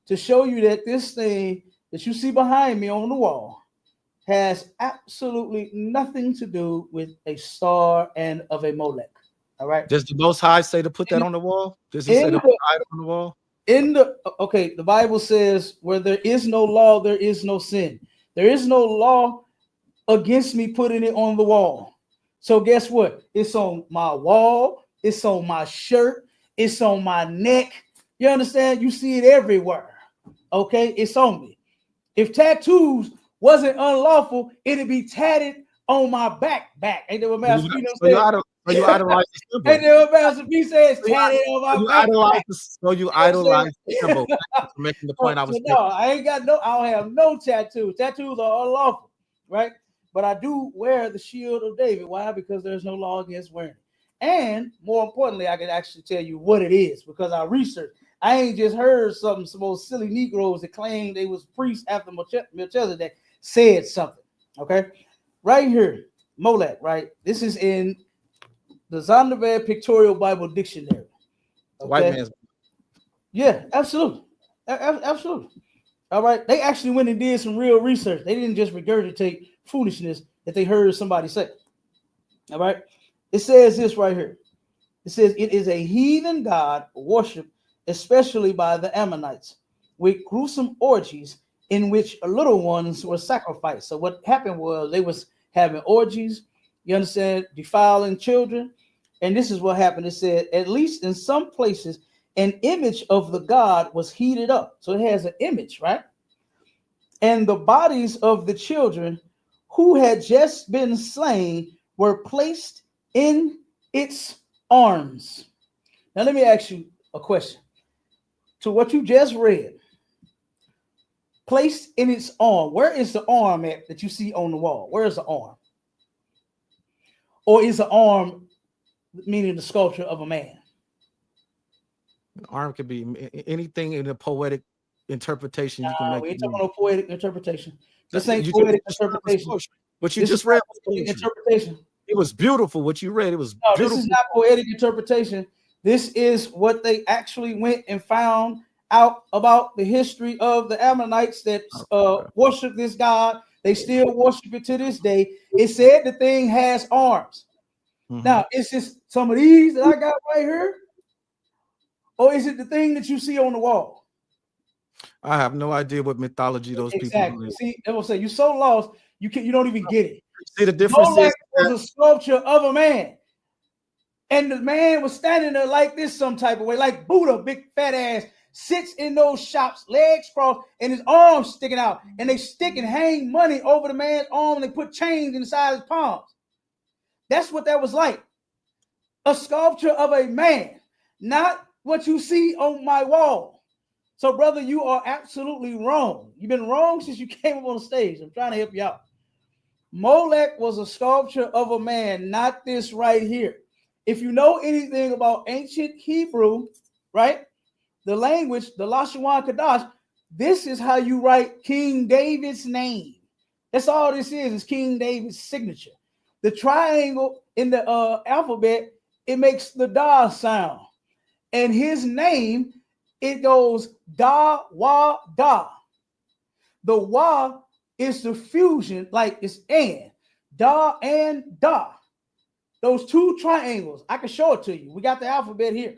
Speaker 3: To show you that this thing that you see behind me on the wall has absolutely nothing to do with a star and of a Molech. All right.
Speaker 9: Does the Most High say to put that on the wall? Does he say to put it on the wall?
Speaker 3: The Bible says, where there is no law, there is no sin. There is no law against me putting it on the wall. So guess what? It's on my wall. It's on my shirt. It's on my neck. You understand? You see it everywhere. Okay, it's on me. If tattoos wasn't unlawful, it'd be tatted on my back. Ain't that what Master P said?
Speaker 9: You idolize the symbol.
Speaker 3: Ain't that what Master P says? Tatted on my back.
Speaker 9: So you idolize the symbol. Making the point I was
Speaker 3: making. No, I don't have no tattoos. Tattoos are unlawful, right? But I do wear the shield of David. Why? Because there's no law against wearing it. And more importantly, I can actually tell you what it is because I researched. I ain't just heard some old silly Negroes that claimed they was priests after Melchizedek said something. Okay, right here, Molech. Right, this is in the Zondervan Pictorial Bible Dictionary. Okay?
Speaker 9: White man's.
Speaker 3: Yeah, absolutely, absolutely. All right, they actually went and did some real research. They didn't just regurgitate foolishness that they heard somebody say. All right, it says this right here. It says it is a heathen god worshipped, especially by the Ammonites, with gruesome orgies in which little ones were sacrificed. So what happened was they was having orgies, you understand, defiling children. And this is what happened. It said, at least in some places, an image of the god was heated up. So it has an image, right? And the bodies of the children who had just been slain were placed in its arms. Now, let me ask you a question. To what you just read, placed in its arm, where is the arm at that you see on the wall? Where is the arm? Or is the arm meaning the sculpture of a man?
Speaker 9: The arm could be anything in a poetic interpretation you can make.
Speaker 3: We ain't talking about poetic interpretation. This ain't poetic interpretation.
Speaker 9: What you just read was
Speaker 3: interpretation.
Speaker 9: It was beautiful. What you read, it was
Speaker 3: no,
Speaker 9: beautiful.
Speaker 3: This is not poetic interpretation. This is what they actually went and found out about the history of the Ammonites that worship this god. They still worship it to this day. It said the thing has arms. Now, is this some of these that I got right here? Or is it the thing that you see on the wall?
Speaker 9: I have no idea what mythology those people do.
Speaker 3: See, I will say you're so lost, you don't even get it.
Speaker 9: See, the difference
Speaker 3: Molech was a sculpture of a man. And the man was standing there like this some type of way, like Buddha, big fat ass, sits in those shops, legs crossed, and his arms sticking out. And they stick and hang money over the man's arm, and they put chains inside his palms. That's what that was like. A sculpture of a man, not what you see on my wall. So, brother, you are absolutely wrong. You've been wrong since you came up on the stage. I'm trying to help you out. Molech was a sculpture of a man, not this right here. If you know anything about ancient Hebrew, right, the language, the Lashawan Kadash, this is how you write King David's name. That's all this is King David's signature. The triangle in the alphabet, it makes the Da sound. And his name, it goes Da, Wa, Da. The Wa is the fusion, like it's and. Da and Da. Those two triangles, I can show it to you. We got the alphabet here,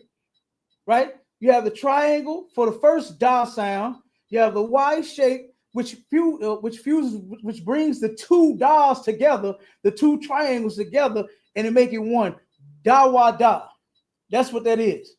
Speaker 3: right? You have the triangle for the first Da sound. You have the Y shape, which brings the two Da's together, the two triangles together, and it make it one. Da wa da. That's what that is.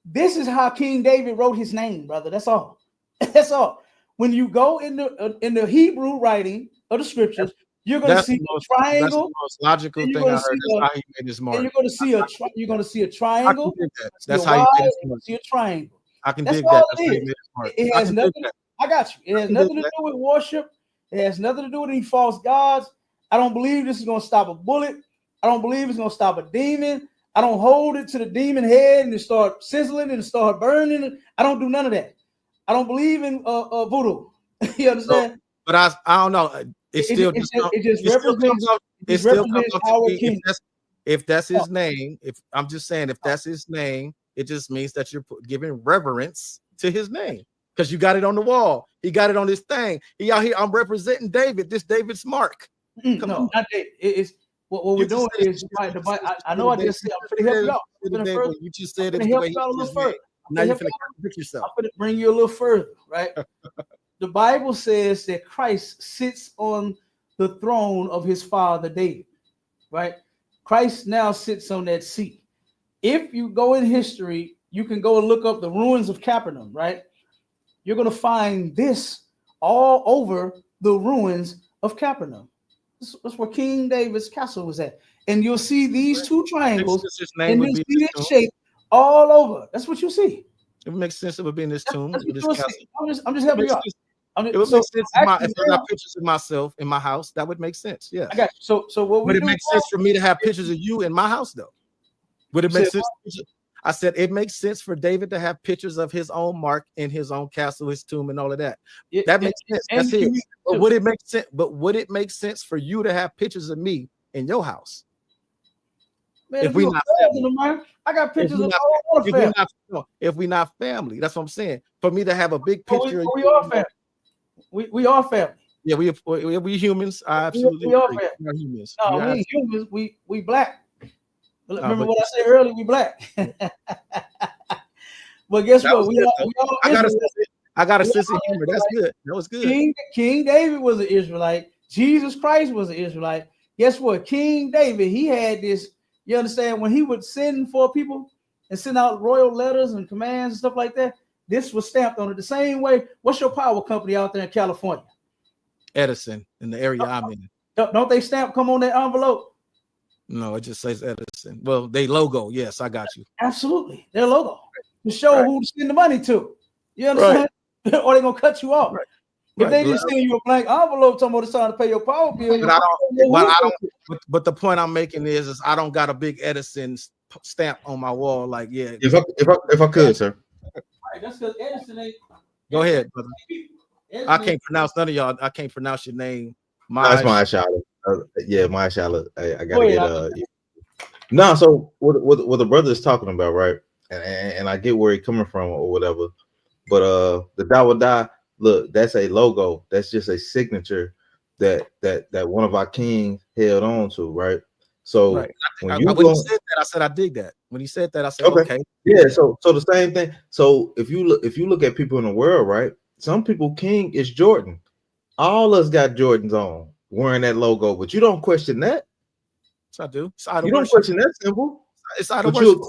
Speaker 3: This is how King David wrote his name, brother. That's all. That's all. When you go in the Hebrew writing of the scriptures, You're gonna
Speaker 9: That's
Speaker 3: see
Speaker 9: the most,
Speaker 3: a
Speaker 9: that's the
Speaker 3: triangle.
Speaker 9: most logical
Speaker 3: And you're
Speaker 9: thing I
Speaker 3: gonna
Speaker 9: heard.
Speaker 3: see
Speaker 9: That's
Speaker 3: a,
Speaker 9: how he made his
Speaker 3: and
Speaker 9: mark.
Speaker 3: you're gonna see you're gonna see a
Speaker 9: I can
Speaker 3: triangle.
Speaker 9: dig that.
Speaker 3: See a
Speaker 9: That's how he
Speaker 3: Y.
Speaker 9: made his mark.
Speaker 3: See a triangle.
Speaker 9: I can
Speaker 3: That's
Speaker 9: dig
Speaker 3: all
Speaker 9: that. That's
Speaker 3: it
Speaker 9: how he
Speaker 3: is.
Speaker 9: made his mark.
Speaker 3: It
Speaker 9: I
Speaker 3: has
Speaker 9: can dig
Speaker 3: nothing.
Speaker 9: that.
Speaker 3: I got you. It
Speaker 9: I
Speaker 3: has
Speaker 9: can dig
Speaker 3: nothing to
Speaker 9: that.
Speaker 3: do with worship. It has nothing to do with any false gods. I don't believe this is gonna stop a bullet. I don't believe it's gonna stop a demon. I don't hold it to the demon head and it start sizzling and start burning. I don't do none of that. I don't believe in voodoo. You understand?
Speaker 9: But I don't know. It still just
Speaker 3: It just
Speaker 9: it still comes
Speaker 3: represents.
Speaker 9: off.
Speaker 3: It
Speaker 9: It
Speaker 3: just
Speaker 9: still comes
Speaker 3: represents
Speaker 9: off to
Speaker 3: our
Speaker 9: me
Speaker 3: king.
Speaker 9: if that's his name. If I'm just saying if that's his name, it just means that you're giving reverence to his name because you got it on the wall. He got it on this thing. He out here. I'm representing David. This David's mark. Come
Speaker 3: No,
Speaker 9: on.
Speaker 3: not that. It's what we're doing is I know I just said I'm gonna help you out.
Speaker 9: You just said it
Speaker 3: I'm
Speaker 9: was
Speaker 3: gonna
Speaker 9: the
Speaker 3: help
Speaker 9: way
Speaker 3: you out a
Speaker 9: he
Speaker 3: little
Speaker 9: his name.
Speaker 3: further.
Speaker 9: Now you're
Speaker 3: help
Speaker 9: finna
Speaker 3: you out.
Speaker 9: contradict yourself.
Speaker 3: I'm gonna bring you a little further, right? The Bible says that Christ sits on the throne of his father David, right? Christ now sits on that seat. If you go in history, you can go and look up the ruins of Capernaum, right? You're gonna find this all over the ruins of Capernaum. That's where King David's castle was at. And you'll see these two triangles
Speaker 9: His name
Speaker 3: and
Speaker 9: would
Speaker 3: you'll
Speaker 9: be
Speaker 3: see
Speaker 9: in
Speaker 3: this
Speaker 9: this tomb.
Speaker 3: shape all over. That's what you see.
Speaker 9: It makes sense. It would be in this tomb.
Speaker 3: That's
Speaker 9: With
Speaker 3: what
Speaker 9: this
Speaker 3: you'll
Speaker 9: castle.
Speaker 3: see. I'm just helping you out.
Speaker 9: It would make sense if I got pictures of myself in my house. That would make sense. Yes.
Speaker 3: I got you. So what we
Speaker 9: But
Speaker 3: do?
Speaker 9: it makes sense for me to have pictures of you in my house, though. Would it make sense? I said it makes sense for David to have pictures of his own mark in his own castle, his tomb, and all of that. That makes sense. That's it. But would it make sense? But would it make sense for you to have pictures of me in your house?
Speaker 3: Man,
Speaker 9: if we not family.
Speaker 3: I got pictures of all the family.
Speaker 9: If we not family, that's what I'm saying. For me to have a big picture,
Speaker 3: we are family. We are family.
Speaker 9: Yeah, we humans. I absolutely
Speaker 3: we are
Speaker 9: agree.
Speaker 3: family.
Speaker 9: We are humans.
Speaker 3: No, we ain't humans. We black. Remember what I said earlier? We black. But guess what?
Speaker 9: I got a sense of humor. That's good. That was good.
Speaker 3: King David was an Israelite. Jesus Christ was an Israelite. Guess what? King David, he had this. You understand when he would send for people and send out royal letters and commands and stuff like that? This was stamped on it the same way. What's your power company out there in California?
Speaker 9: Edison, in the area I'm in.
Speaker 3: Don't they stamp come on that envelope?
Speaker 9: No, it just says Edison. Well, they logo. Yes, I got you.
Speaker 3: Absolutely, their logo to show who to send the money to. You understand? Right. Or they're gonna cut you off. Right. If they just send you a blank envelope, talking about it's time to pay your power bill.
Speaker 9: But the point I'm making is I don't got a big Edison stamp on my wall. Like, yeah.
Speaker 4: If I could, sir.
Speaker 3: Right, that's because Edison ain't.
Speaker 9: Go ahead, brother. I can't pronounce none of y'all. I can't pronounce your name.
Speaker 4: That's my Charlotte. Yeah, my Charlotte. I gotta get No, so what the brother is talking about, right? And I get where he's coming from or whatever. But the Dawadah, look, that's a logo. That's just a signature that one of our kings held on to, right? So when he said
Speaker 9: that, I said I dig that. When he said that, I said okay.
Speaker 4: Yeah, so the same thing. So if you look at people in the world, right? Some people king is Jordan. All us got Jordans on wearing that logo, but you don't question that.
Speaker 9: I do.
Speaker 4: You don't question that symbol.
Speaker 9: It's out of worship.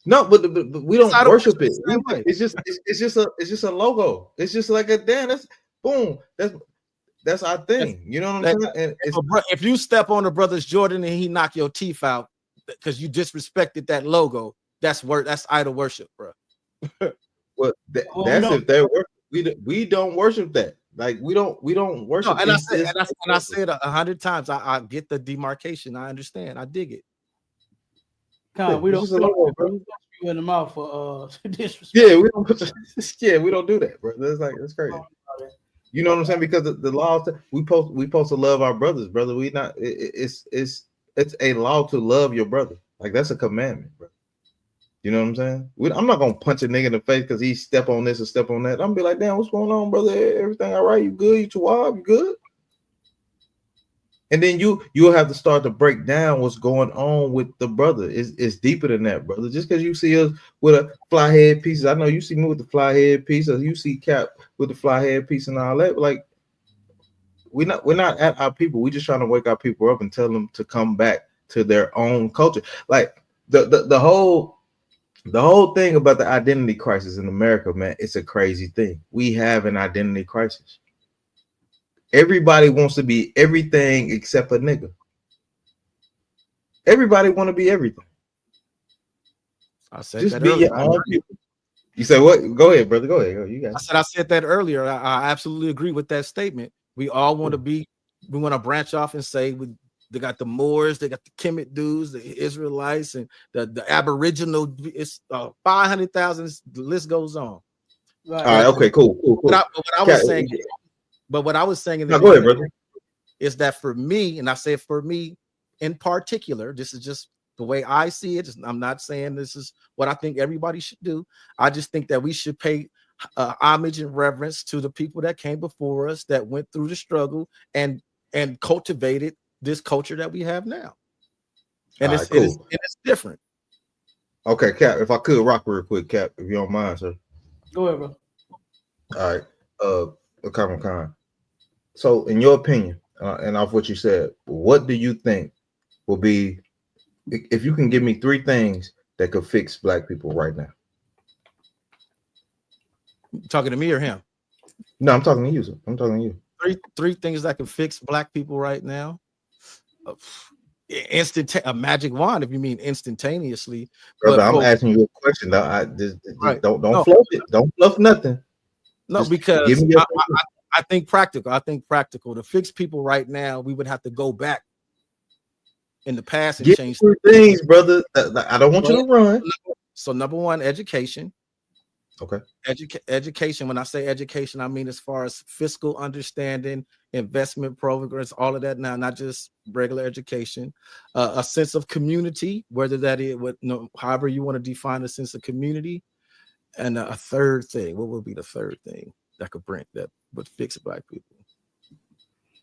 Speaker 4: No, but we don't worship it. It's just a logo. It's just like a damn. That's boom. That's our thing. You know what I'm saying? And
Speaker 9: if you step on a brother's Jordan and he knock your teeth out because you disrespected that logo, that's idol worship, bro.
Speaker 4: Well, that's if they're worship. We don't worship that. Like we don't worship.
Speaker 9: No, I said 100 times. I get the demarcation. I understand. I dig it.
Speaker 3: We don't you in the mouth for disrespect.
Speaker 4: Yeah, we don't we don't do that, bro. That's crazy. You know what I'm saying? Because the law we supposed to love our brothers, brother. We not it's a law to love your brother. Like that's a commandment, bro. You know what I'm saying? I'm not gonna punch a nigga in the face because he step on this or step on that. I'm gonna be like, damn, what's going on, brother? Everything all right? You good? You Tawab? You good? And then you'll have to start to break down what's going on with the brother. It's deeper than that, brother. Just because you see us with a fly head pieces, I know you see me with the fly head piece, or you see Cap with the fly head piece and all that. But like we're not at our people. We're just trying to wake our people up and tell them to come back to their own culture. Like the whole thing about the identity crisis in America, man, it's a crazy thing. We have an identity crisis. Everybody wants to be everything except a nigga. Everybody want to be everything.
Speaker 9: I said
Speaker 4: Just
Speaker 9: that
Speaker 4: be
Speaker 9: earlier.
Speaker 4: your own people. You say what? Go ahead, brother. Go ahead. You got it.
Speaker 9: I said that earlier. I absolutely agree with that statement. We all want to be. We want to branch off and say they got the Moors, they got the Kemet dudes, the Israelites, and the Aboriginal. It's 500,000. The list goes on.
Speaker 3: Right.
Speaker 4: All right. Okay. Cool.
Speaker 9: But what I was saying in the
Speaker 4: go ahead, brother.
Speaker 9: is that for me, and I say for me in particular, this is just the way I see it. I'm not saying this is what I think everybody should do. I just think that we should pay homage and reverence to the people that came before us, that went through the struggle and cultivated this culture that we have now. And it's different.
Speaker 4: Okay, Cap, if I could rock real quick, Cap, if you don't mind, sir.
Speaker 3: Go ahead, bro.
Speaker 4: All right. Khan. So, in your opinion, and off what you said, what do you think will be, if you can give me 3 things that could fix black people right now?
Speaker 9: You talking to me or him?
Speaker 4: No, I'm talking to you, sir. I'm talking to you.
Speaker 9: Three things that can fix black people right now. A magic wand, if you mean instantaneously.
Speaker 4: Brother, I'm asking you a question. Don't
Speaker 9: No.
Speaker 4: fluff it. Don't fluff nothing.
Speaker 9: No,
Speaker 4: Just
Speaker 9: because I think practical. I think practical to fix people right now. We would have to go back in the past and change
Speaker 4: 3 things, brother. I don't want you to run.
Speaker 9: So number one, education.
Speaker 4: Okay.
Speaker 9: Education. When I say education, I mean as far as fiscal understanding, investment programs, all of that. Now, not just regular education. A sense of community, whether that is however you want to define a sense of community. And a third thing. What would be the third thing that would fix black people?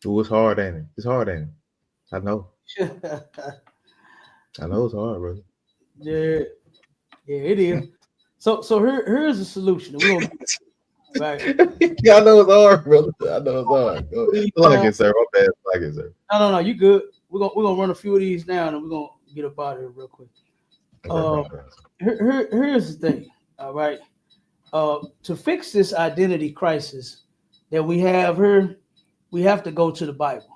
Speaker 4: Ooh, it's hard, ain't it? It's hard, ain't it? I know. I know it's hard, brother.
Speaker 3: Yeah, it is. So here's the solution. Right.
Speaker 4: Yeah, I know it's hard, brother. I know it's hard. Like it, sir. My bad. Like it, sir.
Speaker 3: No, you good. We're gonna run a few of these now, and we're gonna get up out of here real quick. Here's the thing. All right. To fix this identity crisis that we have here, we have to go to the Bible.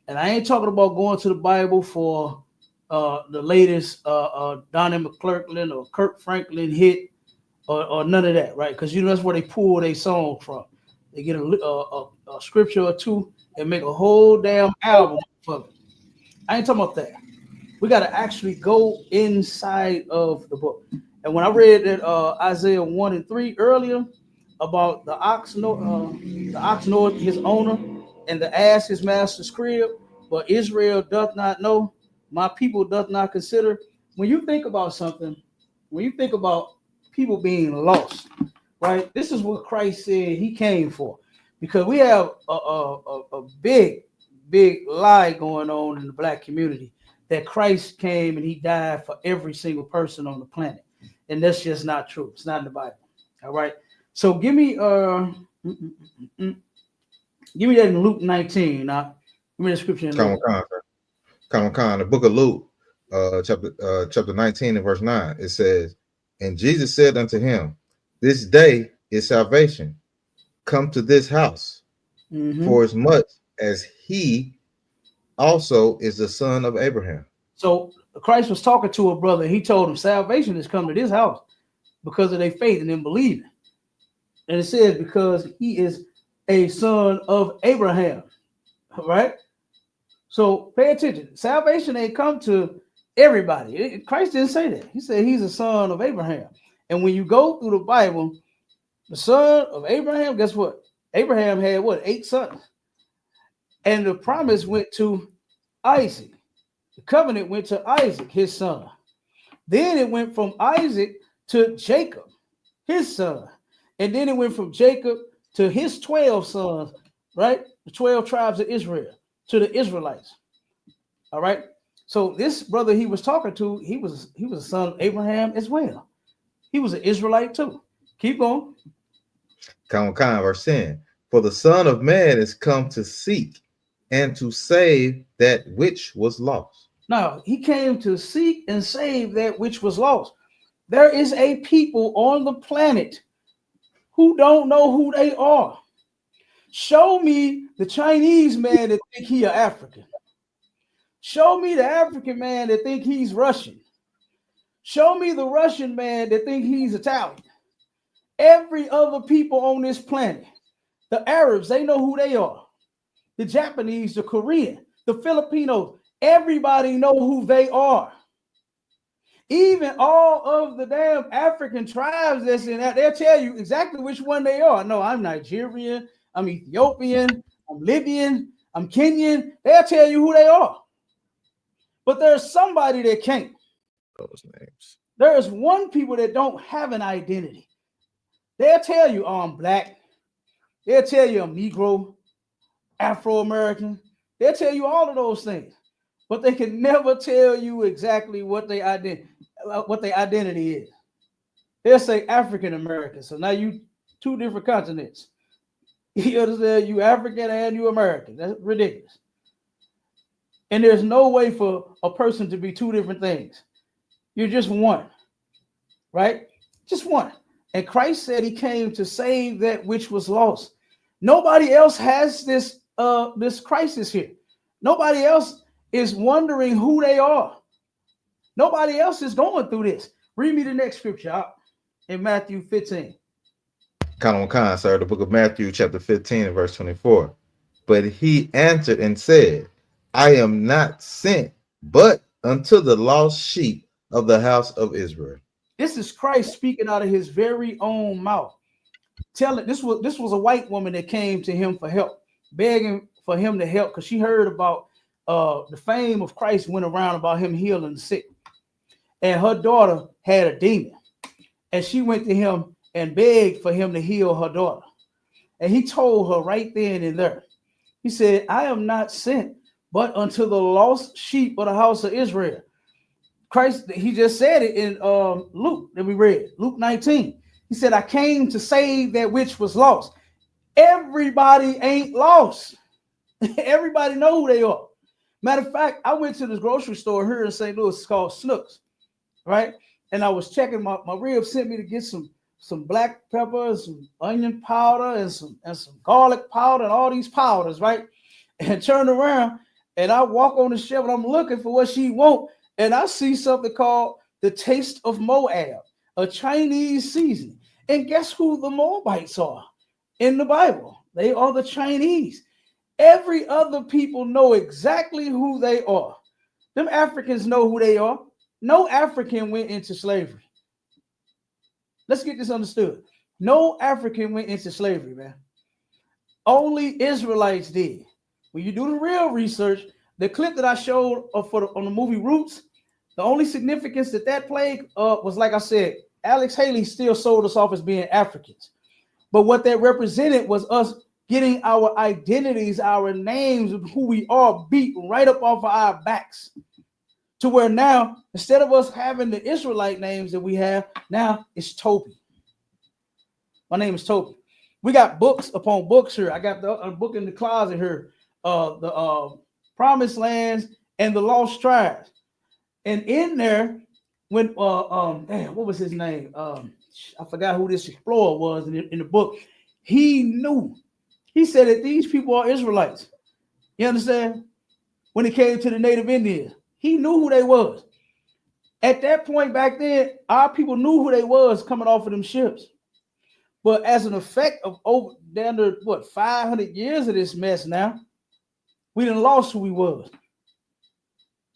Speaker 3: And I ain't talking about going to the Bible for the latest Donnie McClurkin or Kirk Franklin hit or none of that, right? Because that's where they pull their song from. They get a scripture or two and make a whole damn album of it. I ain't talking about that. We got to actually go inside of the book. And when I read that Isaiah 1 and 3 earlier about the ox knoweth his owner, and the ass his master's crib, but Israel doth not know, my people doth not consider. When you think about something, when you think about people being lost, right? This is what Christ said he came for. Because we have a big lie going on in the black community that Christ came and he died for every single person on the planet. And that's just not true. It's not in the Bible. All right. So give me that in Luke 19. Now, give me the scripture in Luke.
Speaker 4: Khan, the book of Luke, chapter 19 and verse 9. It says, and Jesus said unto him, this day is salvation come to this house, for as much as he also is the son of Abraham.
Speaker 3: So Christ was talking to a brother. He told him salvation has come to this house because of their faith and them believing. And it says because he is a son of Abraham. All right. So pay attention. Salvation ain't come to everybody. Christ didn't say that. He said he's a son of Abraham. And when you go through the Bible, the son of Abraham, guess what? Abraham had 8 sons. And the promise went to Isaac. The covenant went to Isaac, his son. Then it went from Isaac to Jacob, his son. And then it went from Jacob to his 12 sons, right? The 12 tribes of Israel, to the Israelites. All right. So this brother he was talking to, he was a son of Abraham as well. He was an Israelite too. Keep going.
Speaker 4: Khan, verse 10. For the Son of Man is come to seek and to save that which was lost.
Speaker 3: Now, he came to seek and save that which was lost. There is a people on the planet who don't know who they are. Show me the Chinese man that think he an African. Show me the African man that think he's Russian. Show me the Russian man that think he's Italian. Every other people on this planet, the Arabs, they know who they are. The Japanese, the Korean, the Filipinos, everybody know who they are. Even all of the damn African tribes that's in that, they'll tell you exactly which one they are. No, I'm Nigerian, I'm Ethiopian, I'm Libyan, I'm Kenyan. They'll tell you who they are. But there's somebody that can't.
Speaker 4: Those names.
Speaker 3: There's one people that don't have an identity. They'll tell you, oh, I'm black. They'll tell you I'm Negro, Afro-American. They'll tell you all of those things. But they can never tell you exactly what their identity is. They'll say African American. So now you two different continents. You understand? You African and you American. That's ridiculous. And there's no way for a person to be two different things. You're just one, right? Just one. And Christ said he came to save that which was lost. Nobody else has this crisis here. Nobody else is wondering who they are. Nobody else is going through this. Read me the next scripture in Matthew 15.
Speaker 4: Khan, sir, the book of Matthew, chapter 15, and verse 24. But he answered and said, I am not sent but unto the lost sheep of the house of Israel.
Speaker 3: This is Christ speaking out of his very own mouth. This was a white woman that came to him for help, begging for him to help because she heard about the fame of Christ went around about him healing the sick. And her daughter had a demon. And she went to him and begged for him to heal her daughter. And he told her right then and there. He said, I am not sent but unto the lost sheep of the house of Israel. Christ, he just said it in Luke that we read, Luke 19. He said, I came to save that which was lost. Everybody ain't lost. Everybody know who they are. Matter of fact, I went to this grocery store here in St. Louis. It's called Snooks, right? And I was checking, my rib sent me to get some black pepper, some onion powder, and some garlic powder, and all these powders, right? And turned around, and I walk on the shelf, and I'm looking for what she want, and I see something called the Taste of Moab, a Chinese seasoning. And guess who the Moabites are in the Bible? They are the Chinese. Every other people know exactly who they are. Them Africans know who they are. No African went into slavery. Let's get this understood. No African went into slavery, man. Only Israelites did. When you do the real research, the clip that I showed on the movie Roots, the only significance that played was, like I said, Alex Haley still sold us off as being Africans. But what that represented was us getting our identities, our names of who we are beat right up off of our backs. To where now, instead of us having the Israelite names that we have, now it's Toby. My name is Toby. We got books upon books here. I got the book in the closet here, the Promised Lands and the Lost Tribes. And in there, when what was his name? I forgot who this explorer was in the book. He knew. He said that these people are Israelites. You understand? When it came to the Native Indians, he knew who they was. At that point back then, our people knew who they was coming off of them ships. But as an effect of over down to 500 years of this mess now, we done lost who we was.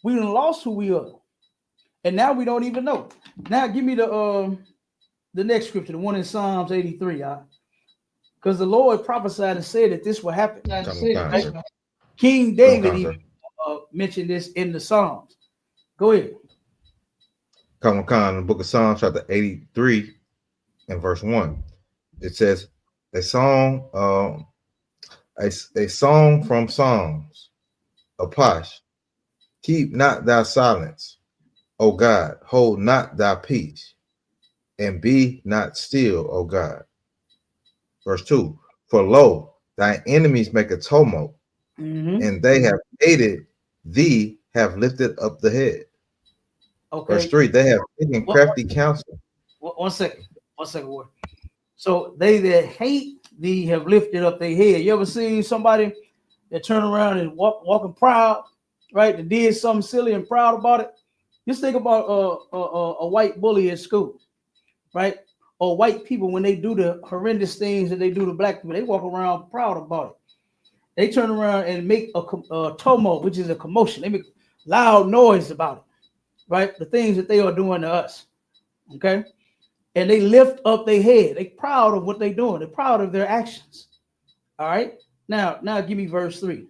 Speaker 3: We done lost who we are. And now we don't even know. Now give me the next scripture, the one in Psalms 83, because the Lord prophesied and said that this will happen. King David even mentioned this in the Psalms. Go ahead.
Speaker 4: Khan, the book of Psalms, chapter 83 and verse 1. It says, a song from Psalms, a posh. Keep not thy silence, O God, hold not thy peace, and be not still, O God. Verse 2, for lo, thy enemies make a tumult, and they have hated thee, have lifted up the head.
Speaker 3: Okay.
Speaker 4: Verse 3, they have taken crafty counsel.
Speaker 3: One second, word. So they that hate they have lifted up their head. You ever seen somebody that turn around and walking proud, right? That did something silly and proud about it? Just think about a white bully at school, right? Or white people when they do the horrendous things that they do to black people, they walk around proud about it. They turn around and make a tumult, which is a commotion. They make loud noise about it, right? The things that they are doing to us, okay? And they lift up their head. They're proud of what they're doing. They're proud of their actions, all right? Now give me verse 3.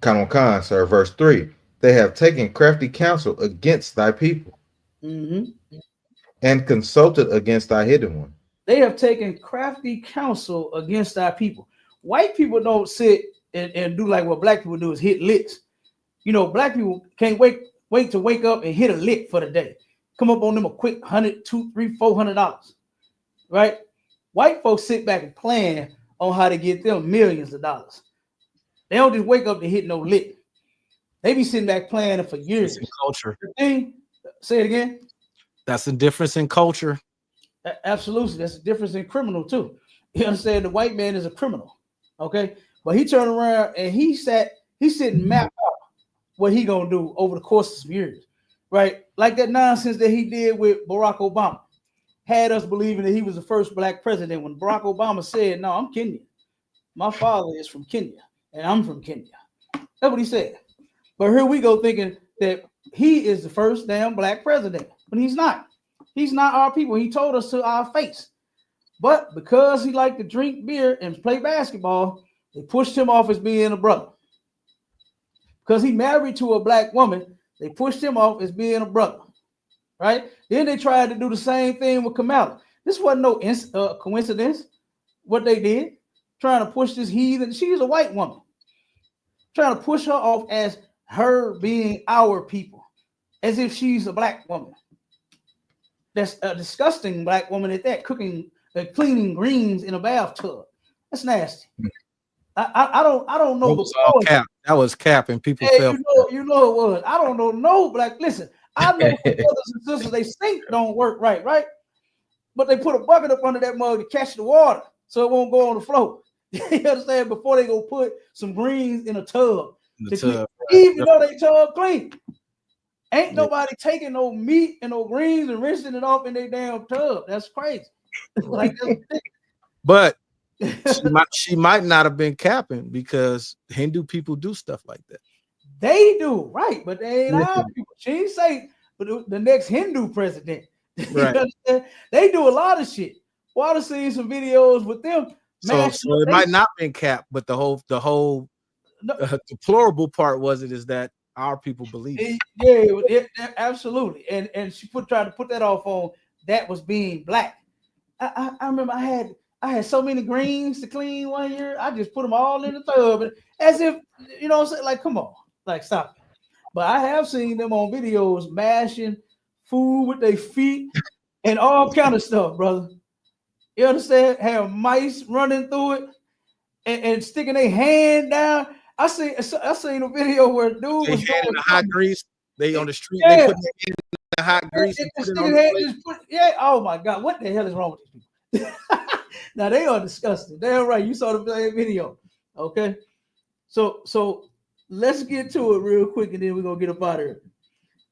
Speaker 4: Con, sir. Verse 3. They have taken crafty counsel against thy people and consulted against thy hidden one.
Speaker 3: They have taken crafty counsel against our people. White people don't sit and do like what black people do, is hit licks. You know, black people can't wait to wake up and hit a lick for the day. Come up on them a quick $100, $200, $300, $400, right? White folks sit back and plan on how to get them millions of dollars. They don't just wake up to hit no lick. They be sitting back planning for years.
Speaker 9: Culture.
Speaker 3: Say it again.
Speaker 9: That's the difference in culture.
Speaker 3: Absolutely. That's the difference in criminal too. You understand? The white man is a criminal. Okay. But he turned around and he sitting mapped out what he gonna do over the course of some years. Right? Like that nonsense that he did with Barack Obama had us believing that he was the first black president when Barack Obama said, no, I'm Kenyan. My father is from Kenya and I'm from Kenya. That's what he said. But here we go thinking that he is the first damn black president, but he's not. He's not our people. He told us to our face. But because he liked to drink beer and play basketball, they pushed him off as being a brother. Because he married to a black woman, they pushed him off as being a brother. Right? Then they tried to do the same thing with Kamala. This wasn't no coincidence, what they did. Trying to push this heathen. She's a white woman. Trying to push her off as her being our people, as if she's a black woman. That's a disgusting black woman at that, cooking and cleaning greens in a bathtub. That's nasty. I don't know.
Speaker 9: Cap. That was cap, and people felt.
Speaker 3: You know it was. I don't know no black. Listen, I know brothers and sisters, they sink don't work right, but they put a bucket up under that mug to catch the water so it won't go on the floor. You understand? Before they go put some greens in a tub, even though they tub clean. Ain't nobody taking no meat and no greens and rinsing it off in their damn tub. That's crazy. Like,
Speaker 9: but she might not have been capping because Hindu people do stuff like that.
Speaker 3: They do, right? But they ain't our people. She ain't say the next Hindu president.
Speaker 9: Right.
Speaker 3: They do a lot of shit. Well, I've seen some videos with them.
Speaker 9: So it might not been capped, but the whole deplorable part is that our people believe it.
Speaker 3: Yeah, absolutely. And she tried to put that off on that was being black. I remember I had so many greens to clean one year. I just put them all in the tub, as if, you know what I'm saying? Like, come on, like, stop it. But I have seen them on videos mashing food with their feet and all kind of stuff, brother. You understand? Have mice running through it and sticking their hand down. I seen a video where a dude was
Speaker 9: in the hot grease. They on the street.
Speaker 3: Yeah.
Speaker 9: They put it in the hot grease.
Speaker 3: Oh my God! What the hell is wrong with these people? Now they are disgusting. Damn right. You saw the video. Okay. So let's get to it real quick, and then we're gonna get up out of here.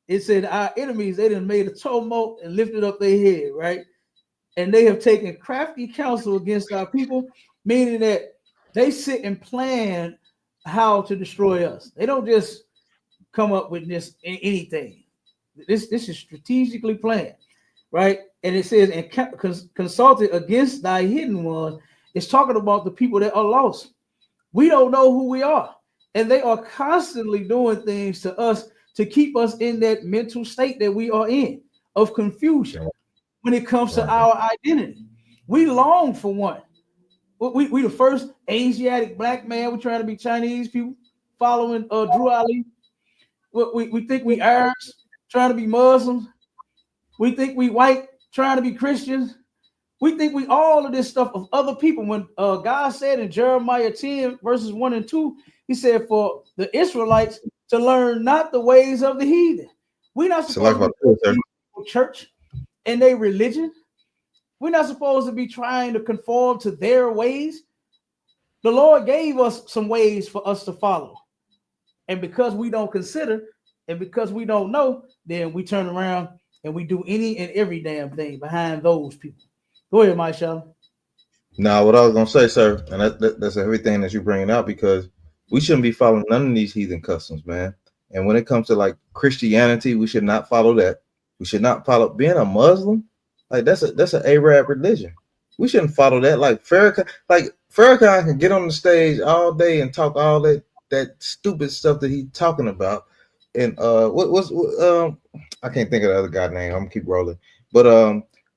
Speaker 3: It said our enemies, they done made a tumult and lifted up their head, right? And they have taken crafty counsel against our people, meaning that they sit and plan how to destroy us. They don't just come up with this anything. This is strategically planned, right? And it says, and consulted against thy hidden one. It's talking about the people that are lost. We don't know who we are. And they are constantly doing things to us to keep us in that mental state that we are in of confusion when it comes to our identity. We long for one. We the first Asiatic black man. We're trying to be Chinese people following Drew Ali. We think we Arabs trying to be Muslims. We think we white trying to be Christians. We think we all of this stuff of other people. When God said in Jeremiah 10 verses 1 and 2, he said for the Israelites to learn not the ways of the heathen. We're not supposed to be church and their religion. We're not supposed to be trying to conform to their ways. The Lord gave us some ways for us to follow. And because we don't consider and because we don't know, then we turn around and we do any and every damn thing behind those people. Go ahead, Michelle.
Speaker 4: Now, what I was gonna say, sir, and that's everything that you're bringing out, because we shouldn't be following none of these heathen customs, man. And when it comes to like Christianity, we should not follow that. We should not follow being a Muslim. Like that's an Arab religion. We shouldn't follow that. Like Farrakhan can get on the stage all day and talk all that stupid stuff that he's talking about. And I can't think of the other guy's name. I'm gonna keep rolling. But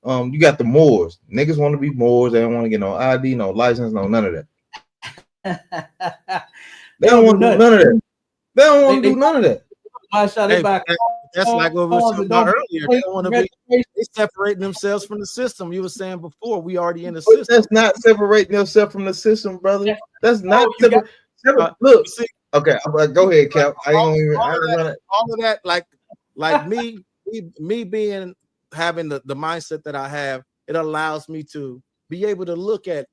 Speaker 4: you got the Moors. Niggas want to be Moors. They don't want to get no ID, no license, no none of that. They don't want to do none of that. They don't want to do none of that.
Speaker 9: That's like what we were talking about earlier. They don't want to be separating themselves from the system. You were saying before, we already in the system.
Speaker 4: That's not separating yourself from the system, brother. That's not look. Okay, go ahead, Cap.
Speaker 9: All of that, like me being having the mindset that I have, it allows me to be able to look at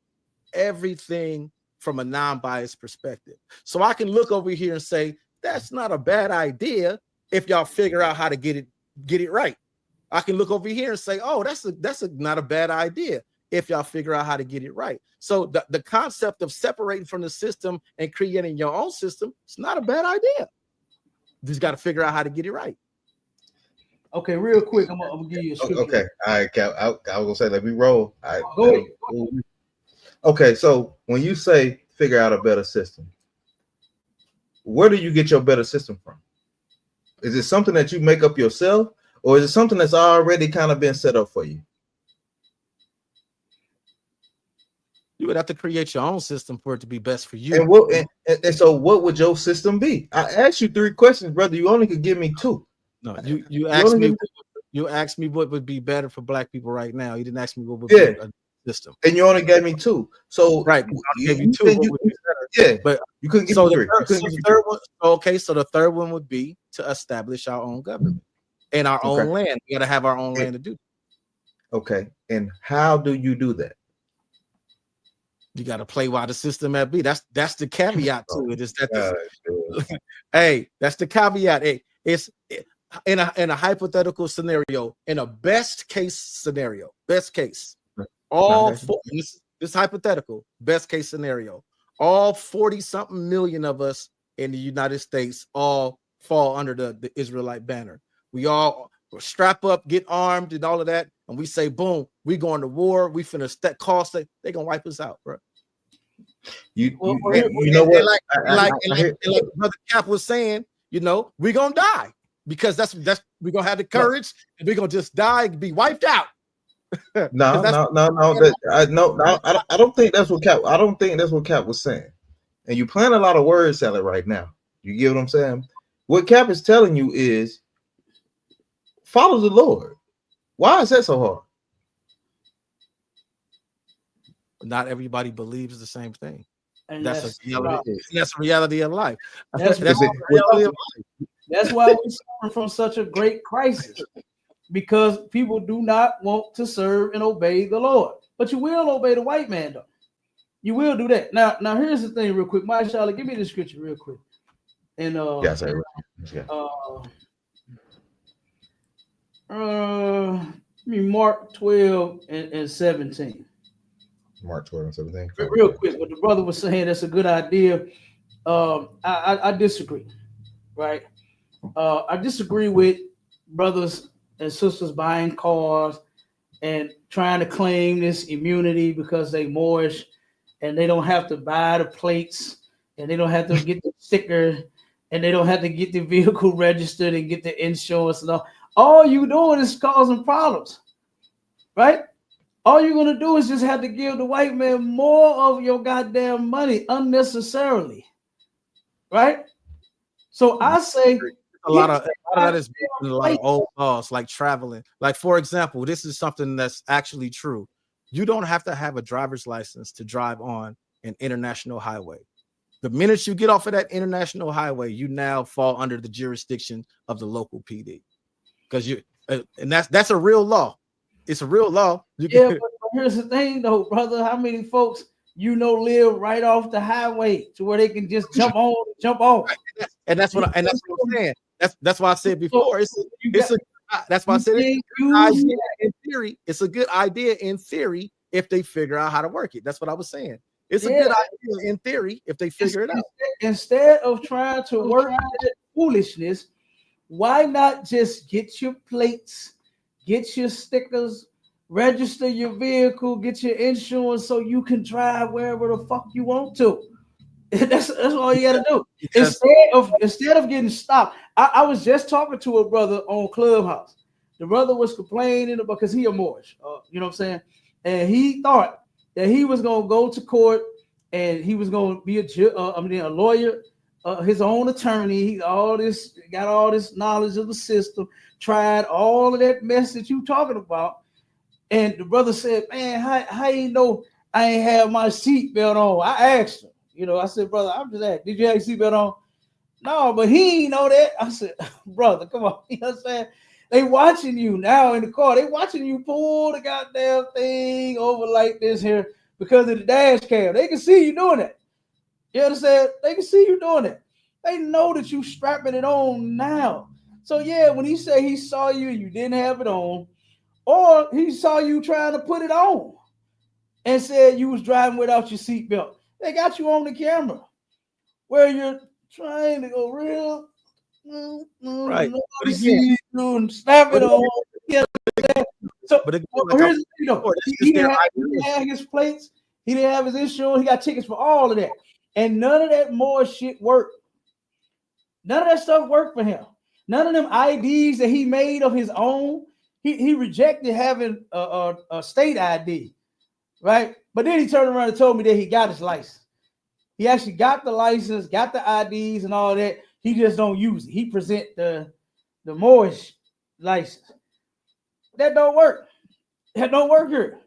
Speaker 9: everything from a non-biased perspective. So I can look over here and say, that's not a bad idea if y'all figure out how to get it right. I can look over here and say, oh, that's not a bad idea if y'all figure out how to get it right. So the concept of separating from the system and creating your own system, it's not a bad idea. You just got to figure out how to get it right.
Speaker 3: Okay, real quick, I'm gonna give you a scripture.
Speaker 4: Okay, all right, Cap. I was gonna say, let me roll.
Speaker 3: Go ahead.
Speaker 4: Okay, so when you say figure out a better system, where do you get your better system from? Is it something that you make up yourself, or is it something that's already kind of been set up for you?
Speaker 9: You would have to create your own system for it to be best for you.
Speaker 4: And so what would your system be? I asked you 3 questions, brother. You only could give me 2.
Speaker 9: No, you asked me. You asked me what would be better for Black people right now. You didn't ask me what would be a system.
Speaker 4: And you only gave me 2. So
Speaker 9: right, I gave you 2.
Speaker 4: Yeah, but you couldn't give me 3.
Speaker 9: So the third one would be to establish our own government and our own land. We got to have our own land to do.
Speaker 4: Okay, and how do you do that?
Speaker 9: You got to play by the system at B. That's the caveat to it. Is that hey, that's the caveat. Hey, it's in a hypothetical scenario, in a best case scenario, best case, all this hypothetical best case scenario, all 40-something million of us in the United States all fall under the Israelite banner. We all strap up, get armed, and all of that, and we say, boom, we going to war. We finna cost it. They gonna wipe us out, bro.
Speaker 4: You know what?
Speaker 9: Like Brother Cap was saying, we're gonna die because that's we're gonna have the courage and we're gonna just die and be wiped out.
Speaker 4: No. I don't think that's what Cap. I don't think that's what Cap was saying. And you playing a lot of word salad right now. You get what I'm saying? What Cap is telling you is follow the Lord. Why is that so hard?
Speaker 9: Not everybody believes the same thing.
Speaker 3: And
Speaker 9: that's a reality of life.
Speaker 3: That's why we're suffering from such a great crisis, because people do not want to serve and obey the Lord. But you will obey the white man, though. You will do that. Now here's the thing, real quick. My Charlotte, give me the scripture real quick. And Mark 12 and 17.
Speaker 4: Mark 12 and 17.
Speaker 3: Real quick, what the brother was saying, that's a good idea. I disagree, right? I disagree with brothers and sisters buying cars and trying to claim this immunity because they Moorish and they don't have to buy the plates and they don't have to get the sticker and they don't have to get the vehicle registered and get the insurance and all. All you doing is causing problems, right? All you're going to do is just have to give the white man more of your goddamn money unnecessarily, right? So I say
Speaker 9: a lot of that is a lot of old laws, like traveling. Like, for example, this is something that's actually true. You don't have to have a driver's license to drive on an international highway. The minute you get off of that international highway, you now fall under the jurisdiction of the local PD, because and that's a real law. It's a real law.
Speaker 3: But here's the thing, though, brother. How many folks live right off the highway to where they can just jump on, jump off?
Speaker 9: And that's what I'm saying. That's why I said before. That's why I said it's a good idea in theory. It's a good idea in theory if they figure out how to work it. That's what I was saying. It's a good idea in theory if they figure it out.
Speaker 3: Instead of trying to work that foolishness, why not just get your plates, get your stickers, register your vehicle, get your insurance so you can drive wherever the fuck you want to? That's all you gotta do. Instead of getting stopped. I was just talking to a brother on Clubhouse. The brother was complaining about, because he a Moorish, you know what I'm saying? And he thought that he was gonna go to court and he was gonna be a lawyer, his own attorney. Got all this knowledge of the system, tried all of that mess that you talking about. And the brother said, "Man, how you know I ain't have my seatbelt on?" I asked him. I said, "Brother, I'm just asking, did you have your seatbelt on?" "No, but he ain't know that." I said, "Brother, come on." You know what I'm saying? They watching you now in the car. They watching you pull the goddamn thing over like this here because of the dash cam. They can see you doing it. You understand? They can see you doing it. They know that you strapping it on now. So yeah, when he said he saw you and you didn't have it on, or he saw you trying to put it on and said you was driving without your seatbelt, they got you on the camera where you're trying to go real,
Speaker 9: right?
Speaker 3: And snap it on. Yeah. So here's the thing, though. He didn't have his plates. He didn't have his insurance. He got tickets for all of that, and none of that more shit worked. None of that stuff worked for him. None of them IDs that he made of his own. He rejected having a state ID, right? But then he turned around and told me that he got his license. He actually got the license, got the IDs and all that. He just don't use it. He present the Moorish license. That don't work. That don't work here.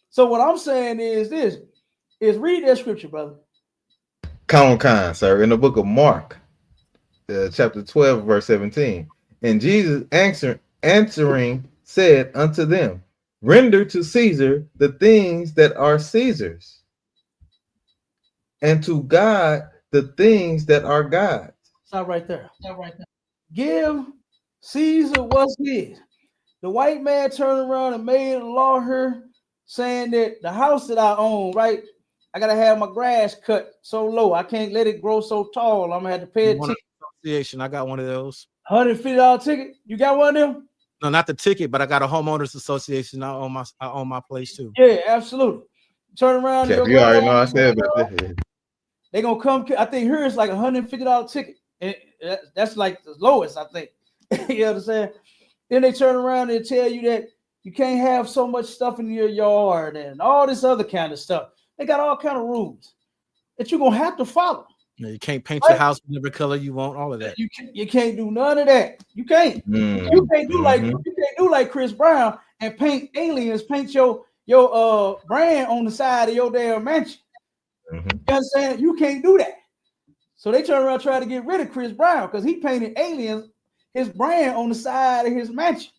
Speaker 3: So what I'm saying is read that scripture, brother.
Speaker 4: Count on, sir. In the book of Mark, chapter 12, verse 17. And Jesus answering said unto them, render to Caesar the things that are Caesar's, and to God the things that are God's.
Speaker 3: Stop right there. Give Caesar what's his. The white man turned around and made a law here saying that the house that I own, right, I gotta have my grass cut so low. I can't let it grow so tall. I'm gonna have to pay a ticket.
Speaker 9: Association. I got one of those.
Speaker 3: $150 ticket. You got one of them?
Speaker 9: No, not the ticket, but I got a homeowners association. I own my place too.
Speaker 3: Yeah, absolutely. Turn around.
Speaker 4: Yeah, you already know I said about that.
Speaker 3: They're gonna come. I think here it's like $150 ticket. And that's like the lowest, I think. You know what I'm saying? Then they turn around and tell you that you can't have so much stuff in your yard and all this other kind of stuff. They got all kind of rules that you're gonna have to follow.
Speaker 9: Yeah, you can't paint your house whatever color you want. All of that.
Speaker 3: You can't do none of that. You can't. You can't do like Chris Brown and paint aliens. Paint your brand on the side of your damn mansion. You understand? You can't do that. So they turn around trying to get rid of Chris Brown because he painted aliens, his brand on the side of his mansion.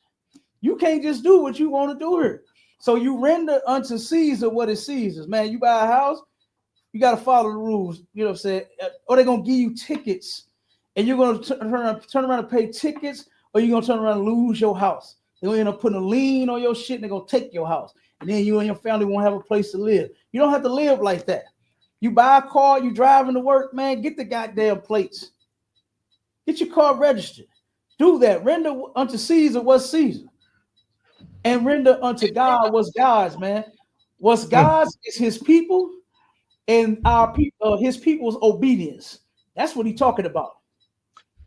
Speaker 3: You can't just do what you want to do here. So you render unto Caesar what is Caesar's. Man, you buy a house, you got to follow the rules. You know what I'm saying? Or they're going to give you tickets and you're going to turn around and pay tickets, or you're going to turn around and lose your house. They're going to end up putting a lien on your shit and they're going to take your house. And then you and your family won't have a place to live. You don't have to live like that. You buy a car, you driving to work, man, get the goddamn plates. Get your car registered. Do that. Render unto Caesar what's Caesar. And render unto God what's God's, man. What's God's is his people and our people, his people's obedience. That's what he's talking about.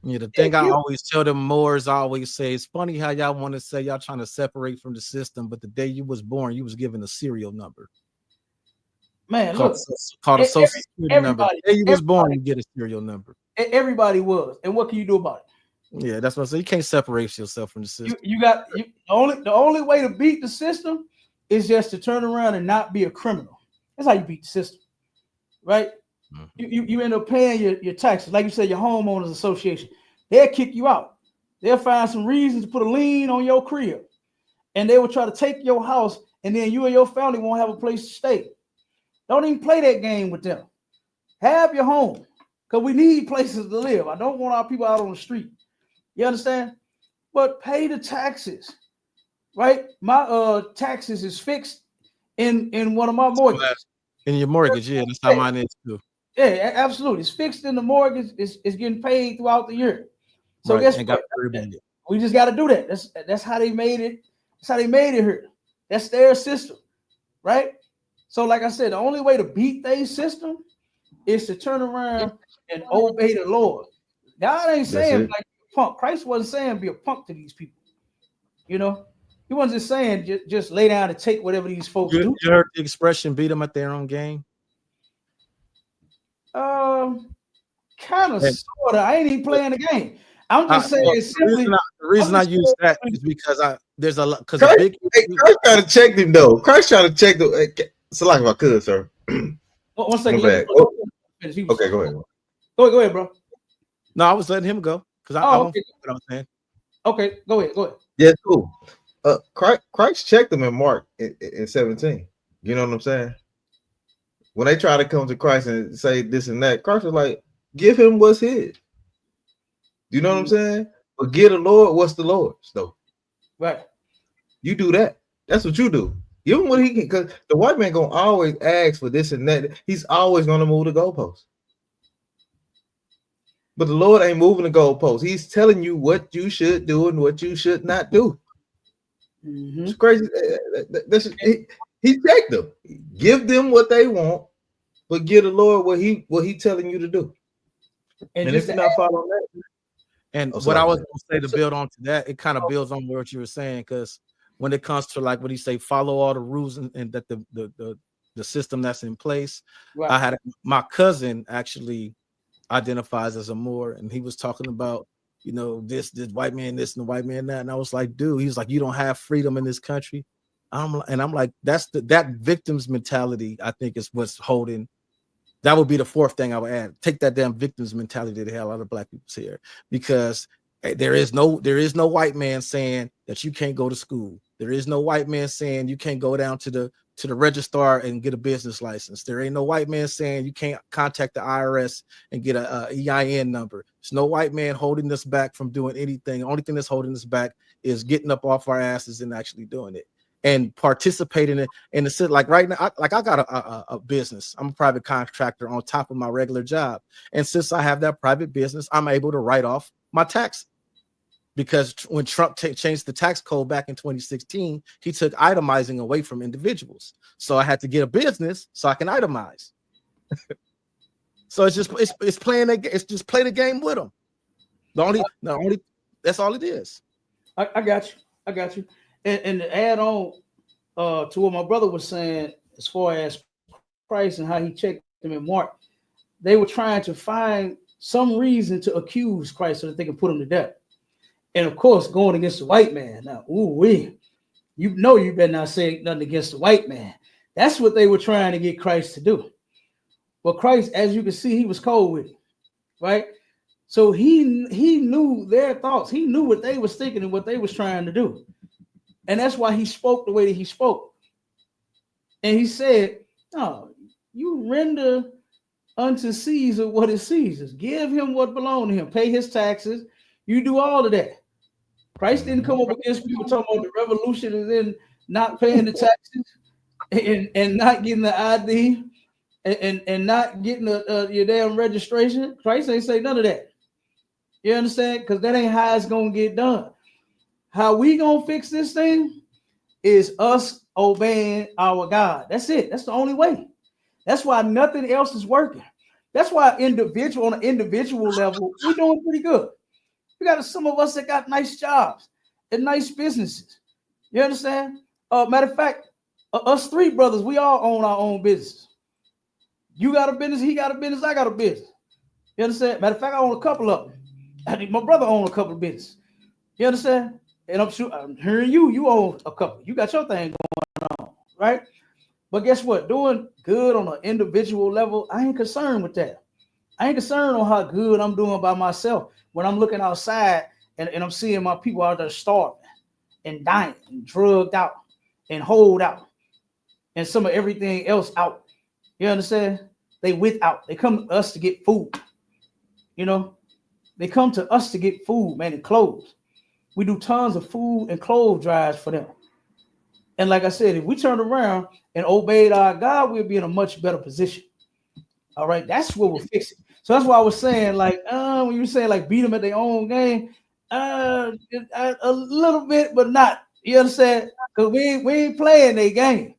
Speaker 9: Yeah, the thing I always tell them Moors, I always say, it's funny how y'all want to say y'all trying to separate from the system, but the day you was born, you was given a serial number.
Speaker 3: Man, look,
Speaker 9: called a social security number. The day you was born, you get a serial number.
Speaker 3: Everybody was. And what can you do about it?
Speaker 9: Yeah, that's what I say. You can't separate yourself from the system.
Speaker 3: The only way to beat the system is just to turn around and not be a criminal. That's how you beat the system, right? You end up paying your taxes, like you said, your homeowners association. They'll kick you out. They'll find some reasons to put a lien on your crib, and they will try to take your house and then you and your family won't have a place to stay. Don't even play that game with them. Have your home, because we need places to live. I don't want our people out on the street. You understand? But pay the taxes, right? My taxes is fixed in one of my mortgages.
Speaker 9: In your mortgage, yeah, that's how mine is too.
Speaker 3: Yeah, absolutely. It's fixed in the mortgage. It's getting paid throughout the year. So
Speaker 9: Right,
Speaker 3: guess
Speaker 9: and
Speaker 3: what?
Speaker 9: got
Speaker 3: We just got to do that. That's how they made it. That's how they made it here. That's their system, right? So, like I said, the only way to beat their system is to turn around and obey the Lord. God ain't saying like punk. Christ wasn't saying be a punk to these people. You know, he wasn't just saying just lay down and take whatever these folks do.
Speaker 9: You heard the expression "beat them at their own game."
Speaker 3: Kind of, sort of. I ain't even playing the game. I'm just saying simply.
Speaker 9: The reason I use that is because there's a lot because
Speaker 4: Christ trying to check him though. Christ trying to check the. It's like if I could, sir.
Speaker 3: 1 second.
Speaker 4: Okay, go ahead.
Speaker 3: Go ahead, bro.
Speaker 9: No, I was letting him go because I don't know what I'm saying.
Speaker 3: Okay, go ahead.
Speaker 4: Yeah, cool. Christ checked them in Mark in 17. You know what I'm saying? When they try to come to Christ and say this and that, Christ was like, give him what's his. You know what I'm saying? But give the Lord what's the Lord's, though.
Speaker 3: Right.
Speaker 4: You do that. That's what you do. Give him what he can, because the white man gonna always ask for this and that. He's always gonna move the goalpost. But the Lord ain't moving the goalpost. He's telling you what you should do and what you should not do.
Speaker 3: Mm-hmm.
Speaker 4: It's crazy. He checked them. Give them what they want, but give the Lord what he telling you to do. And if you're not following that.
Speaker 9: And what I was going to say to build on to that, it kind of builds on what you were saying, because when it comes to like what he say, follow all the rules and that the system that's in place. Right. I had my cousin actually identifies as a Moor, and he was talking about, you know, this white man this and the white man that, and I was like, dude, he was like, you don't have freedom in this country. I'm like, that's that victim's mentality, I think, is what's holding. That would be the fourth thing I would add. Take that damn victim's mentality that hell out of black people's here, because there is no white man saying that you can't go to school. There is no white man saying you can't go down to the registrar and get a business license. There ain't no white man saying you can't contact the IRS and get a EIN number. There's no white man holding us back from doing anything. The only thing that's holding us back is getting up off our asses and actually doing it and participating in the city. Like right now, I got a business. I'm a private contractor on top of my regular job. And since I have that private business, I'm able to write off my tax. Because when Trump changed the tax code back in 2016, he took itemizing away from individuals. So I had to get a business so I can itemize. So it's just playing the game with them. The only that's all it is.
Speaker 3: I got you. And to add on to what my brother was saying, as far as Christ and how he checked them in Mark, they were trying to find some reason to accuse Christ so that they can put him to death. And of course, going against the white man. Now, you know you better not say nothing against the white man. That's what they were trying to get Christ to do. But Christ, as you can see, he was cold with it, right? So he knew their thoughts. He knew what they was thinking and what they was trying to do. And that's why he spoke the way that he spoke. And he said, no, you render unto Caesar what is Caesar's. Give him what belongs to him. Pay his taxes. You do all of that. Christ didn't come up against people talking about the revolution and then not paying the taxes and not getting the ID and not getting your damn registration. Christ ain't say none of that. You understand? Because that ain't how it's going to get done. How we going to fix this thing is us obeying our God. That's it. That's the only way. That's why nothing else is working. That's why on an individual level, we're doing pretty good. We got some of us that got nice jobs and nice businesses. You understand? Matter of fact, us three brothers, we all own our own business. You got a business, he got a business, I got a business. You understand? Matter of fact, I own a couple of them. I think my brother owns a couple of businesses. You understand? And I'm hearing you own a couple. You got your thing going on, right? But guess what? Doing good on an individual level, I ain't concerned with that. I ain't concerned on how good I'm doing by myself. When I'm looking outside and I'm seeing my people out there starving and dying and drugged out and holed out and some of everything else out. You understand? They without. They come to us to get food. You know, they come to us to get food, man, and clothes. We do tons of food and clothes drives for them. And like I said, if we turned around and obeyed our God, we'll be in a much better position. All right, that's what we're fixing. So that's why I was saying, like, when you say like beat them at their own game, a little bit, but not. You understand? Because we ain't playing their game.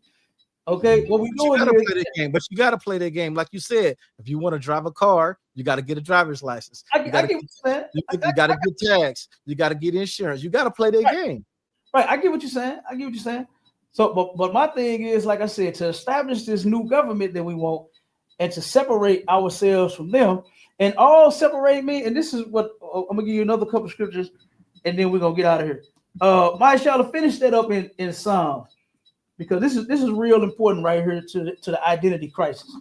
Speaker 3: Okay, what we
Speaker 9: You
Speaker 3: doing
Speaker 9: gotta
Speaker 3: here?
Speaker 9: play the game, but you gotta play the game. Like you said, if you want to drive a car, you got to get a driver's license.
Speaker 3: I get what you're saying.
Speaker 9: You got to get tags. You got to get insurance. You got to play their game.
Speaker 3: Right, I get what you're saying. I get what you're saying. So, but my thing is, like I said, to establish this new government that we want, and to separate ourselves from them, and all separate me. And this is what I'm gonna give you another couple of scriptures, and then we're gonna get out of here. My shall finish that up in Psalms, because this is real important right here to the identity crisis,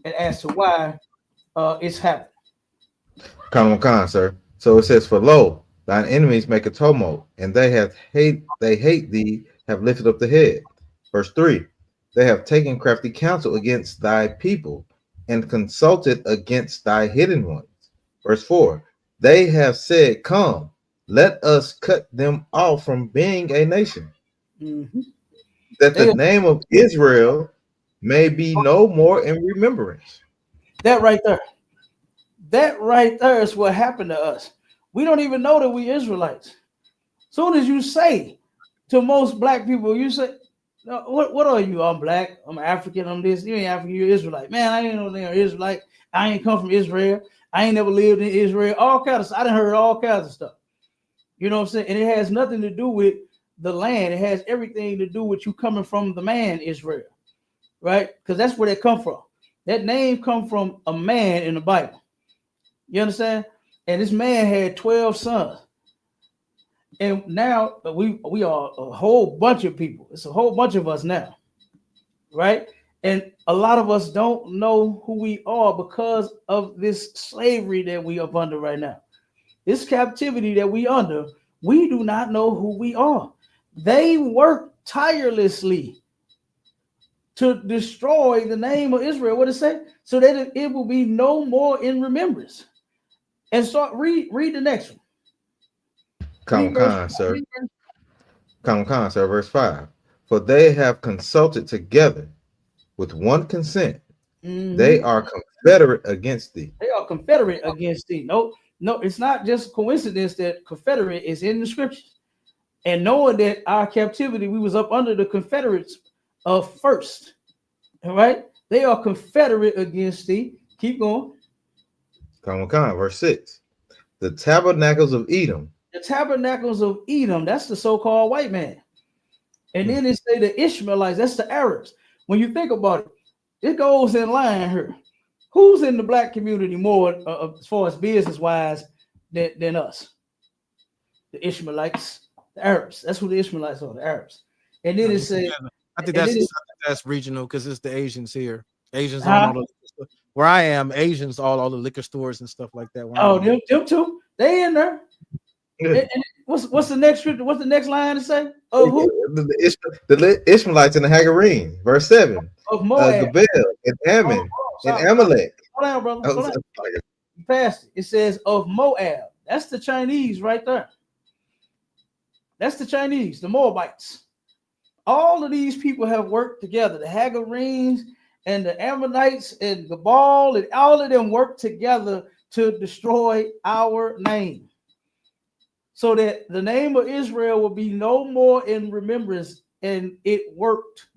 Speaker 3: and as to why it's happening.
Speaker 4: Come on, sir. So it says, "For lo, thine enemies make a tumult, and they hate thee, have lifted up the head." Verse 3. They have taken crafty counsel against thy people, and consulted against thy hidden ones. Verse 4. They have said, "Come, let us cut them off from being a nation, that the name of Israel may be no more in remembrance."
Speaker 3: That right there is what happened to us. We don't even know that we Israelites. Soon as you say to most black people, you say, no, what are you? I'm black, I'm African, I'm this. You ain't African, you're Israelite. Man, I ain't no damn Israelite. I ain't come from Israel. I ain't never lived in Israel. All kinds of, I done heard all kinds of stuff. You know what I'm saying? And it has nothing to do with the land. It has everything to do with you coming from the man Israel, right? Because that's where they come from. That name come from a man in the Bible. You understand? And this man had 12 sons. And now we are a whole bunch of people. It's a whole bunch of us now, right? And a lot of us don't know who we are because of this slavery that we are under right now. This captivity that we under, we do not know who we are. They work tirelessly to destroy the name of Israel. What it say? So that it will be no more in remembrance. And start read the next one.
Speaker 4: Come on, sir. Verse 5. For they have consulted together with one consent. They are confederate against thee.
Speaker 3: They are confederate against thee. No, it's not just coincidence that confederate is in the scriptures. And knowing that our captivity, we was up under the Confederates first. All right. They are confederate against thee. Keep going.
Speaker 4: Come on, verse 6. The tabernacles of Edom.
Speaker 3: The tabernacles of Edom, that's the so-called white man. And then they say the Ishmaelites, that's the Arabs. When you think about it, it goes in line here. Who's in the black community more as far as business-wise than us? The Ishmaelites, the Arabs. That's who the Ishmaelites are, the Arabs. And then it says,
Speaker 9: I think that's regional because it's the Asians here. Asians on all the, where I am, Asians all the liquor stores and stuff like that.
Speaker 3: Oh, them too. They in there. And what's the next scripture? What's the next line to say? Of who?
Speaker 4: The Ishmaelites and the Hagarine, verse 7.
Speaker 3: Of Moab,
Speaker 4: Gebel, and Ammon, and Amalek.
Speaker 3: Hold on, brother. Hold on. You passed it. It says of Moab. That's the Chinese right there. That's the Chinese, the Moabites. All of these people have worked together. The Hagarines and the Ammonites and Gebal and all of them work together to destroy our name, so that the name of Israel will be no more in remembrance. And it worked.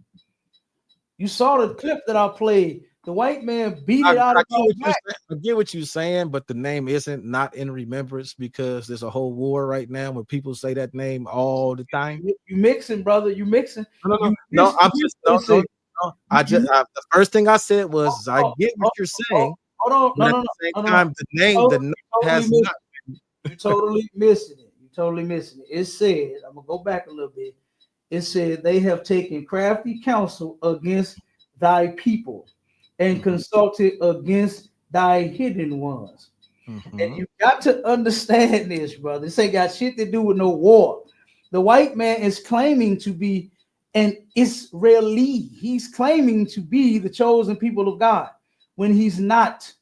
Speaker 3: You saw the clip that I played. The white man beat it out of our back.
Speaker 9: I get what you're saying, but the name isn't not in remembrance because there's a whole war right now where people say that name all the time.
Speaker 3: You mixing, brother. You mixing.
Speaker 9: No. The first thing I said was I get what you're saying.
Speaker 3: Hold on. No.
Speaker 9: The name has not.
Speaker 3: You're totally missing it. You're totally missing it. It said, I'm gonna go back a little bit. It said they have taken crafty counsel against thy people and consulted against thy hidden ones. And you got to understand this, brother. This ain't got shit to do with no war. The white man is claiming to be and Israeli. He's claiming to be the chosen people of God when he's not.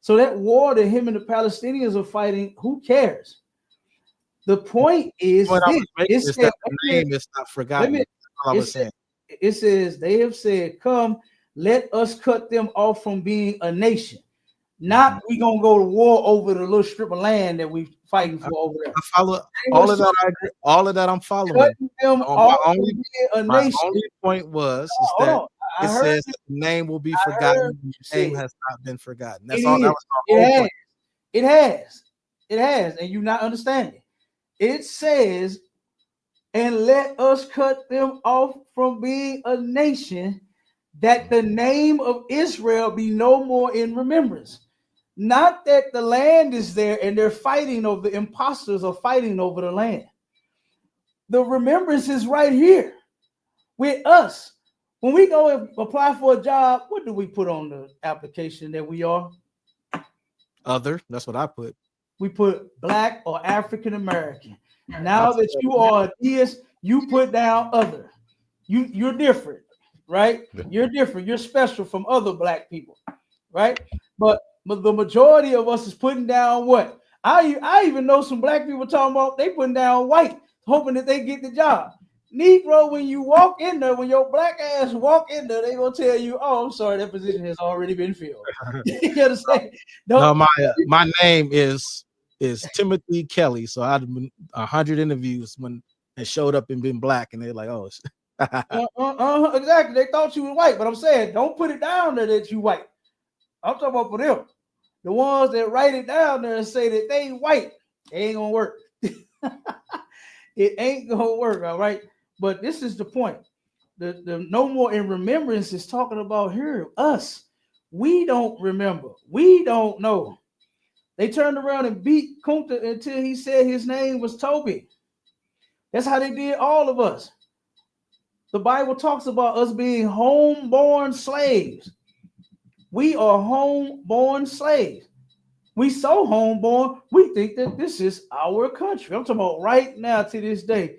Speaker 3: So that war that him and the Palestinians are fighting, who cares? The point is
Speaker 9: What I
Speaker 3: this.
Speaker 9: was making is that the name is not forgotten. That's all I was saying.
Speaker 3: It says they have said, "Come, let us cut them off from being a nation." Not we gonna go to war over the little strip of land that we fighting for over there.
Speaker 9: I follow all of that. I agree. All of that I'm following. My only point was is that it says the name will be forgotten. The name has not been forgotten. That's all. That was my whole point.
Speaker 3: It has, and you're not understanding. It says, "And let us cut them off from being a nation, that the name of Israel be no more in remembrance." Not that the land is there and they're fighting over, the imposters are fighting over the land. The remembrance is right here with us. When we go and apply for a job, what do we put on the application that we are?
Speaker 9: Other. That's what I put.
Speaker 3: We put Black or African American. Now that you are this, you put down other. You're different, right? You're different. You're special from other Black people, right? But the majority of us is putting down what? I even know some Black people talking about they putting down white, hoping that they get the job. Negro, when you walk in there, when your Black ass walk in there, they gonna tell you, "Oh, I'm sorry, that position has already been filled." You understand?
Speaker 9: No, my name is Timothy Kelly. So I'd been 100 interviews when it showed up and been Black, and they're like, "Oh."
Speaker 3: Exactly. They thought you was white, but I'm saying don't put it down there that you white. I'm talking about for them. The ones that write it down there and say that they ain't white, it ain't gonna work. It ain't gonna work, all right. But this is the point. The no more in remembrance is talking about here, us. We don't remember. We don't know. They turned around and beat Kunta until he said his name was Toby. That's how they did all of us. The Bible talks about us being homeborn slaves. We are homeborn slaves. We so homeborn, we think that this is our country. I'm talking about right now to this day.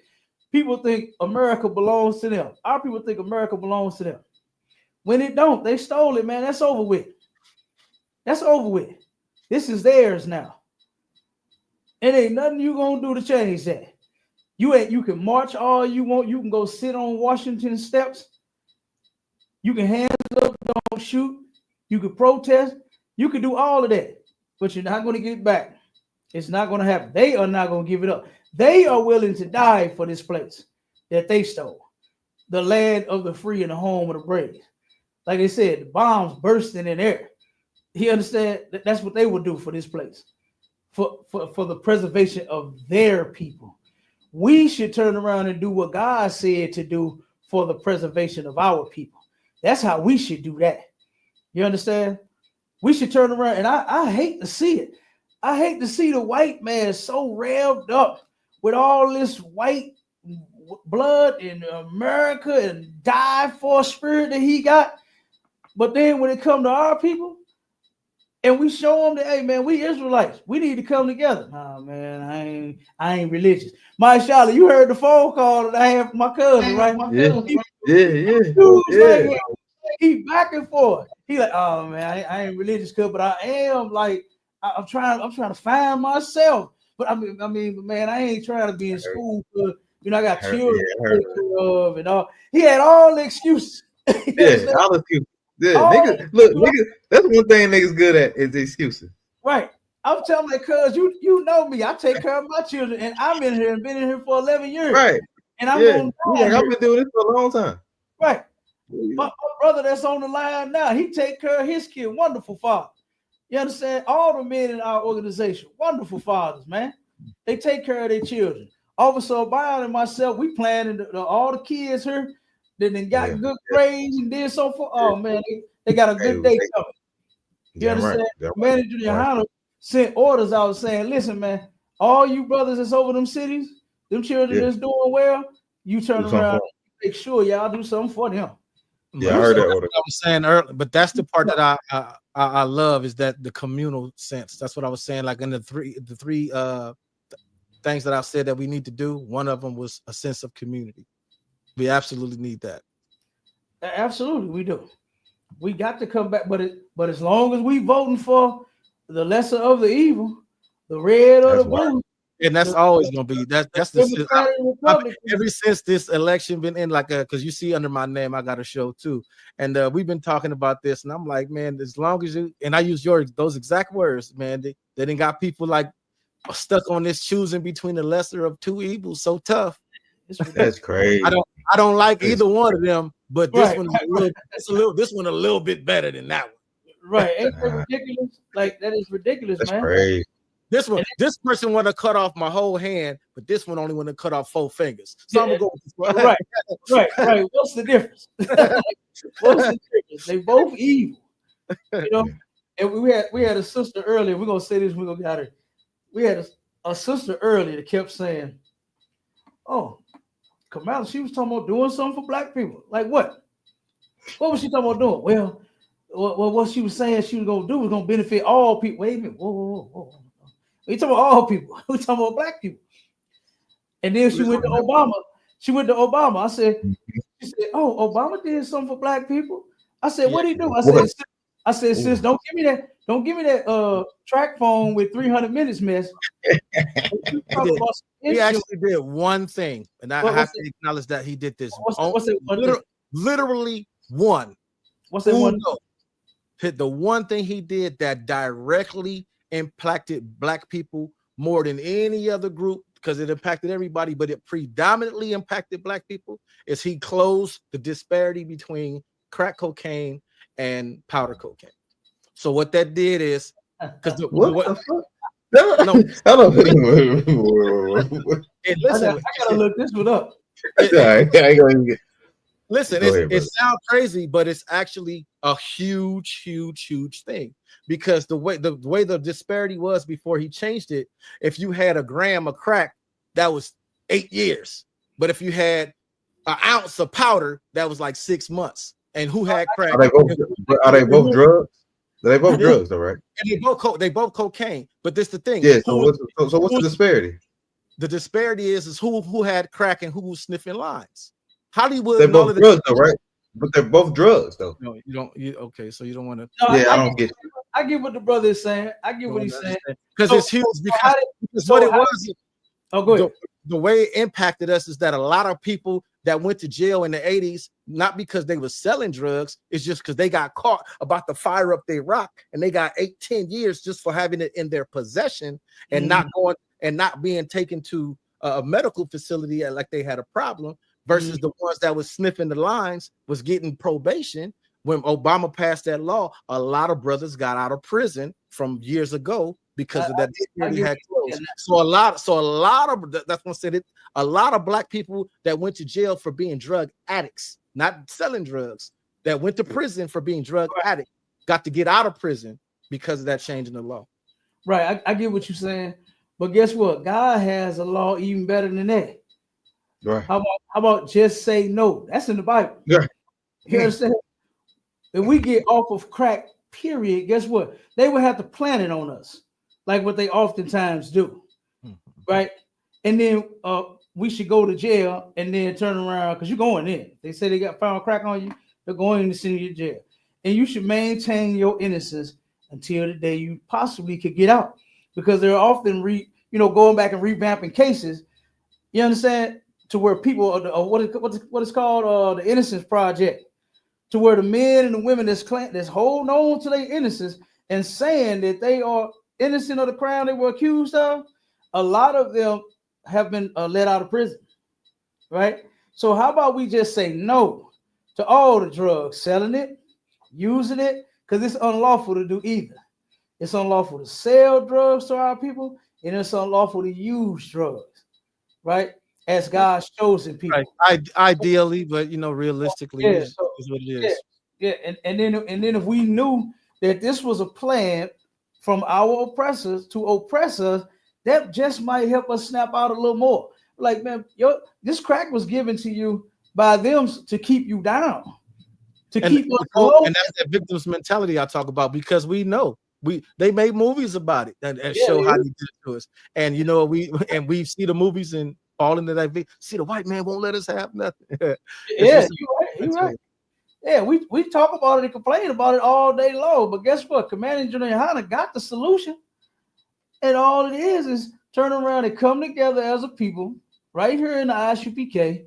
Speaker 3: People think America belongs to them. Our people think America belongs to them. When it don't, they stole it, man. That's over with. That's over with. This is theirs now. It ain't nothing you gonna do to change that. You can march all you want. You can go sit on Washington steps. You can hands up, don't shoot. You can protest. You can do all of that, but you're not going to get it back. It's not going to happen. They are not going to give it up. They are willing to die for this place that they stole, the land of the free and the home of the brave. Like they said, the bombs bursting in air. You understand? That's what they would do for this place, for the preservation of their people. We should turn around and do what God said to do for the preservation of our people. That's how we should do that. You understand? We should turn around, and I hate to see it. I hate to see the white man so revved up with all this white blood in America and die for spirit that he got. But then when it comes to our people, and we show them that, hey man, we Israelites, we need to come together. Nah, man, I ain't religious. My Charlotte, you heard the phone call that I had from my cousin, right?
Speaker 4: Yeah.
Speaker 3: He back and forth. He like, oh man, I ain't religious, but I am like, I'm trying to find myself. But I mean, man, I ain't trying to be in school. I got children to take care of and all. He had all the excuses.
Speaker 4: All the excuses. Yeah, niggas, look, niggas, that's one thing niggas good at is excuses.
Speaker 3: Right. I'm telling my cuz you know me. I take care of my children, and I'm in here and been in here for 11 years.
Speaker 4: Right.
Speaker 3: And I'm going
Speaker 4: I've been doing this for a long time.
Speaker 3: Right. My brother that's on the line now, he take care of his kid. Wonderful father. You understand? All the men in our organization, wonderful fathers, man. They take care of their children. Officer Byron and myself, we planning all the kids here. Then got good grades and did so forth. Oh man, they got a good day coming. You understand? Right. Manager YAHANNA sent orders out saying, listen, man, all you brothers that's over them cities, them children that's doing well, you turn around and make sure y'all do something for them.
Speaker 4: Yeah, I heard that order.
Speaker 9: I was saying earlier, but that's the part that I love is that the communal sense. That's what I was saying. Like in the three things that I said that we need to do, one of them was a sense of community. We absolutely need that.
Speaker 3: Absolutely, we do. We got to come back, but as long as we voting for the lesser of the evil, the red or
Speaker 4: That's
Speaker 3: the
Speaker 4: why.
Speaker 3: blue,
Speaker 9: And that's always gonna be that's the
Speaker 3: Democratic Republican.
Speaker 9: ever since this election been in, like, because you see under my name I got a show too, and we've been talking about this, and I'm like, man, as long as you, and I use those exact words, man, they didn't got people like stuck on this choosing between the lesser of two evils so tough.
Speaker 4: That's crazy.
Speaker 9: I don't like either one of them, but this
Speaker 3: Right,
Speaker 9: one
Speaker 3: right,
Speaker 9: this one a little bit better than that one.
Speaker 3: Right? Ain't that ridiculous? Like, that is ridiculous,
Speaker 4: That's
Speaker 3: man.
Speaker 4: crazy.
Speaker 9: This person want to cut off my whole hand, but this one only want to cut off 4 fingers. So I'm gonna go with this one.
Speaker 3: Right. What's the difference? What's the difference? They both evil, you know. And we had a sister earlier. We're gonna say this. We're gonna get her. We had a sister earlier that kept saying, "Oh, Kamala, she was talking about doing something for black people. Like what? What was she talking about doing? Well, what she was saying she was gonna do was gonna benefit all people. Wait a minute. Whoa. We talking about all people. We talking about black people." And then she went to Obama. I said, she said, "Oh, Obama did something for black people." I said, "What did he do?" I said, sis, don't give me that track phone with 300 minutes mess.
Speaker 9: He actually did one thing, and I have to acknowledge that he did this. Literally one.
Speaker 3: What's that one?
Speaker 9: The one thing he did that directly impacted black people more than any other group, because it impacted everybody, but it predominantly impacted black people, is he closed the disparity between crack cocaine and powder cocaine. So what that did is, because
Speaker 4: the fuck? No,
Speaker 3: listen, I gotta look this one up.
Speaker 9: Listen, it sounds crazy, but it's actually a huge thing, because the way the disparity was before he changed it, if you had a gram of crack, that was 8 years, but if you had an ounce of powder, that was like 6 months. And who had crack?
Speaker 4: Are they both drugs? They both drugs, though, right?
Speaker 9: And they both cocaine. But this the thing.
Speaker 4: Yeah. So what's the disparity?
Speaker 9: The disparity is who had crack and who was sniffing lines. Hollywood.
Speaker 4: They're both drugs, though, right? But they're both drugs, though.
Speaker 9: No, you don't. Okay, so you don't want to.
Speaker 3: No,
Speaker 4: I don't get.
Speaker 3: I get what the brother is saying. I get what he's saying,
Speaker 9: because it's huge. Because what it was.
Speaker 3: Oh, go ahead.
Speaker 9: The way it impacted us is that a lot of people that went to jail in the 80s, not because they were selling drugs, it's just because they got caught about to fire up their rock, and they got 8-10 years just for having it in their possession and not going and not being taken to a medical facility like they had a problem, versus the ones that was sniffing the lines was getting probation. When Obama passed that law, a lot of brothers got out of prison from years ago because of that. So a lot of that's what I said. A lot of black people that went to jail for being drug addicts, not selling drugs, that went to prison for being drug addicts, got to get out of prison because of that change in the law.
Speaker 3: Right, I get what you're saying, but guess what? God has a law even better than that.
Speaker 4: Right.
Speaker 3: How about just say no? That's in the Bible.
Speaker 4: Yeah.
Speaker 3: You understand? If we get off of crack, period, guess what? They will have to plant it on us, like what they oftentimes do, right? And then we should go to jail and then turn around, because you're going in. They say they got found crack on you, they're going to send you to jail. And you should maintain your innocence until the day you possibly could get out, because they're often going back and revamping cases. You understand? To where people are what is called the Innocence Project, to where the men and the women that's holding on to their innocence and saying that they are innocent of the crime they were accused of, a lot of them have been let out of prison, right? So how about we just say no to all the drugs, selling it, using it, because it's unlawful to do either. It's unlawful to sell drugs to our people, and it's unlawful to use drugs, right? As God's chosen people.
Speaker 9: Right. Ideally, but realistically, is what it is.
Speaker 3: Yeah. And then if we knew that this was a plan from our oppressors to oppress us, that just might help us snap out a little more. Like, man, this crack was given to you by them to keep you down, to keep us low.
Speaker 9: And that's that victim's mentality I talk about, because we know they made movies about it and show how they did it to us. And we see the movies, and fall into that. See, the white man won't let us have nothing.
Speaker 3: Yeah, you're right. Yeah, we talk about it and complain about it all day long. But guess what? Commanding General YAHANNA got the solution. And all it is turn around and come together as a people right here in the ISUPK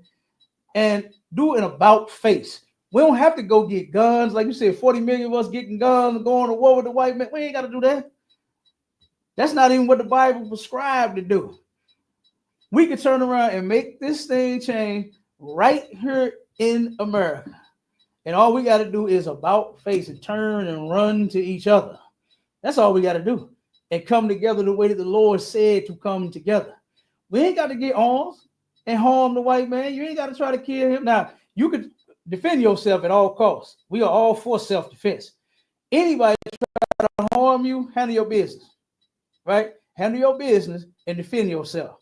Speaker 3: and do an about face. We don't have to go get guns. Like you said, 40 million of us getting guns and going to war with the white man. We ain't got to do that. That's not even what the Bible prescribed to do. We could turn around and make this thing change right here in America. And all we got to do is about face and turn and run to each other. That's all we got to do. And come together the way that the Lord said to come together. We ain't got to get arms and harm the white man. You ain't got to try to kill him. Now, you could defend yourself at all costs. We are all for self-defense. Anybody try to harm you, handle your business. Right? Handle your business and defend yourself.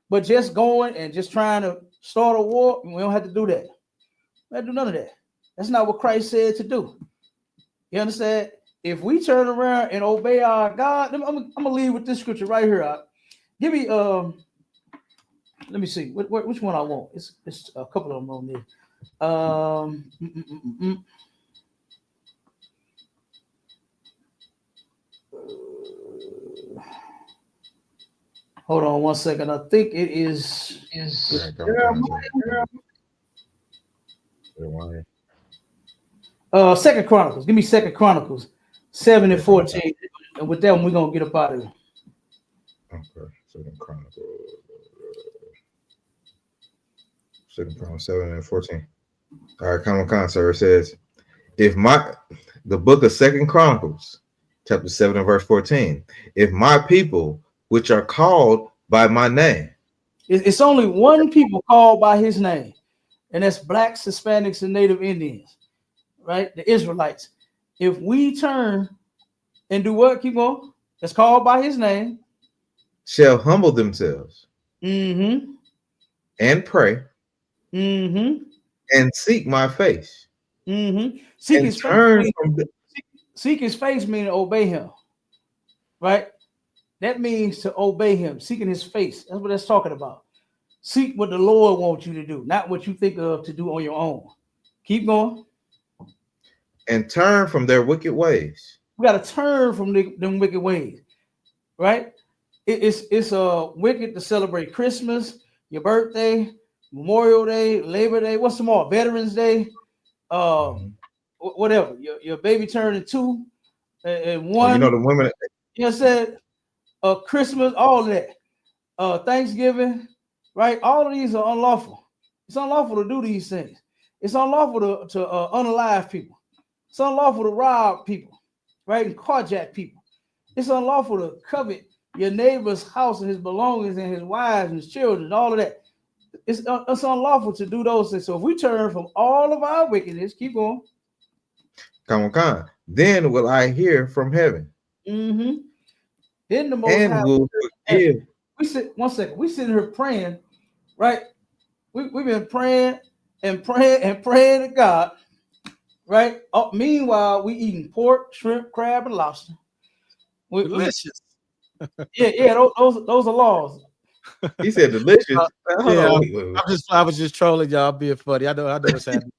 Speaker 3: But just going and just trying to start a war, we don't have to do that. We don't have to do none of that. That's not what Christ said to do. You understand? If we turn around and obey our God, I'm gonna leave with this scripture right here. Give me let me see which one I want. It's a couple of them on there. Hold on one second. I think it is Second Chronicles. Give me Second Chronicles 7 and 14. And with that one, we're gonna get up out of here.
Speaker 4: Okay, Second Chronicles 7 and 14. All right, come, sir. It says, the book of Second Chronicles, chapter 7 and verse 14. If my people, which are called by my name.
Speaker 3: It's only one people called by his name, and that's blacks, Hispanics, and Native Indians, right? The Israelites. If we turn and do what? Keep going. That's called by his name.
Speaker 4: Shall humble themselves.
Speaker 3: Mm-hmm.
Speaker 4: And pray.
Speaker 3: Mm-hmm.
Speaker 4: And seek my face.
Speaker 3: Mm-hmm. Seek his face meaning obey him. Right? That means to obey him, seeking his face. That's what that's talking about. Seek what the Lord wants you to do, not what you think of to do on your own. Keep going.
Speaker 4: And turn from their wicked ways.
Speaker 3: We got to turn from them wicked ways, right? It's wicked to celebrate Christmas, your birthday, Memorial Day, Labor Day. What's tomorrow? Veterans Day, whatever. Your baby turning 2 and 1.
Speaker 4: The women.
Speaker 3: You know what I said? Christmas, all of that. Thanksgiving, right? All of these are unlawful. It's unlawful to do these things. It's unlawful to unalive people. It's unlawful to rob people, right? And carjack people. It's unlawful to covet your neighbor's house and his belongings and his wives and his children and all of that. It's unlawful to do those things. So if we turn from all of our wickedness, keep going. Come.
Speaker 4: Then will I hear from heaven.
Speaker 3: Mm-hmm. Then the Most High
Speaker 4: will forgive.
Speaker 3: We sitting here praying, right? We've been praying to God, right? Meanwhile, we eating pork, shrimp, crab, and lobster.
Speaker 9: Delicious.
Speaker 3: Yeah. Those are laws.
Speaker 4: He said delicious.
Speaker 9: I was just trolling y'all, being funny. I know what's happening.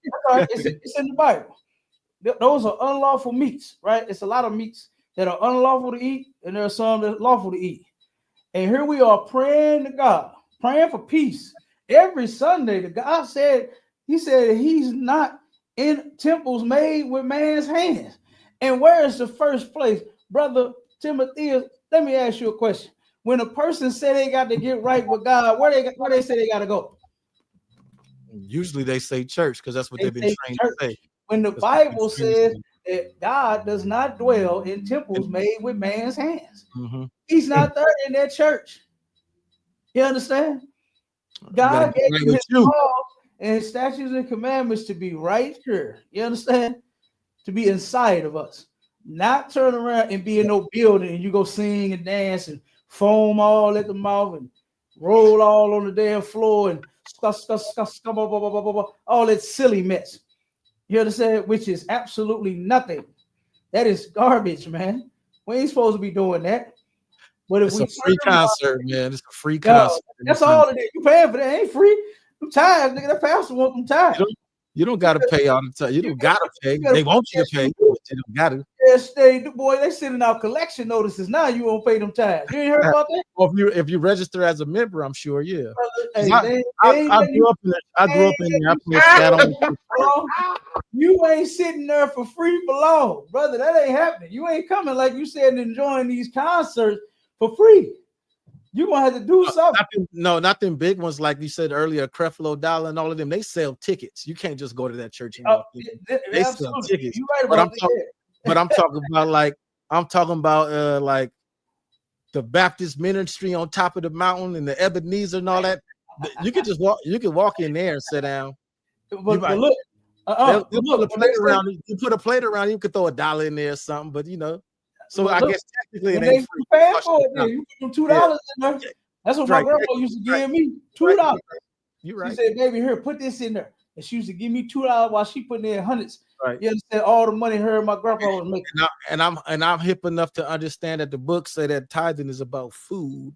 Speaker 3: It's in the Bible. Those are unlawful meats, right? It's a lot of meats that are unlawful to eat, and there are some that are lawful to eat. And here we are praying to God, praying for peace. Every Sunday, the God said, he said he's not in temples made with man's hands. And where is the first place? Brother Timothy, let me ask you a question. When a person say they got to get right with God, where they say they got to go?
Speaker 9: Usually they say church, because that's what they've been trained to say.
Speaker 3: When the Bible says that God does not dwell in temples made with man's hands. Mm-hmm. He's not there in that church. You understand? God gave his laws and his statutes and commandments to be right here. You understand? To be inside of us. Not turn around and be in no building and you go sing and dance and foam all at the mouth and roll all on the damn floor and all that silly mess. You understand? Which is absolutely nothing. That is garbage, man. We ain't supposed to be doing that. But if
Speaker 9: It's
Speaker 3: we
Speaker 9: a free
Speaker 3: turn them
Speaker 9: concert, man. It's a free
Speaker 3: Yo,
Speaker 9: concert.
Speaker 3: that's all it is. You paying for that? Ain't free. Them tithes, nigga. That pastor want them tithes.
Speaker 9: You don't gotta pay all the time. You don't gotta pay. They want you to pay, but you don't gotta.
Speaker 3: Yes, they sending out collection notices now. You won't pay them tithes. You ain't heard about that?
Speaker 9: Well, if you register as a member, I'm sure, yeah.
Speaker 3: Hey,
Speaker 9: I grew up in there. I played scat on.
Speaker 3: You ain't sitting there for free for long, brother. That ain't happening. You ain't coming like you said and enjoying these concerts for free. You gonna have to do something.
Speaker 9: Not them big ones like you said earlier, Creflo Dollar and all of them. They sell tickets. You can't just go to that church and walk in. They sell tickets.
Speaker 3: You right about
Speaker 9: but I'm talking about like the Baptist ministry on top of the mountain and the Ebenezer and all that. You could just walk. You could walk in there and sit down.
Speaker 3: But look,
Speaker 9: they'll put a plate around. You put a plate around. You could throw $1 in there or something. But you know. So I guess technically it ain't free.
Speaker 3: Paying for it, then. You put them $2 in there. That's what my grandma used to give me. $2.
Speaker 9: You're right.
Speaker 3: She said, "Baby, here, put this in there." And she used to give me $2 while she putting in hundreds.
Speaker 9: Right.
Speaker 3: You understand all the money her and my grandpa was making.
Speaker 9: And I'm hip enough to understand that the books say that tithing is about food.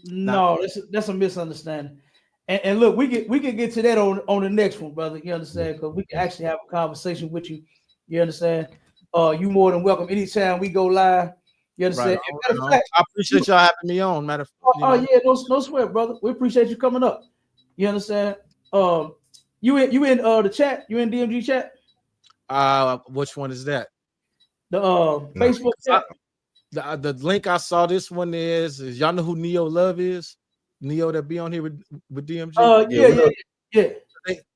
Speaker 3: No, that's a misunderstanding. And look, we can get to that on the next one, brother. You understand? Because we can actually have a conversation with you. You understand? You more than welcome anytime we go live. You understand?
Speaker 9: Right. I appreciate y'all having me on. Matter of fact,
Speaker 3: yeah, no sweat, brother. We appreciate you coming up. You understand? You in the chat? You in DMG chat?
Speaker 9: Which one is that?
Speaker 3: The Facebook chat.
Speaker 9: The link I saw. This one is y'all know who Neo Love is? Neo that be on here with DMG.
Speaker 3: Yeah.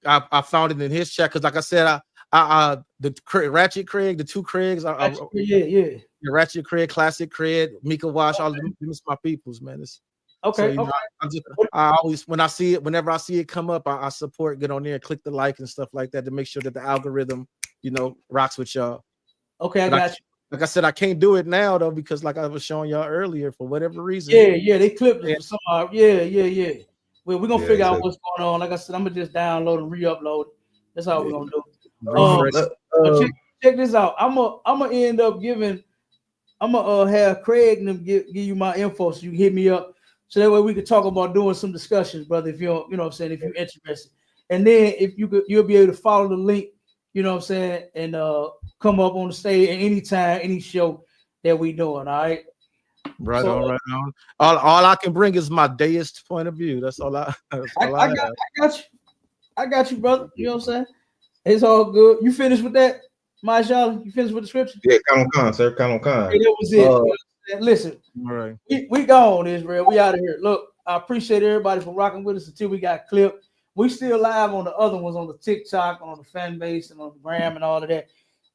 Speaker 9: I found it in his chat because, like I said, the Ratchet Craig, the two Craigs,
Speaker 3: the
Speaker 9: Ratchet Craig, Classic Craig, Mika Wash, all of them is my peoples, man.
Speaker 3: Okay.
Speaker 9: So, I always, whenever I see it come up, I support, get on there, click the like and stuff like that to make sure that the algorithm, rocks with y'all.
Speaker 3: Okay, I got you.
Speaker 9: Like I said, I can't do it now though because, like I was showing y'all earlier, for whatever reason.
Speaker 3: Yeah, they clipped it somehow. Yeah. Well, we're gonna figure out what's going on. Like I said, I'm gonna just download and re-upload. That's how we're gonna do. Check this out. I'm gonna end up giving. I'm gonna have Craig and them give you my info so you can hit me up. So that way we can talk about doing some discussions, brother. If you're, what I'm saying, if you're interested, and then if you'll be able to follow the link, what I'm saying, and come up on the stage at any time, any show that we doing. All right.
Speaker 9: Right on. All I can bring is my deist point of view. That's all I
Speaker 3: got you, brother. You know what I'm saying? It's all good. You finished with that, Mashallah? You finished with the scripture?
Speaker 4: Yeah, come on, sir. Come on.
Speaker 3: Hey, that was it. Listen,
Speaker 9: all right.
Speaker 3: We gone, Israel. We out of here. Look, I appreciate everybody for rocking with us until we got clipped. We still live on the other ones, on the TikTok, on the fan base, and on the gram and all of that.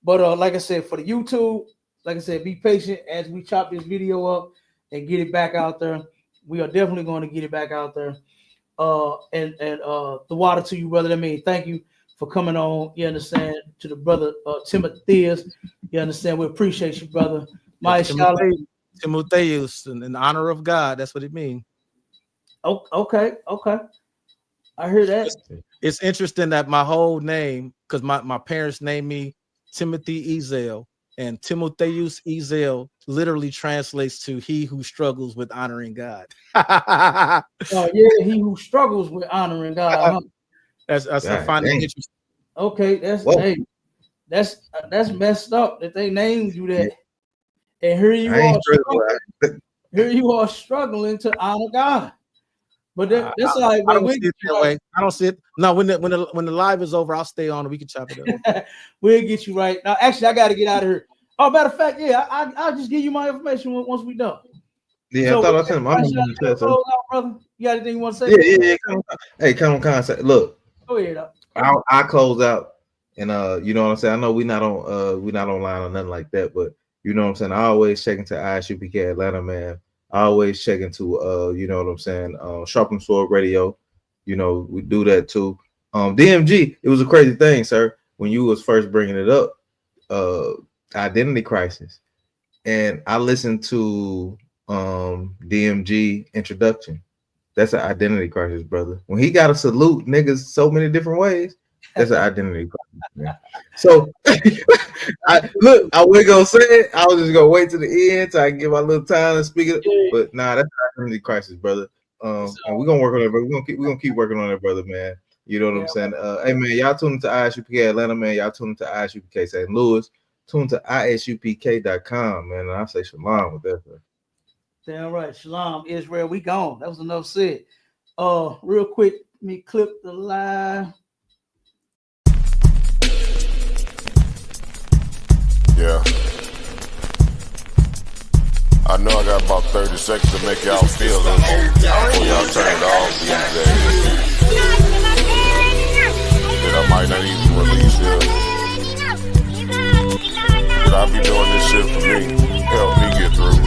Speaker 3: But like I said, for the YouTube, like I said, be patient as we chop this video up and get it back out there. We are definitely going to get it back out there. And the water to you, brother. I mean, thank you for coming on. You understand? To the brother Timotheus. You understand? We appreciate you, brother.
Speaker 9: Timotheus, in the honor of God. That's what it means.
Speaker 3: Okay. I hear that.
Speaker 9: It's interesting that my whole name, because my parents named me Timothy Ezel, and Timotheus Ezel literally translates to he who struggles with honoring God.
Speaker 3: He who struggles with honoring God. Huh?
Speaker 9: That's I find it interesting.
Speaker 3: Okay, that's messed up that they named you that. And here you are struggling to honor God. But that's like
Speaker 9: I don't see it that way. I don't see it. No, when the live is over, I'll stay on and we can chop it up.
Speaker 3: We'll get you right. Now, actually, I got to get out of here. Oh, matter of fact, I'll just give you my information once we done.
Speaker 4: Yeah, so, I thought I sent him.
Speaker 3: Brother. You got anything you want to say?
Speaker 4: Yeah. Hey, come on. Look,
Speaker 3: go ahead.
Speaker 4: I close out, and you know what I'm saying. I know we're not online or nothing like that, but you know what I'm saying. I always check into ISUPK Atlanta, man. I always check into you know what I'm saying, Sharpen Sword Radio. You know, we do that too. DMG, it was a crazy thing, sir, when you was first bringing it up, identity crisis. And I listened to DMG introduction. That's an identity crisis, brother. When he got to salute niggas so many different ways, That's an identity crisis, man. So I wasn't gonna say it. I was just gonna wait to the end so I can give my little time to speak it. But nah, that's an identity crisis, brother. And we're gonna work on it, brother. We're gonna keep working on it, brother, man. You know what I'm saying? Hey man, y'all tune into ISUPK Atlanta, man. Y'all tune into ISUPK St. Louis. Tune to ISUPK.com, man. And I say shalom with that, bro.
Speaker 3: Damn right. Shalom, Israel. We gone. That was enough said. Real quick, let me clip the live.
Speaker 10: Yeah. I know I got about 30 seconds to make y'all feel it before y'all turn it off these days. That I might not even release it. But I be doing this shit for me, help me get through.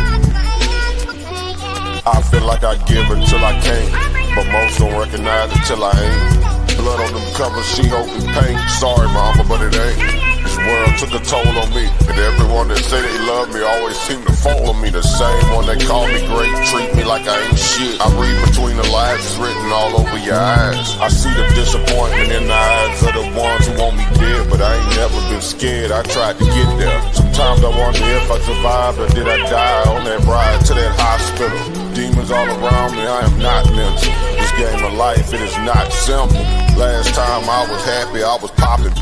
Speaker 10: I feel like I give until I can't, but most don't recognize it till I ain't. Blood on them covers, she hoping paint. Sorry mama, but it ain't. This world took a toll on me, and everyone that say they love me always seem to follow me. The same one that call me great, treat me like I ain't shit. I read between the lines, it's written all over your eyes. I see the disappointment in the eyes of the ones who want me dead, but I ain't never been scared, I tried to get there. Sometimes I wonder if I survived or did I die on that ride to that hospital. Demons all around me, I am not mental. This game of life, it is not simple. Last time I was happy, I was popping